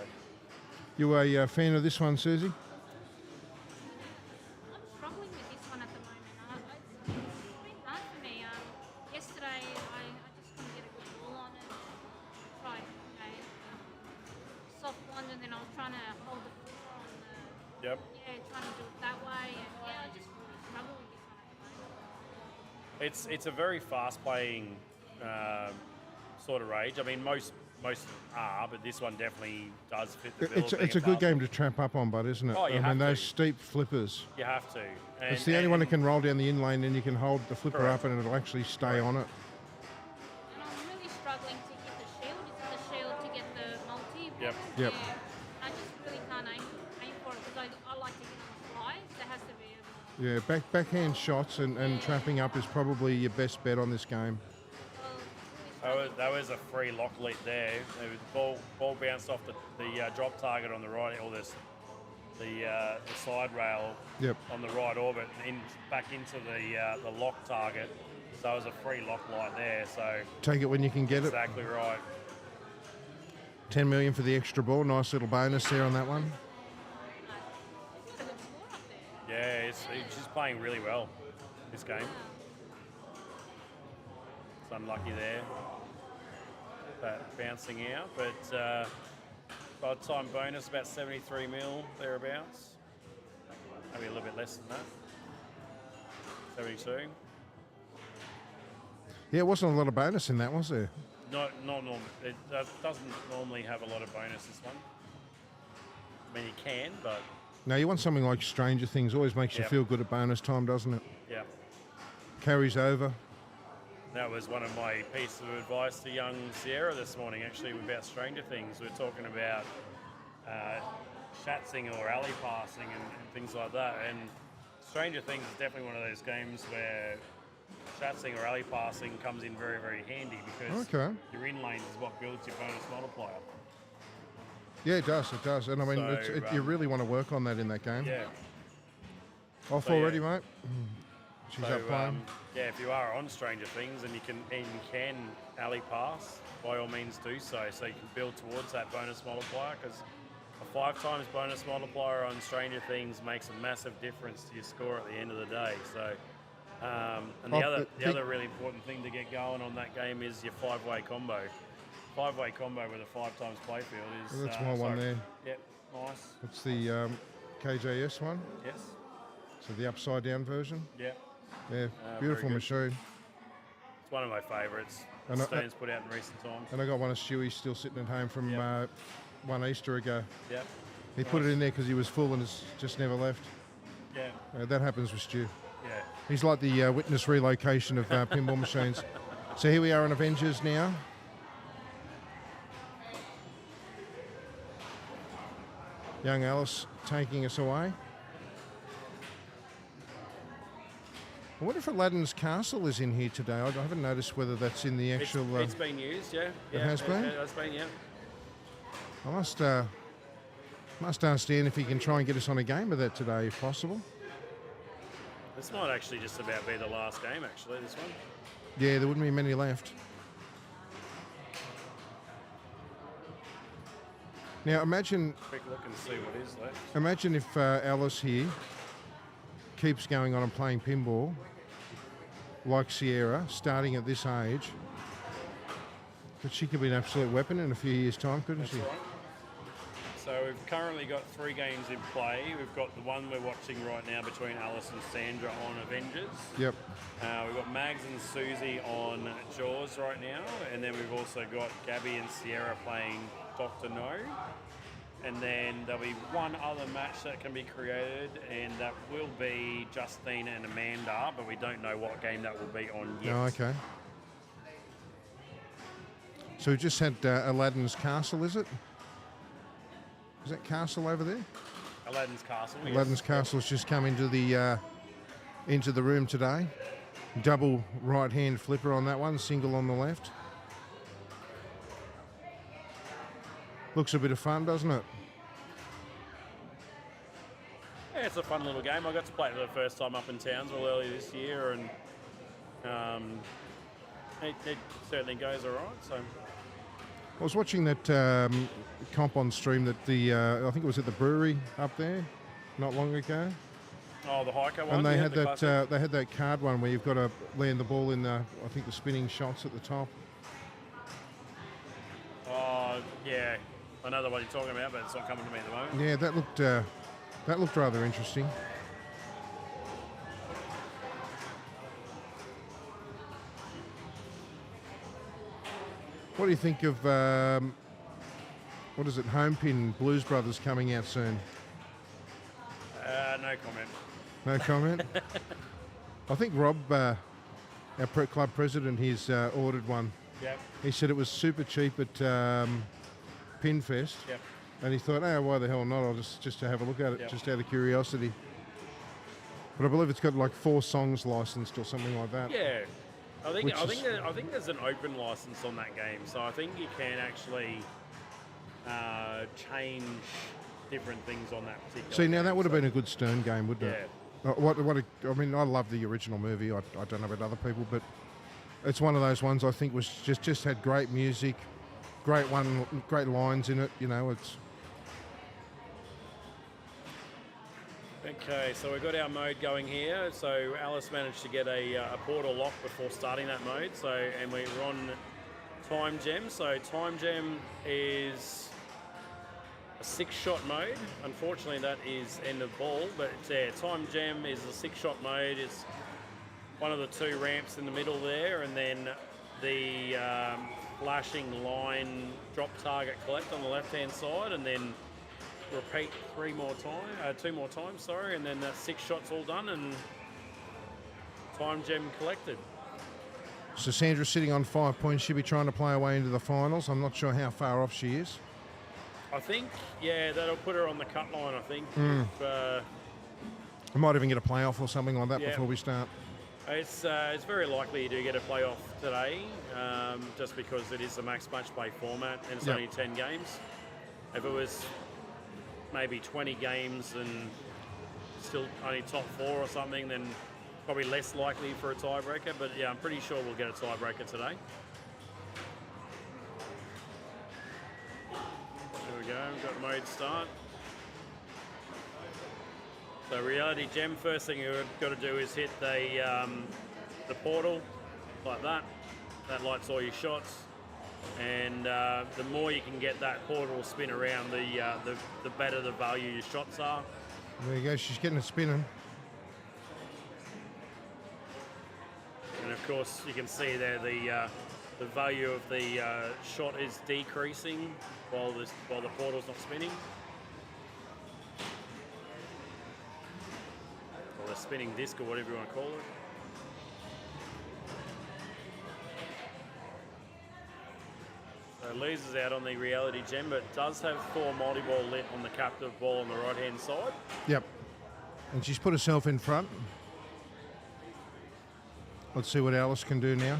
You a fan of this one, Susie? I'm struggling with this one at the moment. It's been hard for me. Yesterday, I just couldn't get a good ball on it. Tried soft one, and then I was trying to hold the flipper on the... Yep. Yeah, trying to do it that way. And I just really struggle with this one at the moment. It's a very fast-playing sort of rage. I mean, most are, but this one definitely does fit the bill. It's a good game to trap up on, but isn't it? Oh, you have those to. steep flippers. You have to. It's the only one that can roll down the in lane, and you can hold the flipper Correct. up, and it'll actually stay on it. And I'm really struggling to hit the shield. It's the shield to get the multi. Yep. Yep. Yeah, I just really can't aim for it because I like to hit on the fly. There has to be a... Yeah, backhand shots and trapping up is probably your best bet on this game. That was a free lock lead there. The ball bounced off the drop target on the right, or the side rail on the right orbit, and back into the lock target. So it was a free lock light there. So take it when you can get exactly right. 10 million for the extra ball. Nice little bonus there on that one. Yeah, she's playing really well this game. It's unlucky there. That bouncing out, but by the time bonus about 73 mil thereabouts. Maybe a little bit less than that. 72. Yeah, it wasn't a lot of bonus in that, was there? Not normal. It doesn't normally have a lot of bonus, this one. I mean, you can, but... No, you want something like Stranger Things. Always makes you feel good at bonus time, doesn't it? Yeah. Carries over. That was one of my pieces of advice to young Sierra this morning, actually, about Stranger Things. We were talking about shatzing or alley passing and things like that. And Stranger Things is definitely one of those games where shatzing or alley passing comes in very, very handy because your in lanes is what builds your bonus multiplier. Yeah, it does. And I mean, So, you really want to work on that in that game. Yeah. Off already, mate? She's up playing. Yeah, if you are on Stranger Things and you can alley pass, by all means do so you can build towards that bonus multiplier, because a 5 times bonus multiplier on Stranger Things makes a massive difference to your score at the end of the day. So, and the other really important thing to get going on that game is your 5-way combo. 5-way combo with a 5 times playfield is... That's my one there. Yep. Nice. It's the KJS one. Yes. So the upside down version. Yeah. Yeah, beautiful very good. machine. It's one of my favourites. And I- Stearns put out in recent times. And I got one of Stewie's still sitting at home from one Easter ago. Yep. He put it in there because he was full and it's just never left. Yeah. That happens with Stu. Yeah. He's like the witness relocation of pinball machines. So here we are on Avengers now. Young Alice taking us away. I wonder if Aladdin's Castle is in here today. I haven't noticed whether that's in the actual... It's been used, yeah. It has been? It has been, yeah. I must understand if he can try and get us on a game of that today, if possible. This might actually just about be the last game, actually, this one. Yeah, there wouldn't be many left. Now imagine... Quick look and see what is left. Imagine if Alice here keeps going on and playing pinball like Sierra, starting at this age. But she could be an absolute weapon in a few years' time, couldn't she? Right. So we've currently got 3 games in play. We've got the one we're watching right now between Alice and Sandra on Avengers. Yep. We've got Mags and Susie on Jaws right now. And then we've also got Gabby and Sierra playing Dr. No. And then there'll be one other match that can be created, and that will be Justine and Amanda, but we don't know what game that will be on yet. Oh, okay. So we just had Aladdin's Castle, is it? Is that Castle over there? Aladdin's Castle, yes. Aladdin's Castle's just come into the room today. Double right-hand flipper on that one, single on the left. Looks a bit of fun, doesn't it? Yeah, it's a fun little game. I got to play it for the first time up in Townsville earlier this year, and it certainly goes all right. So I was watching that comp on stream that I think it was at the brewery up there not long ago. Oh, the hiker one. And they yeah, had the classic. they had that card one where you've got to land the ball in the spinning shots at the top. Oh, yeah. I know the one you're talking about, but it's not coming to me at the moment. Yeah, that looked rather interesting. What do you think of what is it, Home Pin Blues Brothers coming out soon? No comment. No comment. I think Rob, our club president, he's ordered one. Yep. He said it was super cheap at Pinfest. Yep. And he thought, oh, why the hell not? I'll just to have a look at it, Yep. just out of curiosity. But I believe it's got like 4 songs licensed or something like that. Yeah. I think Which there's an open license on that game, so I think you can actually change different things on that particular See, now game, that would have so- been a good Stern game, wouldn't it? I mean, I love the original movie. I don't know about other people, but it's one of those ones I think was just had great music, great lines in it. You know, it's Okay, so we've got our mode going here. So Alice managed to get a portal lock before starting that mode. And we're on Time Gem. So Time Gem is a 6-shot mode. Unfortunately, that is end of ball. But Time Gem is a 6-shot mode. It's one of the 2 ramps in the middle there, and then the flashing line drop target collect on the left-hand side, and then repeat 2 more times, and then that 6 shots all done and Time Gem collected. so Sandra's sitting on 5 points. She'll be trying to play her way into the finals. I'm not sure how far off she is. I think, yeah, that'll put her on the cut line, I think. I might even get a playoff or something like that Yeah. before we start. It's very likely you do get a playoff today, just because it is a max match play format and it's Yep. only 10 games. If it was maybe 20 games and still only top 4 or something, then probably less likely for a tiebreaker. But yeah, I'm pretty sure we'll get a tiebreaker today. There we go, we've got mode start. So Reality Gem, first thing you've got to do is hit the portal like that. That lights all your shots. And the more you can get that portal spin around, the better the value your shots are. There you go. She's getting it spinning. And of course, you can see there the value of the shot is decreasing while the portal's not spinning. Or the spinning disc, or whatever you want to call it. So loses out on the reality gem, but does have 4 multi-ball lit on the captive ball on the right-hand side. Yep. And she's put herself in front. Let's see what Alice can do now.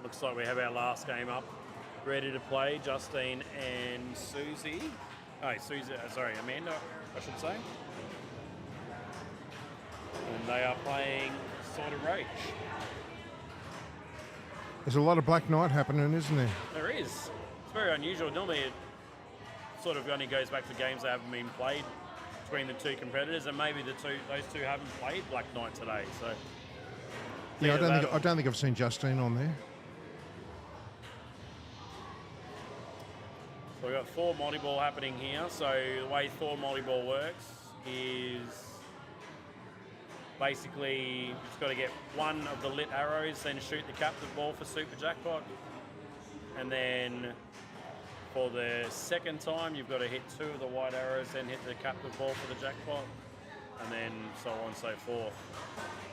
Looks like we have our last game up, ready to play. Justine and Susie. Oh, sorry, Amanda, I should say. And they are playing Sort of Rage. There's a lot of Black Knight happening, isn't there? There is. It's very unusual. Normally it sort of only goes back to games that haven't been played between the two competitors, and maybe those two haven't played Black Knight today. So yeah, I don't think I've seen Justine on there. So we've got 4 multi-ball happening here. So the way 4 multi-ball works is basically you've just got to get one of the lit arrows, then shoot the captive ball for super jackpot. And then for the second time, you've got to hit 2 of the white arrows, then hit the captive ball for the jackpot, and then so on and so forth.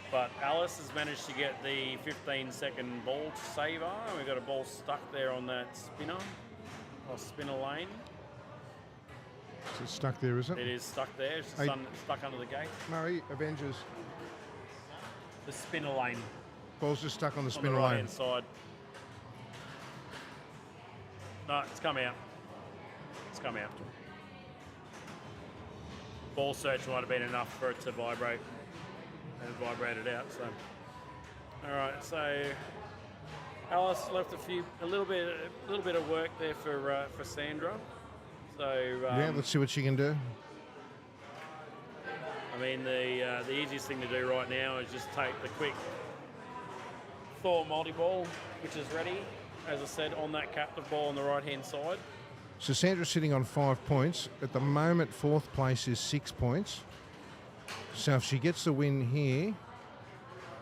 But Alice has managed to get the 15-second ball saver. We've got a ball stuck there on that spinner, or spinner lane. Is it stuck there, is it? It is stuck there. It's just stuck under the gate. Murray, Avengers. The spinner lane. Ball's just stuck on the spinner on the lane. right-hand side. No, it's come out. It's come out. Ball search might have been enough for it to vibrate, and it vibrated out. So, all right. So Alice left a little bit of work there for Sandra. So yeah, let's see what she can do. I mean, the easiest thing to do right now is just take the quick Thor multi-ball, which is ready, as I said, on that captive ball on the right-hand side. So Sandra's sitting on 5 points. At the moment, 4th place is 6 points. So if she gets the win here,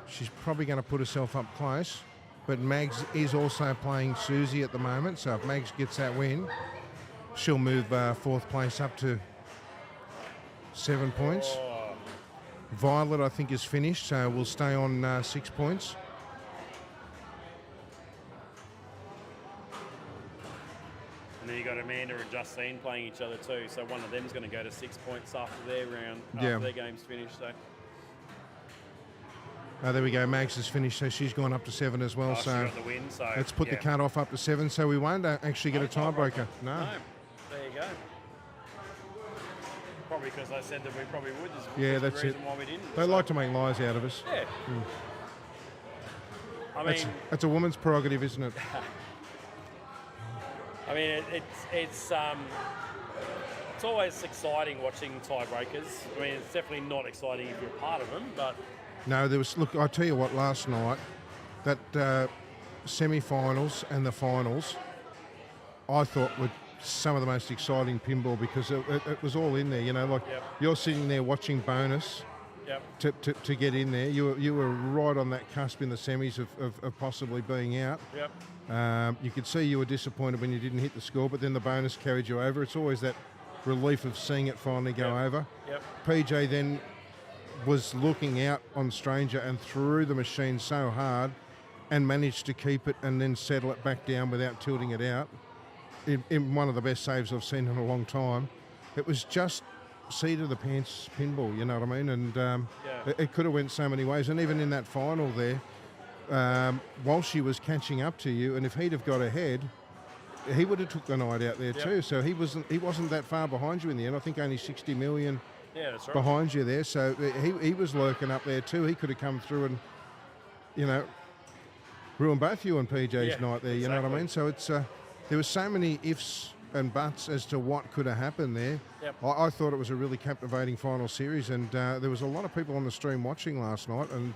she's probably going to put herself up close. But Mags is also playing Susie at the moment. So if Mags gets that win, she'll move 4th place up to 7 points. Oh. Violet, I think, is finished, so we'll stay on 6 points. And then you've got Amanda and Justine playing each other too, so one of them's going to go to 6 points after their round, after their game's finished. So. There we go, Mags is finished, so she's gone up to 7 as well. She got the win, so let's put the cut off up to 7, so we won't actually get a tiebreaker. No. There you go. Probably because I said that we probably would. Yeah, that's the it. reason why we didn't. They like to make lies out of us. Yeah. I mean, that's a woman's prerogative, isn't it? I mean, it's always exciting watching tiebreakers. I mean, it's definitely not exciting if you're part of them, but no, there was. Look, I tell you what, last night that semi-finals and the finals, I thought were some of the most exciting pinball because it was all in there. You know, like you're sitting there watching bonus. To get in there, you were right on that cusp in the semis of possibly being out. You could see you were disappointed when you didn't hit the score, but then the bonus carried you over. It's always that relief of seeing it finally go over. PJ then was looking out on Stranger and threw the machine so hard and managed to keep it and then settle it back down without tilting it out. In one of the best saves I've seen in a long time. It was just seat of the pants pinball, you know what I mean? And it could have went so many ways. And even in that final there, while she was catching up to you, and if he'd have got ahead, he would have took the night out there too. So he wasn't that far behind you in the end. I think only 60 million that's right. behind you there. So he was lurking up there too. He could have come through and, you know, ruin both you and PJ's night there. You know what I mean? So it's there were so many ifs and buts as to what could have happened there. Yep. I thought it was a really captivating final series, and there was a lot of people on the stream watching last night, and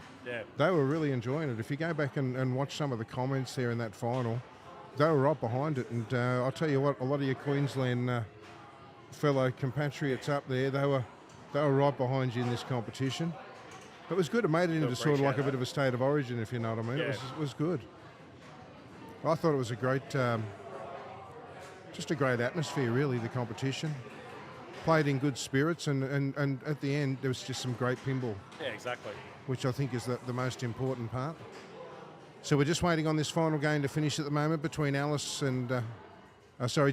they were really enjoying it. If you go back and watch some of the comments there in that final, they were right behind it. And I'll tell you what, a lot of your Queensland fellow compatriots up there, they were right behind you in this competition. It was good. It made it into sort of like a bit of a state of origin, if you know what I mean. Yeah. It was good. I thought it was a great, just a great atmosphere, really, the competition. Played in good spirits, and at the end, there was just some great pinball. Yeah, exactly. Which I think is the most important part. So we're just waiting on this final game to finish at the moment between Alice and,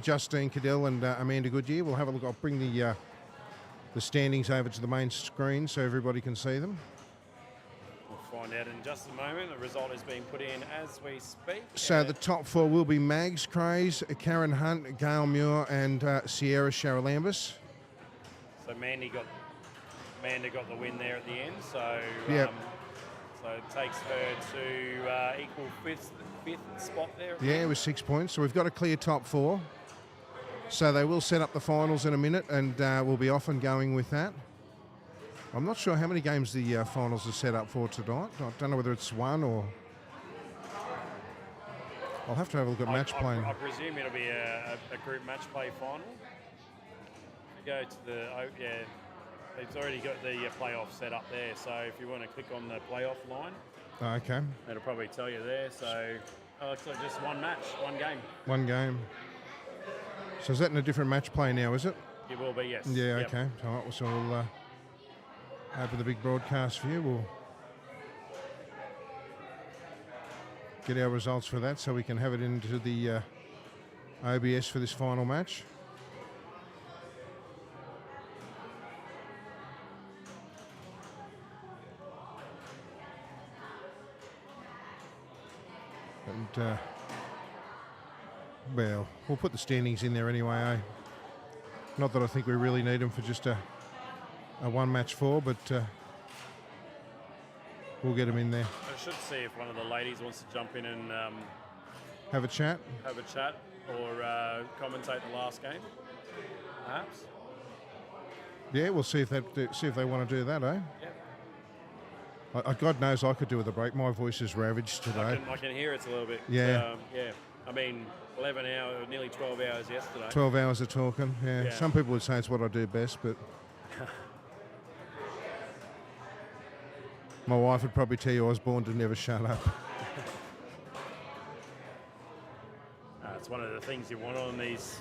Justine Cadell and Amanda Goodyear. We'll have a look. I'll bring the standings over to the main screen so everybody can see them. We'll find out in just a moment. The result is being put in as we speak. So the top four will be Mags Craze, Karen Hunt, Gail Muir, and Sierra Charalambus. So Amanda got the win there at the end. So Yep. So it takes her to equal fifth spot there. Yeah, it was 6 points. So we've got a clear top four. So they will set up the finals in a minute, and we'll be off and going with that. I'm not sure how many games the finals are set up for tonight. I don't know whether it's one or... I'll have to have a look at match playing. I presume it'll be a group match play final. Go to the... it's already got the playoff set up there, so if you want to click on the playoff line, Okay. it'll probably tell you there. So, so just one match, one game. One game. So is that in a different match play now, is it? It will be, yes. Yeah, Yep. okay. All right, so we'll open the big broadcast for you. We'll get our results for that so we can have it into the OBS for this final match. And, well, we'll put the standings in there anyway, eh? Not that I think we really need them for just a one-match four, but we'll get them in there. I should see if one of the ladies wants to jump in and Have a chat. or commentate the last game, perhaps. Yeah, we'll see if they want to do that, eh? Yep. God knows I could do with a break. My voice is ravaged today. I can hear it a little bit. Yeah. Yeah. I mean, 11 hours, nearly 12 hours yesterday. 12 hours of talking, yeah. Yeah. Some people would say it's what I do best, but my wife would probably tell you I was born to never shut up. It's one of the things you want on these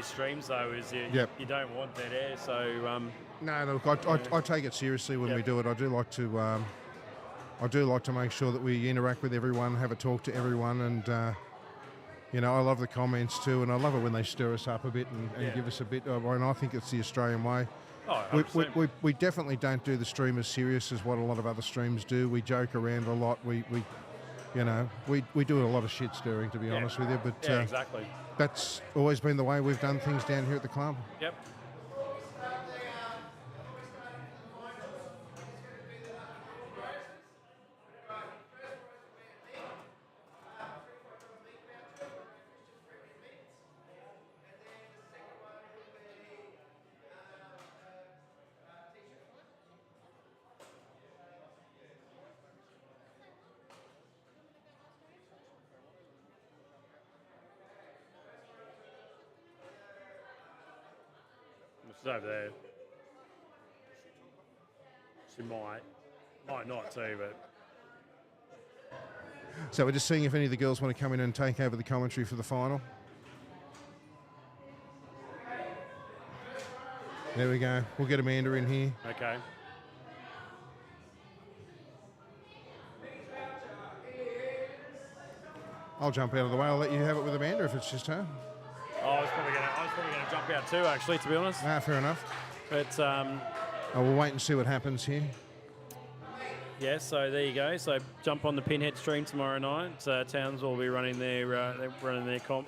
streams, though, is you don't want dead air. So No, look, I take it seriously when we do it. I do like to make sure that we interact with everyone, have a talk to everyone, and I love the comments too, and I love it when they stir us up a bit and give us a bit. And I think it's the Australian way. Oh, we definitely don't do the stream as serious as what a lot of other streams do. We joke around a lot. We do a lot of shit stirring, to be honest with you. But exactly. That's always been the way we've done things down here at the club. Yep. She's over there. She might not too, but So we're just seeing if any of the girls want to come in and take over the commentary for the final. There we go. We'll get Amanda in here. okay. I'll jump out of the way. I'll let you have it with Amanda if it's just her. I was probably gonna jump out too, actually, to be honest. Ah, fair enough. But We'll wait and see what happens here. yeah, so there you go. So jump on the Pinhead stream tomorrow night. Towns will be running their comp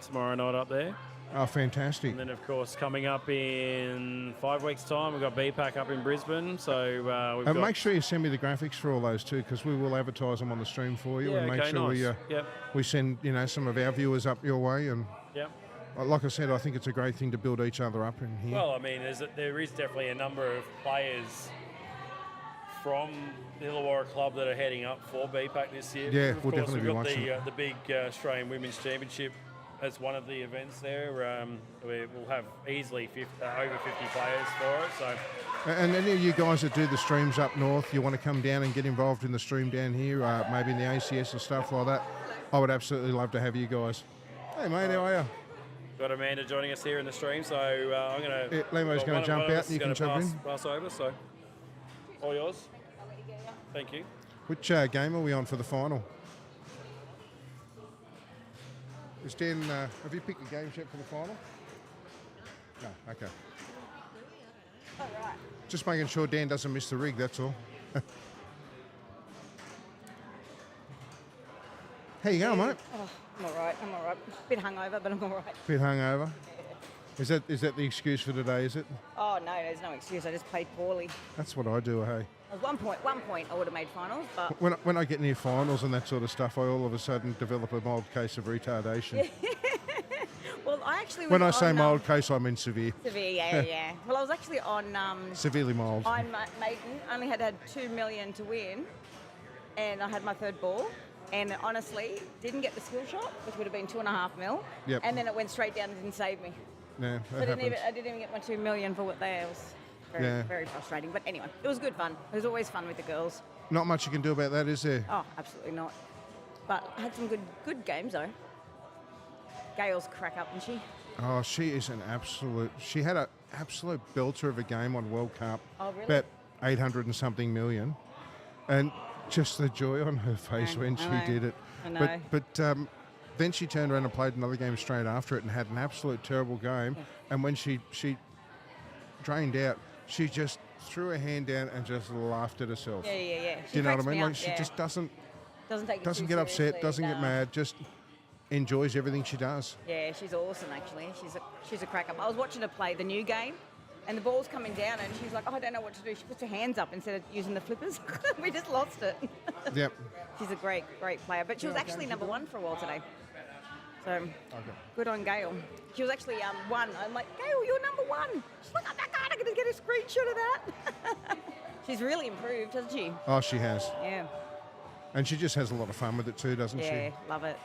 tomorrow night up there. Oh, fantastic. And then, of course, coming up in 5 weeks' time, we've got BPAC up in Brisbane. So we've got... Make sure you send me the graphics for all those too, because we will advertise them on the stream for you, and make sure nice. we send some of our viewers up your way. And Yep. like I said, I think it's a great thing to build each other up in here. Well, I mean, there is definitely a number of players from the Illawarra Club that are heading up for BPAC this year. Yeah, of we'll course, definitely be we've watching. got the big Australian Women's Championship as one of the events there. We'll have easily over 50 players for it. So. And any of you guys that do the streams up north, you want to come down and get involved in the stream down here, maybe in the ACS or stuff like that, I would absolutely love to have you guys. Hey, mate, how are you? Got Amanda joining us here in the stream, so I'm going to... Yeah, Lemo's going to jump out and you can jump in. Pass over, so all yours. Thank you. Which game are we on for the final? Is Dan, have you picked a game yet for the final? No, okay. Just making sure Dan doesn't miss the rig, that's all. How you going, mate? Oh, I'm all right. Bit hungover, but I'm all right. Bit hungover? Yeah. Is that the excuse for today, is it? Oh, no, there's no excuse. I just played poorly. That's what I do, hey. At one point I would have made finals, but... When I get near finals and that sort of stuff, I all of a sudden develop a mild case of retardation. Well, I actually was When I on, say mild case, I mean severe. Severe, yeah. Well, I was actually on... Severely mild. Iron Maiden. Only had $2 million to win, and I had my third ball. And honestly, didn't get the skill shot, which would have been $2.5 million. Yep. And then it went straight down and didn't save me. Yeah, So that happens. I didn't even get my $2 million for what they was. Very frustrating. But anyway, it was good fun. It was always fun with the girls. Not much you can do about that, is there? Oh, absolutely not. But I had some good games though. Gail's crack up, isn't she? Oh, she is an absolute... She had an absolute belter of a game on World Cup. Oh, really? About 800 and something million. And just the joy on her face when she did it. I know. But then she turned around and played another game straight after it and had an absolute terrible game. Yeah. And when she drained out, she just threw her hand down and just laughed at herself. Yeah. Do you know what I mean? Like she just doesn't take it get too upset, seriously, doesn't get no. mad, just enjoys everything she does. Yeah, she's awesome actually. She's a crack up. I was watching her play the new game, and the ball's coming down, and she's like, oh, I don't know what to do. She puts her hands up instead of using the flippers. We just lost it. Yep. She's a great player, but she was actually number one for a while today. So good on Gail. She was actually one. I'm like, Gail, you're number one. She's like, oh my God, I'm going to get a screenshot of that. She's really improved, hasn't she? Oh, she has. Yeah. And she just has a lot of fun with it too, doesn't Yeah, love it.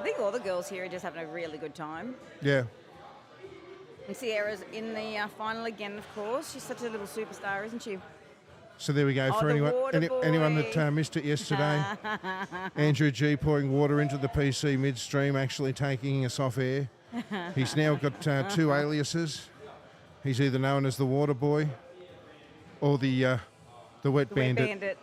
I think all the girls here are just having a really good time. she? Yeah. And Sierra's in the final again, of course. She's such a little superstar, isn't she? So there we go. Oh, For the anyone water anyone boy. that missed it yesterday, Andrew G pouring water into the PC midstream, actually taking us off air. He's now got two aliases. He's either known as the Water Boy or the Wet Bandit. Bandit.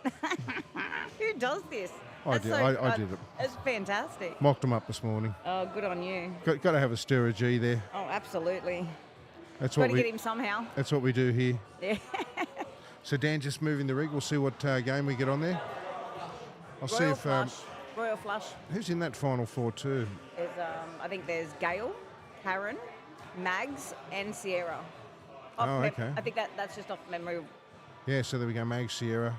Who does this? I That's did. so I fun. did it. It's fantastic. Mocked him up this morning. Oh, good on you. Got to have a stir of G there. Oh, absolutely. That's Got what to we. get him somehow. That's what we do here. Yeah. So Dan just moving the rig. We'll see what game we get on there. I'll see Royal if Flush. Royal Flush. who's in that final four too. There's, I think there's Gail, Karen, Mags, and Sierra. Okay. I think that's just off memory. Yeah. So there we go. Mag, Sierra.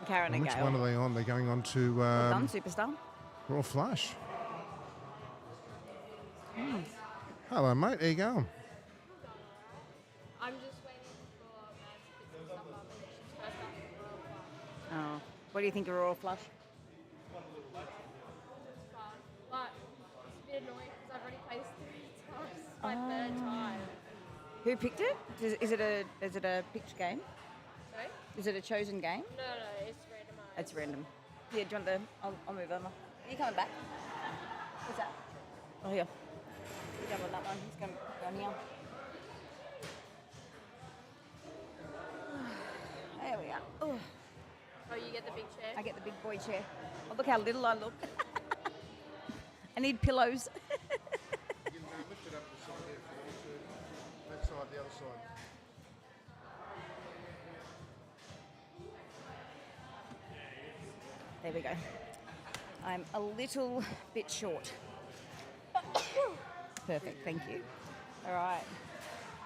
Karen and Which Gail. one are they on? They're going on to Well done, superstar. Royal Flush. Hello, mate. How you going? I'm just waiting for Mads to pick some stuff up and then she's first up for Royal Flush. Oh. What do you think of Royal Flush? It's fun. But it's a bit annoying because I've already played this 3 times. It's my third time. Who picked it? Is it a picked game? Sorry? Is it a chosen game? No, it's randomised. It's random. Yeah, do you want the... I'll move over. Are you coming back? What's that? Oh, here. You jump on that one. He's going down here. There we are. Oh, Oh, you get the big chair? I get the big boy chair. Oh, look how little I look. I need pillows. You can lift it up the side there if you want to. That side, the other side. There we go. I'm a little bit short. Perfect, thank you. All right.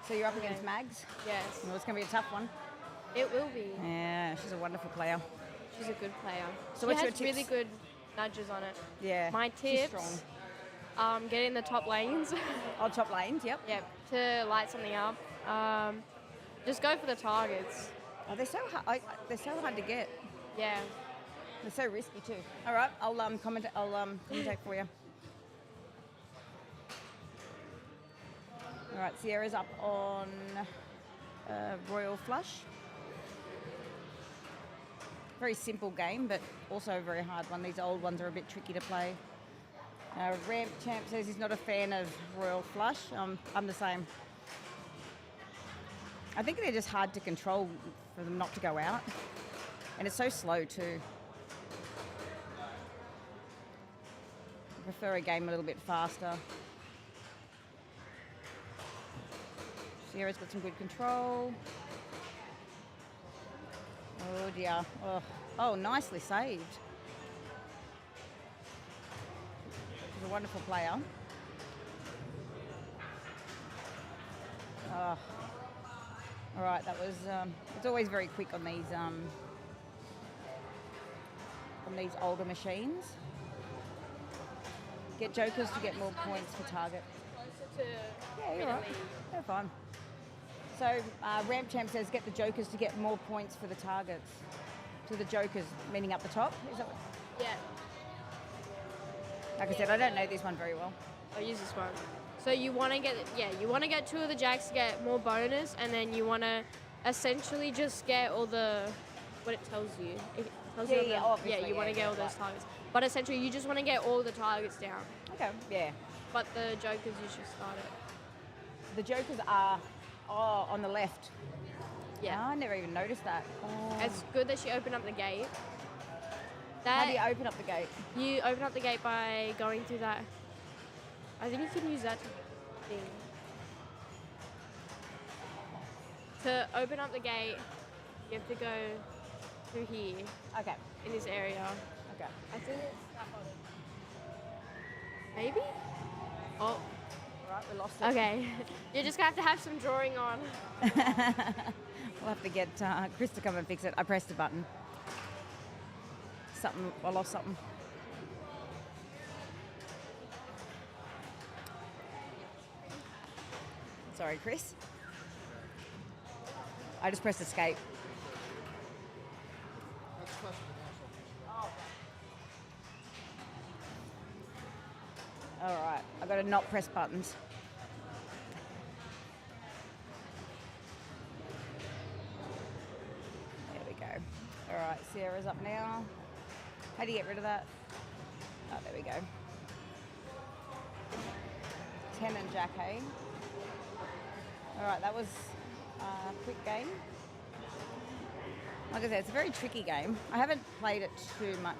So you're up against Mags? Yes. Well, it's going to be a tough one. It will be. Yeah, she's a wonderful player. She's a good player. So She what's your has really tips? good nudges on it. Yeah. My she's tips. strong. Get in the top lanes. Oh, top lanes, yep. Yep, to light something up. Just go for the targets. Oh, they're so hard. They're so hard to get. Yeah. They're so risky too. All right, I'll commentate. I'll commentate for you. All right, Sierra's up on Royal Flush. Very simple game, but also a very hard one. These old ones are a bit tricky to play. Ramp Champ says he's not a fan of Royal Flush. I'm the same. I think they're just hard to control for them not to go out. And it's so slow too. I prefer a game a little bit faster. Sierra's got some good control. Oh dear. Oh, nicely saved. She's a wonderful player. Oh. All right, that was. It's always very quick on these older machines. Get jokers to get more points for target. Yeah, you're right. They're fine. So Ramp Champ says get the jokers to get more points for the targets. To the jokers, meaning up the top. Is that what? Yeah. Like I said, I don't know this one very well. I'll use this one. So you want to get 2 of the jacks to get more bonus, and then you want to essentially just get all the, what it tells you. It tells you obviously, you want to get all those targets. But essentially you just want to get all the targets down. Okay, yeah. But the jokers you should start it. The jokers are on the left. Yeah. Oh, I never even noticed that. Oh. It's good that she opened up the gate. How do you open up the gate? You open up the gate by going through that. I think you can use that thing. To open up the gate, you have to go through here. Okay. In this area. Okay. I think it's that bottom. Maybe? Oh. All right, we lost it. Okay. You're just going to have some drawing on. We'll have to get Chris to come and fix it. I pressed a button. I lost something. Sorry, Chris. I just pressed escape. All right, I've got to not press buttons. There we go. All right, Sierra's up now. How do you get rid of that? Oh, there we go. 10 and Jack, hey? All right, that was a quick game. Like I said, it's a very tricky game. I haven't played it too much.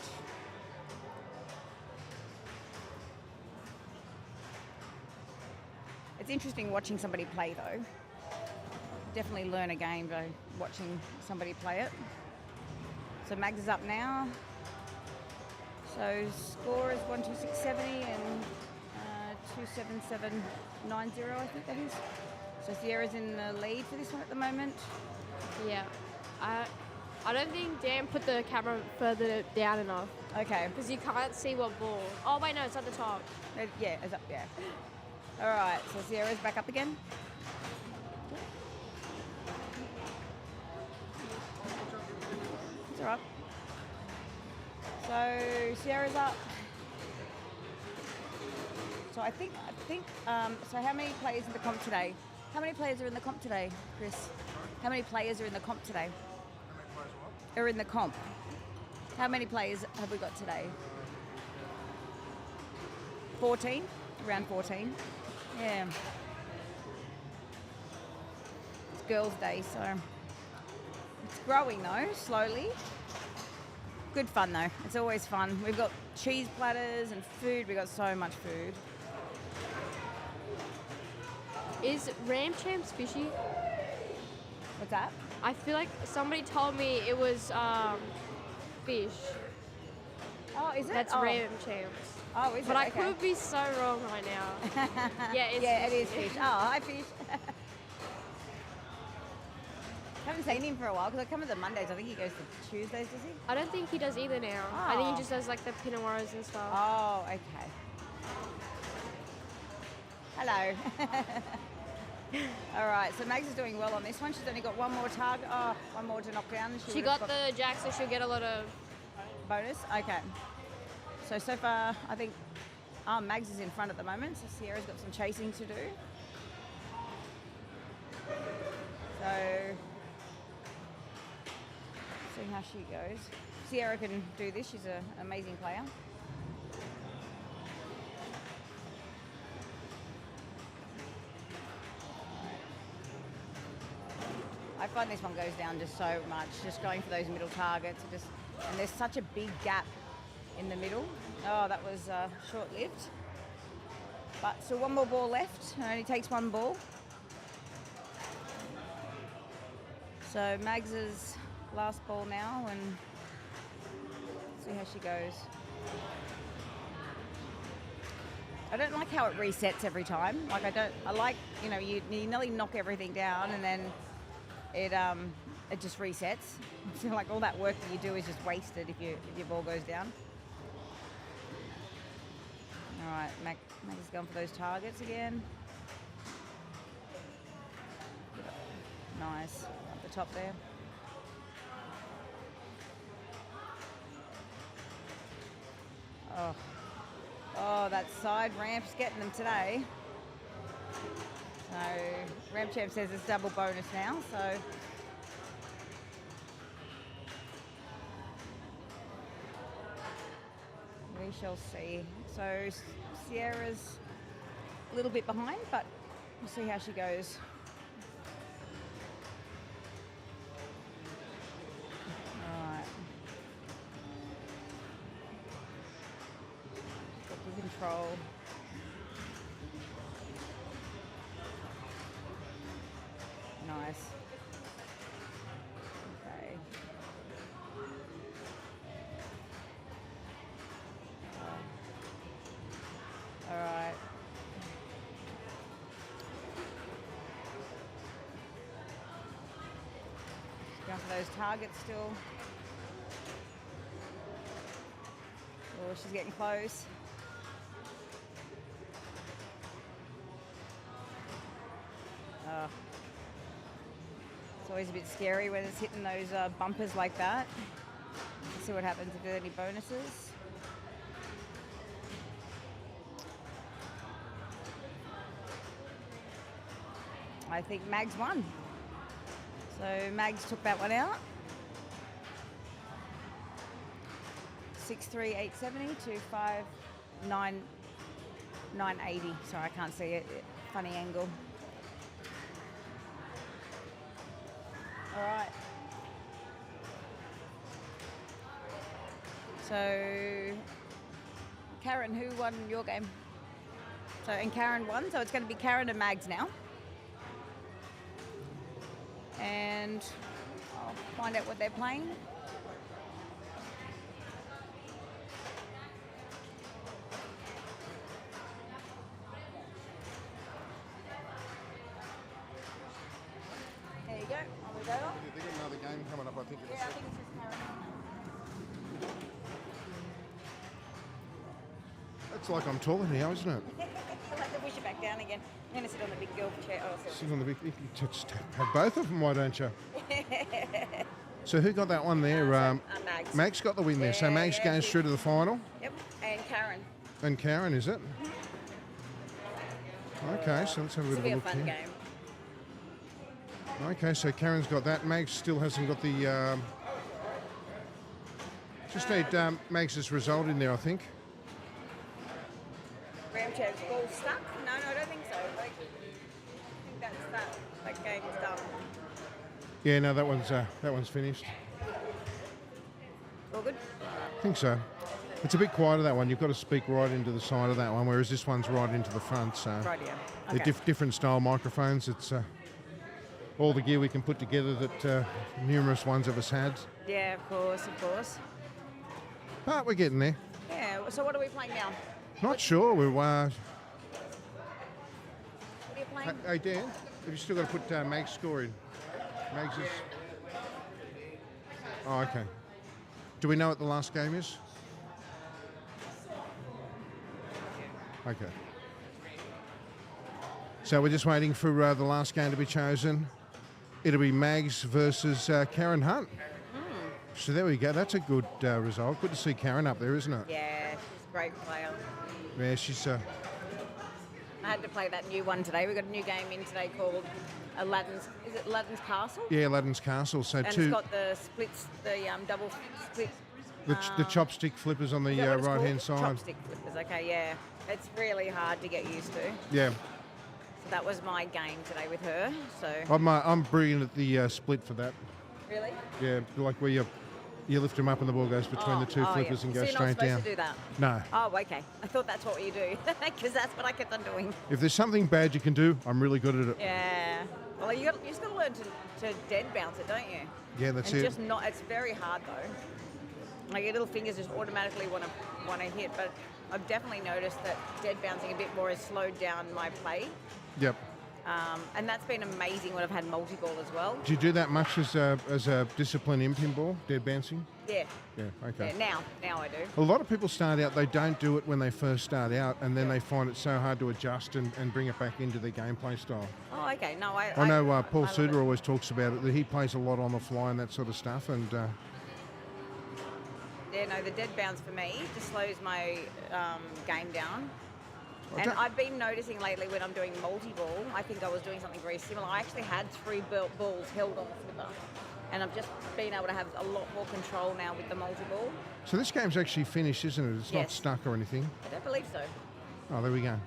It's interesting watching somebody play, though. Definitely learn a game by watching somebody play it. So Mags is up now. So score is 12670 and 27790, I think that is. So Sierra's in the lead for this one at the moment. Yeah. I don't think Dan put the camera further down enough. Okay. Because you can't see what ball. Oh, wait, no, it's at the top. Yeah, it's up, yeah. All right, so Sierra's back up again. It's all right. So Sierra's up. So I think. So how many players in the comp today? How many players are in the comp today, Chris? How many players are in the comp today? Are in the comp. How many players have we got today? 14? Around 14. Yeah. It's Girls' Day, so it's growing though, slowly. Good fun though. It's always fun. We've got cheese platters and food. We've got so much food. Is Ram Champs fishy? What's that? I feel like somebody told me it was fish. Oh, is it? That's Ram Champs. Oh, is it? But I Okay. could be so wrong right now. Yeah, it is fish. Oh, hi, fish. Haven't seen him for a while because I come at the Mondays. I think he goes to Tuesdays, does he? I don't think he does either now. I think Oh. he just does like the Pinocchios and stuff. Oh, okay. Hello. All right, so Mags is doing well on this one. She's only got one more target. Oh, one more to knock down. And She got the jack, so she'll get a lot of. bonus. Okay. So far, I think Mags is in front at the moment. So Sierra's got some chasing to do. So see how she goes. Sierra can do this. She's an amazing player. I find this one goes down just so much, just going for those middle targets. And there's such a big gap in the middle. Oh, that was short-lived. But still one more ball left. It only takes one ball. So Mags's last ball now, and see how she goes. I don't like how it resets every time. I like, you nearly knock everything down and then it just resets. So like all that work that you do is just wasted if your ball goes down. All right, Max is going for those targets again. Nice, up the top there. Oh, that side ramp's getting them today. So Ramp Champ says it's double bonus now, so we shall see. So Sierra's a little bit behind, but we'll see how she goes. All right. Got good control. Nice. Okay. All right. Going for those targets still. Oh, she's getting close. Oh. It's always a bit scary when it's hitting those bumpers like that. Let's see what happens if there's any bonuses. I think Mags won. So Mags took that one out. 63870 to 59980. Sorry, I can't see it. Funny angle. All right. So Karen, who won your game? So, and Karen won, so it's going to be Karen and Mags now. And I'll find out what they're playing. There you go. On we go. They got another game coming up, I think. Yeah, I think it's just Karen. It's like I'm taller now, isn't it? I'll have to push it back down again. I'm going to sit on the big girl chair. Oh, Sit on the big. You can just have both of them, why don't you? So who got that one there? Mags. Mags got the win there. So Yeah, Mags yeah, goes through to the final. Yep, and Karen. And Karen, is it? Okay, so let's have a This bit will be a of a look fun here. game. Okay, so Karen's got that. Mags still hasn't got the. Just need Mags' result in there, I think. Ramchav's ball stuck? No, I don't think so. I think that's that. That game's done. Yeah, no, that one's finished. All good? I think so. It's a bit quieter, that one. You've got to speak right into the side of that one, whereas this one's right into the front. So Right, yeah. they're Okay. different style microphones. It's all the gear we can put together that numerous ones of us had. Yeah, of course. But we're getting there. Yeah, so what are we playing now? Not sure. We're. What are you playing? Hey, Dan, have you still got to put Mag's score in? Mag's is. Oh, okay. Do we know what the last game is? Okay. So we're just waiting for the last game to be chosen. It'll be Mags versus Karen Hunt. So there we go. That's a good result. Good to see Karen up there, isn't it? Yeah, she's a great player. Yeah, she's... I had to play that new one today. We've got a new game in today called Aladdin's... Is it Aladdin's Castle? Yeah, Aladdin's Castle. So And it's got the splits, the double split... the chopstick flippers on the is that what it's right-hand called? side. Chopstick flippers, okay, yeah. It's really hard to get used to. Yeah. So that was my game today with her, so... I'm brilliant at the split for that. Really? Yeah, like where you lift them up and the ball goes between the two flippers and so goes you're not straight down. supposed to do that? No. Oh, okay. I thought that's what you do, because that's what I kept on doing. If there's something bad you can do, I'm really good at it. Yeah. Well, you just got to learn to dead bounce it, don't you? Yeah, that's and it. Just not. It's very hard though. Like your little fingers just automatically want to hit, but I've definitely noticed that dead bouncing a bit more has slowed down my play. Yep. And that's been amazing when I've had multi-ball as well. Do you do that much as a discipline in pinball, dead bouncing? Yeah. Yeah, okay. Yeah, now I do. A lot of people start out, they don't do it when they first start out, and then they find it so hard to adjust and bring it back into their gameplay style. Oh, okay. No, I know Paul love Suter it. always talks about it, that he plays a lot on the fly and that sort of stuff, and Yeah, no, the dead bounce for me just slows my game down. I And don't- I've been noticing lately when I'm doing multi-ball, I think I was doing something very similar. I actually had 3 balls held on the flipper. And I've just been able to have a lot more control now with the multi-ball. So this game's actually finished, isn't it? It's not Yes. stuck or anything. I don't believe so. Oh, there we go.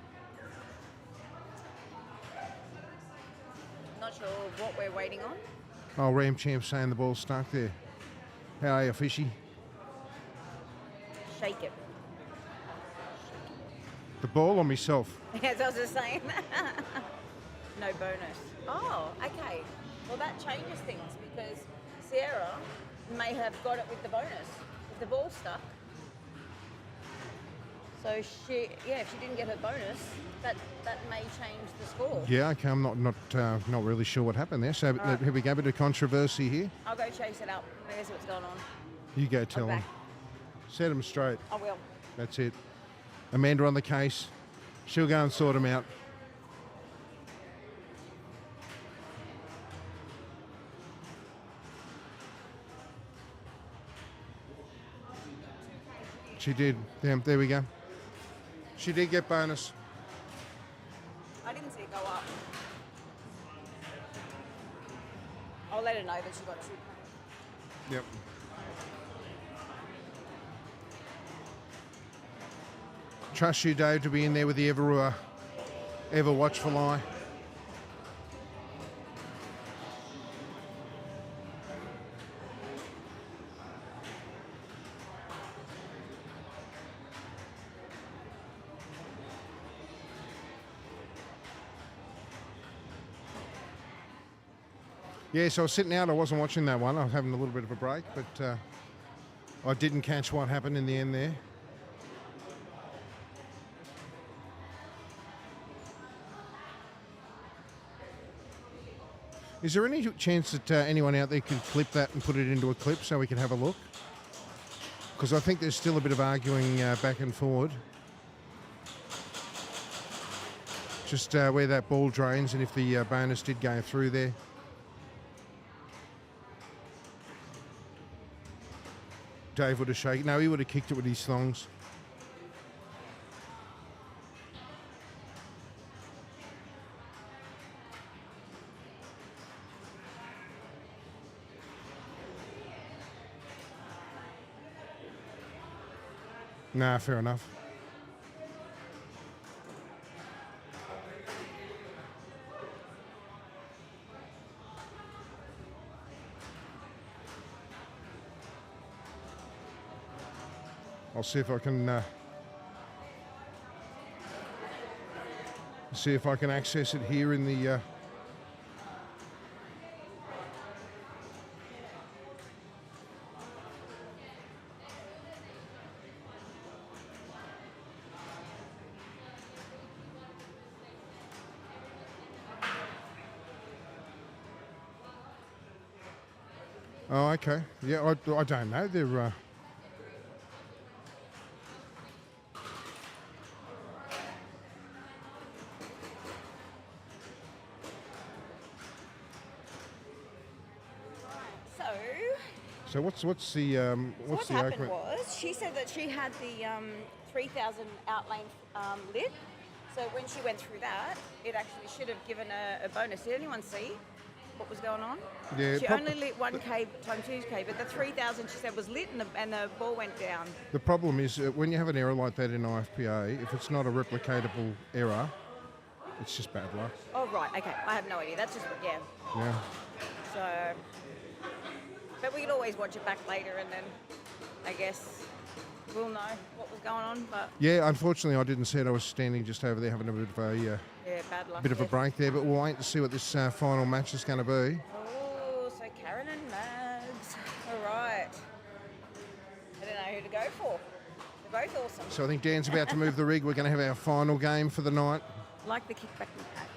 Not sure what we're waiting on. Oh, Ram Champ saying the ball's stuck there. How are you, Fishy? Shake it. The ball or myself? As I was just saying. No bonus. Oh, okay. Well, that changes things because Sarah may have got it with the bonus. If the ball's stuck. So if she didn't get her bonus, that may change the score. Yeah, okay, I'm not really sure what happened there. So right. here we go, a bit of controversy here. I'll go chase it up. I guess what's going on. You go tell Okay. them. Set them straight. I will. That's it. Amanda on the case. She'll go and sort them out. She did. Damn, there we go. She did get bonus. I didn't see it go up. I'll let her know that she got 2 points. Yep. Trust you, Dave, to be in there with the ever watchful eye. Yeah, so I was sitting out. I wasn't watching that one. I was having a little bit of a break, but I didn't catch what happened in the end there. Is there any chance that anyone out there could clip that and put it into a clip so we can have a look? Because I think there's still a bit of arguing back and forward. Just where that ball drains and if the bonus did go through there. Dave would have shaken. No, he would have kicked it with his thongs. Nah, fair enough. I'll see if I can access it here in the Oh, okay. Yeah, I don't know. They're So what's the What happened argument? was she said that she had the 3,000 outlane lit. So when she went through that, it actually should have given a bonus. Did anyone see what was going on? Yeah, She only lit 1K times 2K, but the 3,000 she said was lit and the ball went down. The problem is when you have an error like that in IFPA, if it's not a replicatable error, it's just bad luck. Oh, right, okay. I have no idea. That's just, yeah. Yeah. So, but we could always watch it back later and then I guess we'll know what was going on. But Yeah, unfortunately I didn't see it. I was standing just over there having a bit of a yeah, bad luck. bit of a break there, but we'll wait to see what this final match is going to be. Oh, so Karen and Mags. All right. I don't know who to go for. They're both awesome. So I think Dan's about to move the rig. We're going to have our final game for the night. Like the kickback and pack.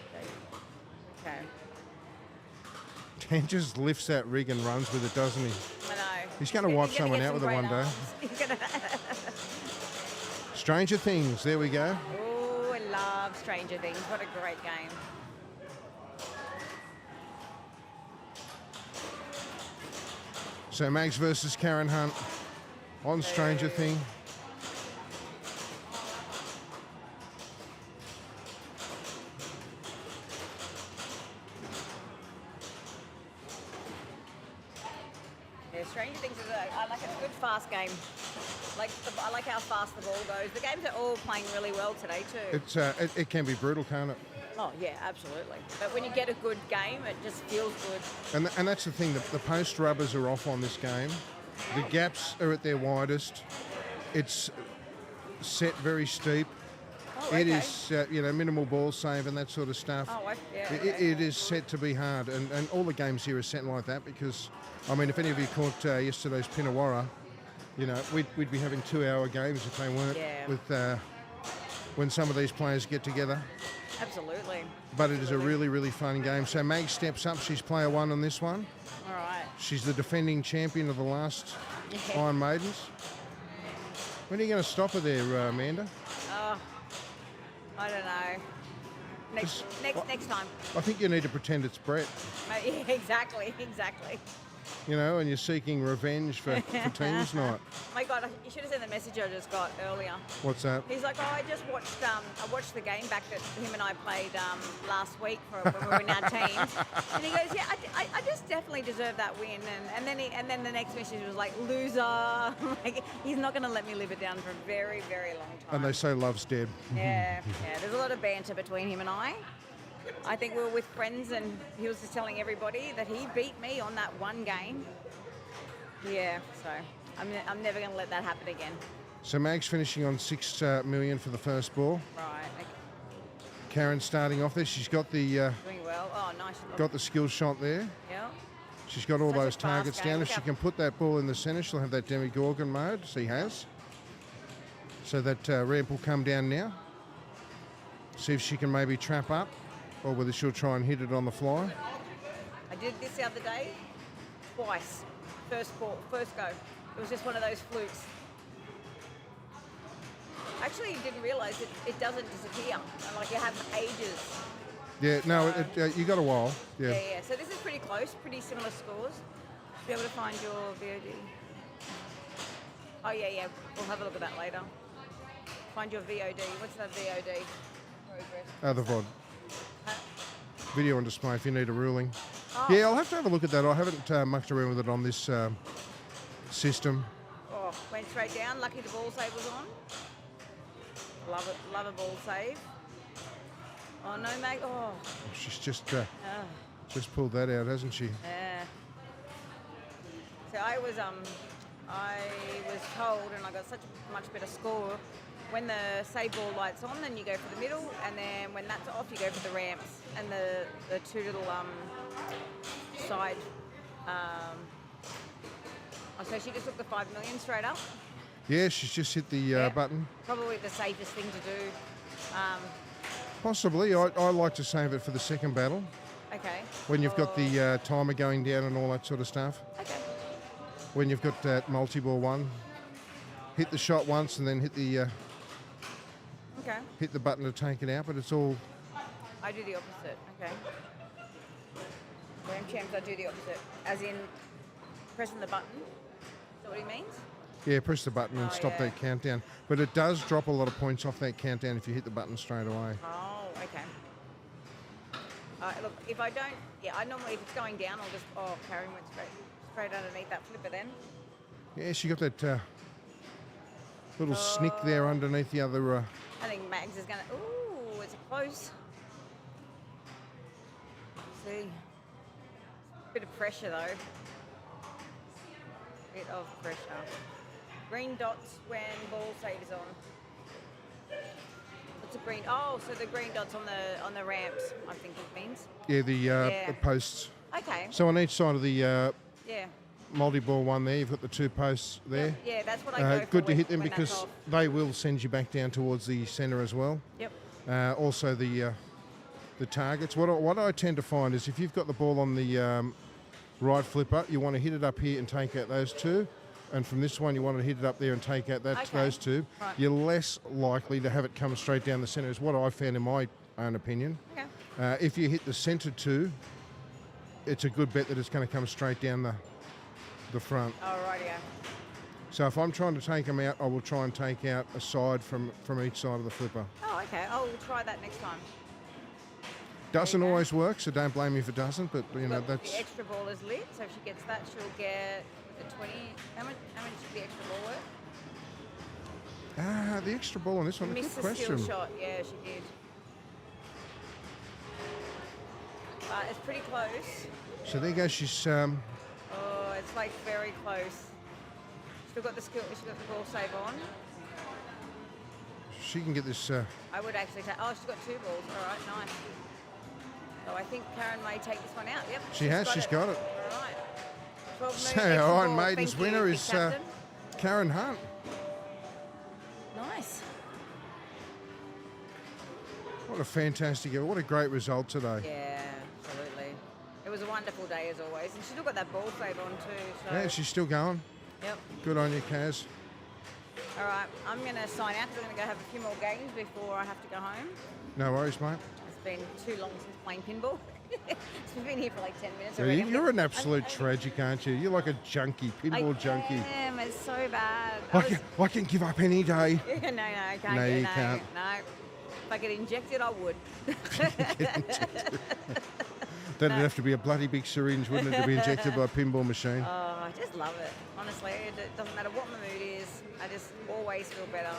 Okay. Dan just lifts that rig and runs with it, doesn't he? I know. He's going to wipe He's gonna someone get out with some it one great day. arms. He's gonna Stranger Things, there we go. Oh, I love Stranger Things. What a great game. So Mags versus Karen Hunt on Stranger Thing. Yeah, Stranger Things is I like it's a good fast game. I like how fast the ball goes. The games are all playing really well today too. It's it can be brutal, can't it? Oh yeah, absolutely. But when you get a good game, it just feels good. And that's the thing. The post rubbers are off on this game. The gaps are at their widest. It's set very steep. Oh, It okay. is minimal ball save and that sort of stuff. Oh, yeah. It is set to be hard, and all the games here are set like that because, I mean, if any of you caught yesterday's Illawarra, we'd be having 2-hour games if they weren't with when some of these players get together. Absolutely. But it is a really, really fun game. So Mag steps up. She's player one on this one. All right. She's the defending champion of the last Iron Maidens. When are you going to stop her there, Amanda? Oh, I don't know. Next time. I think you need to pretend it's Brett, Yeah, exactly. and you're seeking revenge for teams night. My God, you should have seen the message I just got earlier. What's that? He's like, I just watched. I watched the game back that him and I played last week when we were in our teams, and he goes, "Yeah, I just definitely deserve that win." And then the next message was like, "Loser." Like, he's not going to let me live it down for a very, very long time. And they say love's dead. Yeah. There's a lot of banter between him and I. I think we were with friends, and he was just telling everybody that he beat me on that one game. Yeah, so I'm never going to let that happen again. So Mag's finishing on 6 million for the first ball. Right. Okay. Karen starting off there. She's got the Doing well. Oh, nice. got the skill shot there. Yeah. She's got all Such a those fast targets game. down. If Look she how- can put that ball in the centre, she'll have that Demogorgon mode. She has. So that ramp will come down now. See if she can maybe trap up, or whether she'll try and hit it on the fly. I did this the other day, twice. First go. It was just one of those flukes. Actually, didn't realise it doesn't disappear. Like you have ages. Yeah, no, you got a while. Yeah. Yeah. So this is pretty close, pretty similar scores. Be able to find your VOD. Oh yeah. We'll have a look at that later. Find your VOD. What's that VOD? Progress. The VOD. Video on display if you need a ruling. Oh. Yeah, I'll have to have a look at that. I haven't mucked around with it on this system. Oh, went straight down. Lucky the ball save was on. Love it. Love a ball save. Oh no, Mag. Oh. She's just pulled that out, hasn't she? Yeah. So I was told, and I got such a much better score. When the save ball light's on, then you go for the middle, and then when that's off, you go for the ramps and the two little side. So she just took the 5 million straight up. Yeah, she's just hit the button. Probably the safest thing to do. Possibly. I like to save it for the second battle Okay. when you've got the timer going down and all that sort of stuff. Okay. When you've got that multi-ball one, hit the shot once and then hit the button to take it out. But it's all. I do the opposite. Okay. Ram champs, I do the opposite. As in pressing the button that what he means? Yeah, press the button and stop that countdown. But it does drop a lot of points off that countdown if you hit the button straight away. Oh, okay. Look, if I don't, I normally, if it's going down, I'll just, Karen went straight underneath that flipper then. Yeah, she got that little snick there underneath the other... I think Mags is going to, ooh, it's close. See, bit of pressure though. Bit of pressure. Green dots when ball save is on. What's a green? Oh, so the green dots on the ramps, I think it means. Yeah, the posts. Okay. So on each side of the Yeah. multi-ball one there, you've got the 2 posts there. Yeah, that's what I go for. Good to hit them when because that's off. they will send you back down towards the centre as well. Yep. Also the targets. What I tend to find is if you've got the ball on the right flipper, you want to hit it up here and take out those 2. And from this one, you want to hit it up there and take out those 2. Right. You're less likely to have it come straight down the centre, is what I found in my own opinion. Okay. If you hit the centre 2, it's a good bet that it's going to come straight down the front. Oh, rightio. So if I'm trying to take them out, I will try and take out a side from each side of the flipper. Oh, okay. I'll try that next time. Doesn't always work, so don't blame me if it doesn't, but you know, that's... The extra ball is lit, so if she gets that, she'll get the 20. How much should the extra ball worth? The extra ball on this one, Missed good the question. skill shot. Yeah, she did. But it's pretty close. So there goes, she's... Oh, it's like very close. Still got the skill, she's got the ball save on. She can get this... I would actually take, she's got 2 balls. All right, nice. So I think Karen may take this one out. Yep. She's got it. All right. 12 So extra Iron ball. Maidens Thank you, winner big is captain. Karen Hunt. Nice. What a fantastic, what a great result today. Yeah, absolutely. It was a wonderful day as always. And she's still got that ball save on too. So. Yeah, she's still going. Yep. Good on you, Kaz. All right, I'm going to sign out because I'm going to go have a few more games before I have to go home. No worries, mate. It's been too long since playing pinball. We've been here for like 10 minutes Yeah, already. you're an absolute tragic, aren't you? You're like a junkie, pinball junkie. I am. It's so bad. I can give up any day. No, I can't. No, you can't. No. If I get injected, I would. That'd have to be a bloody big syringe, wouldn't it, to be injected by a pinball machine? Oh, I just love it. Honestly, it doesn't matter what my mood is. I just always feel better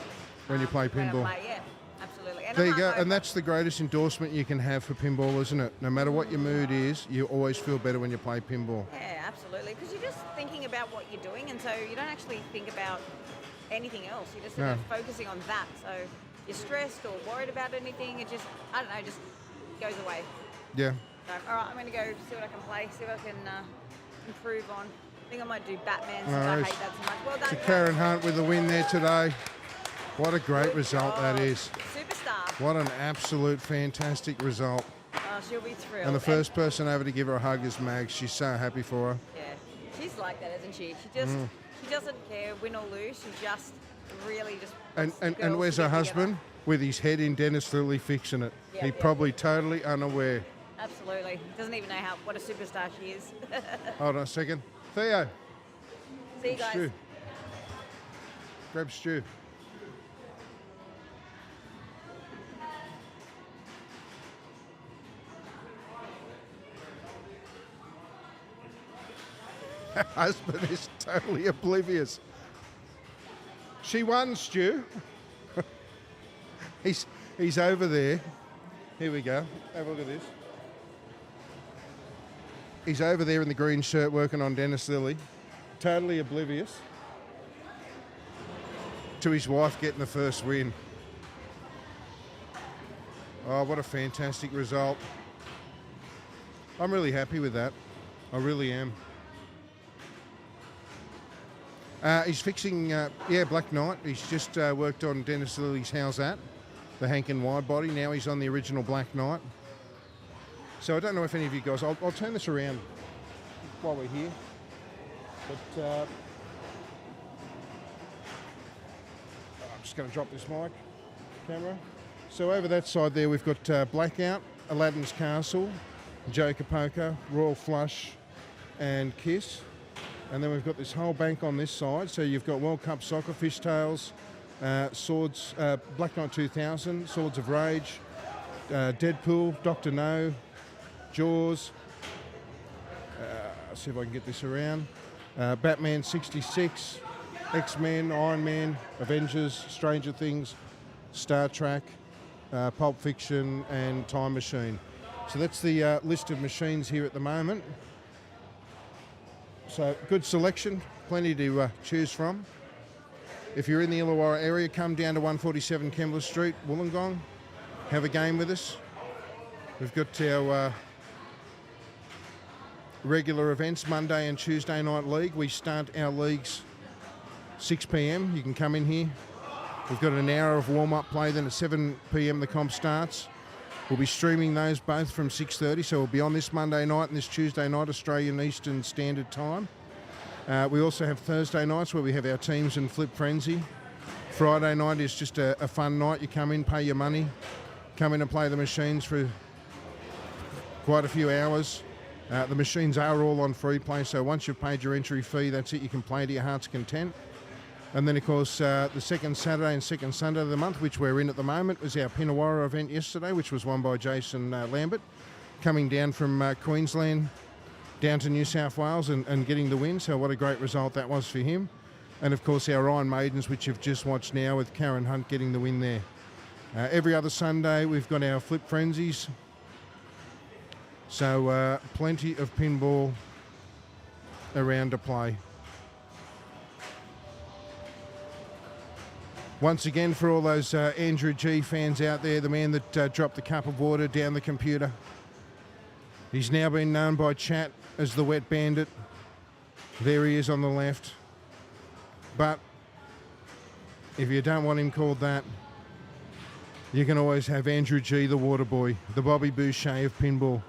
When you play when I pinball. play, yeah, absolutely. And There I'm you go, hungover. and that's the greatest endorsement you can have for pinball, isn't it? No matter what your mood is, you always feel better when you play pinball. Yeah, absolutely. Because you're just thinking about what you're doing, and so you don't actually think about anything else. You're just sort of focusing on that. So you're stressed or worried about anything, it just, I don't know, just goes away. Yeah. So, all right, I'm going to go see what I can play, see what I can improve on. I think I might do Batman since I hate that so much. Well done, To Karen Hunt with the win there today. What a great result that is. Superstar. What an absolute fantastic result. Oh, she'll be thrilled. And the first person over to give her a hug is Mags. She's so happy for her. Yeah, she's like that, isn't she? She just, she doesn't care, win or lose. She just really just. wants the And girls where's to her get husband? together. With his head in Dennis Lilly fixing it. Yeah, He yeah. probably totally unaware. Absolutely. Doesn't even know what a superstar she is. Hold on a second. Theo, See you guys. Stu. Grab Stu. Her husband is totally oblivious. She won, Stu. He's over there. Here we go. Have a look at this. He's over there in the green shirt working on Dennis Lilly. Totally oblivious to his wife getting the first win. Oh, what a fantastic result. I'm really happy with that. I really am. He's fixing, Black Knight. He's just worked on Dennis Lilly's How's That? The Hankin wide body. Now he's on the original Black Knight. So I don't know if any of you guys, I'll turn this around while we're here. But I'm just going to drop this mic camera. So over that side there we've got Blackout, Aladdin's Castle, Joker Poker, Royal Flush and Kiss. And then we've got this whole bank on this side. So you've got World Cup soccer, fishtails, swords, Black Knight 2000, Swords of Rage, Deadpool, Dr. No, Jaws. See if I can get this around. Batman 66, X-Men, Iron Man, Avengers, Stranger Things, Star Trek, Pulp Fiction, and Time Machine. So that's the list of machines here at the moment. So good selection, plenty to choose from. If you're in the Illawarra area, come down to 147 Kembla Street, Wollongong. Have a game with us. We've got our regular events, Monday and Tuesday night league. We start our leagues 6 p.m. You can come in here. We've got an hour of warm-up play, then at 7 p.m. the comp starts. We'll be streaming those both from 6:30, so we'll be on this Monday night and this Tuesday night, Australian Eastern Standard Time. We also have Thursday nights where we have our teams and Flip Frenzy. Friday night is just a fun night. You come in, pay your money, come in and play the machines for quite a few hours. The machines are all on free play, so once you've paid your entry fee, that's it. You can play to your heart's content. And then, of course, the second Saturday and second Sunday of the month, which we're in at the moment, was our Illawarra event yesterday, which was won by Jason Lambert, coming down from Queensland down to New South Wales and getting the win. So what a great result that was for him. And, of course, our Iron Maidens, which you've just watched now with Karen Hunt getting the win there. Every other Sunday, we've got our Flip Frenzies. So plenty of pinball around to play. Once again, for all those Andrew G fans out there, the man that dropped the cup of water down the computer. He's now been known by chat as the Wet Bandit. There he is on the left. But if you don't want him called that, you can always have Andrew G, the water boy, the Bobby Boucher of pinball.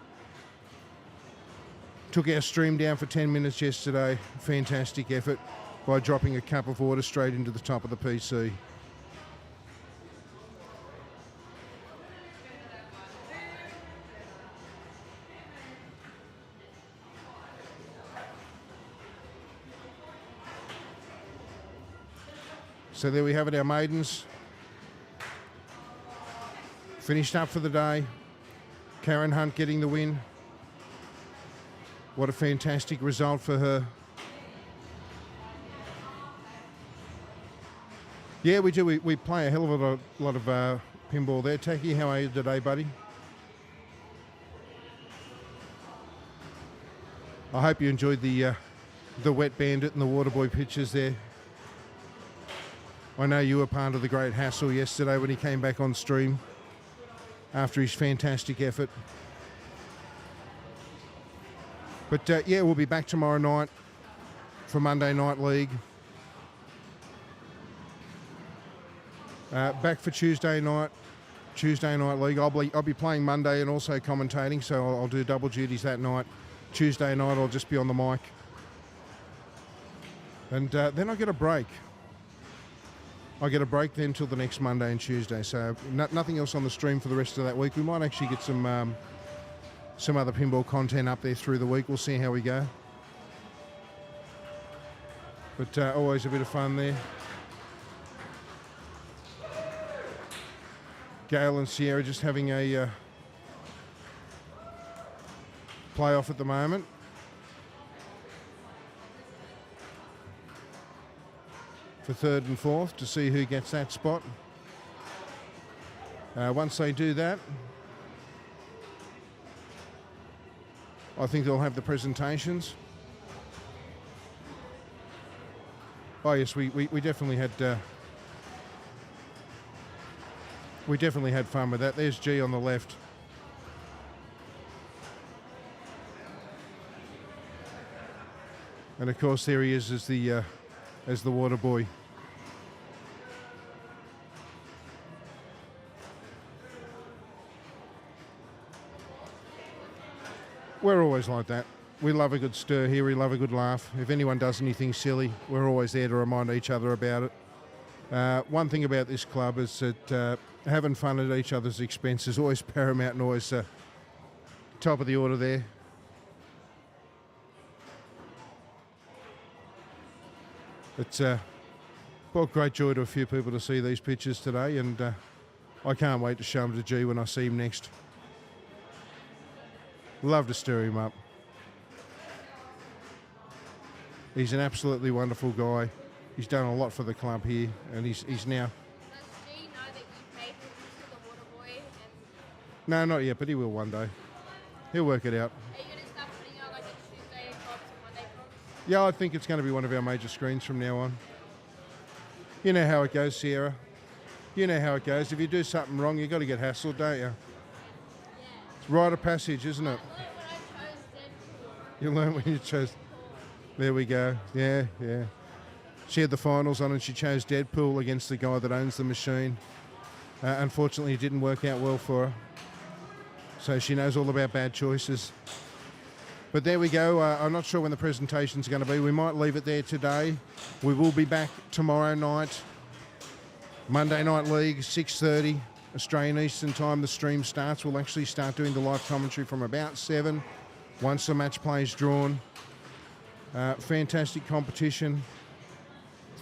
Took our stream down for 10 minutes yesterday. Fantastic effort by dropping a cup of water straight into the top of the PC. So there we have it, our maidens. Finished up for the day. Karen Hunt getting the win. What a fantastic result for her. Yeah, we do. We play a hell of a lot of pinball there. Taki, how are you today, buddy? I hope you enjoyed the Wet Bandit and the Waterboy pictures there. I know you were part of the great hassle yesterday when he came back on stream after his fantastic effort. But yeah, we'll be back tomorrow night for Monday Night League. Back for Tuesday Night League. I'll be playing Monday and also commentating, so I'll do double duties that night. Tuesday night I'll just be on the mic. And then I get a break. I get a break then till the next Monday and Tuesday, so nothing else on the stream for the rest of that week. We might actually get some other pinball content up there through the week. We'll see how we go. But always a bit of fun there. Gail and Sierra just having a playoff at the moment. For third and fourth to see who gets that spot. Once they do that, I think they'll have the presentations. Oh yes, we definitely had fun with that. There's G on the left. And of course there he is as the water boy. We're always like that. We love a good stir here, we love a good laugh. If anyone does anything silly, we're always there to remind each other about it. One thing about this club is that having fun at each other's expense is always paramount and always top of the order there. It's brought great joy to a few people to see these pictures today, and I can't wait to show them to G when I see him next. Love to stir him up. He's an absolutely wonderful guy. He's done a lot for the club here, and he's now... Does G know that you paid him to the water boy? And No, not yet, but he will one day. He'll work it out. are you going to start putting out like a Tuesday props and Monday props? Yeah, I think it's going to be one of our major screens from now on. You know how it goes, Sierra. You know how it goes. If you do something wrong, you've got to get hassled, don't you? Yeah. It's rite of passage, isn't it? I learned when I chose Deadpool. You learn when you chose... There we go. Yeah, yeah. She had the finals on and she chose Deadpool against the guy that owns the machine. Unfortunately, it didn't work out well for her. So she knows all about bad choices. But there we go. I'm not sure when the presentation's going to be. We might leave it there today. We will be back tomorrow night. Monday Night League, 6:30 Australian Eastern Time. The stream starts. We'll actually start doing the live commentary from about 7 once the match play is drawn. Fantastic competition.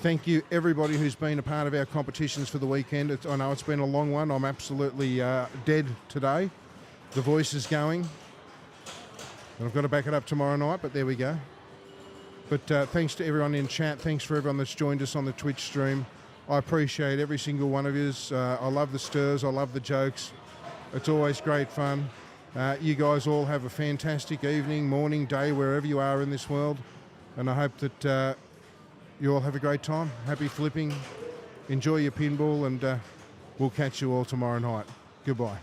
Thank you, everybody who's been a part of our competitions for the weekend. I know it's been a long one. I'm absolutely dead today. The voice is going. And I've got to back it up tomorrow night, but there we go. But thanks to everyone in chat. Thanks for everyone that's joined us on the Twitch stream. I appreciate every single one of yous. I love the stirs. I love the jokes. It's always great fun. You guys all have a fantastic evening, morning, day, wherever you are in this world. And I hope that you all have a great time. Happy flipping. Enjoy your pinball, and we'll catch you all tomorrow night. Goodbye.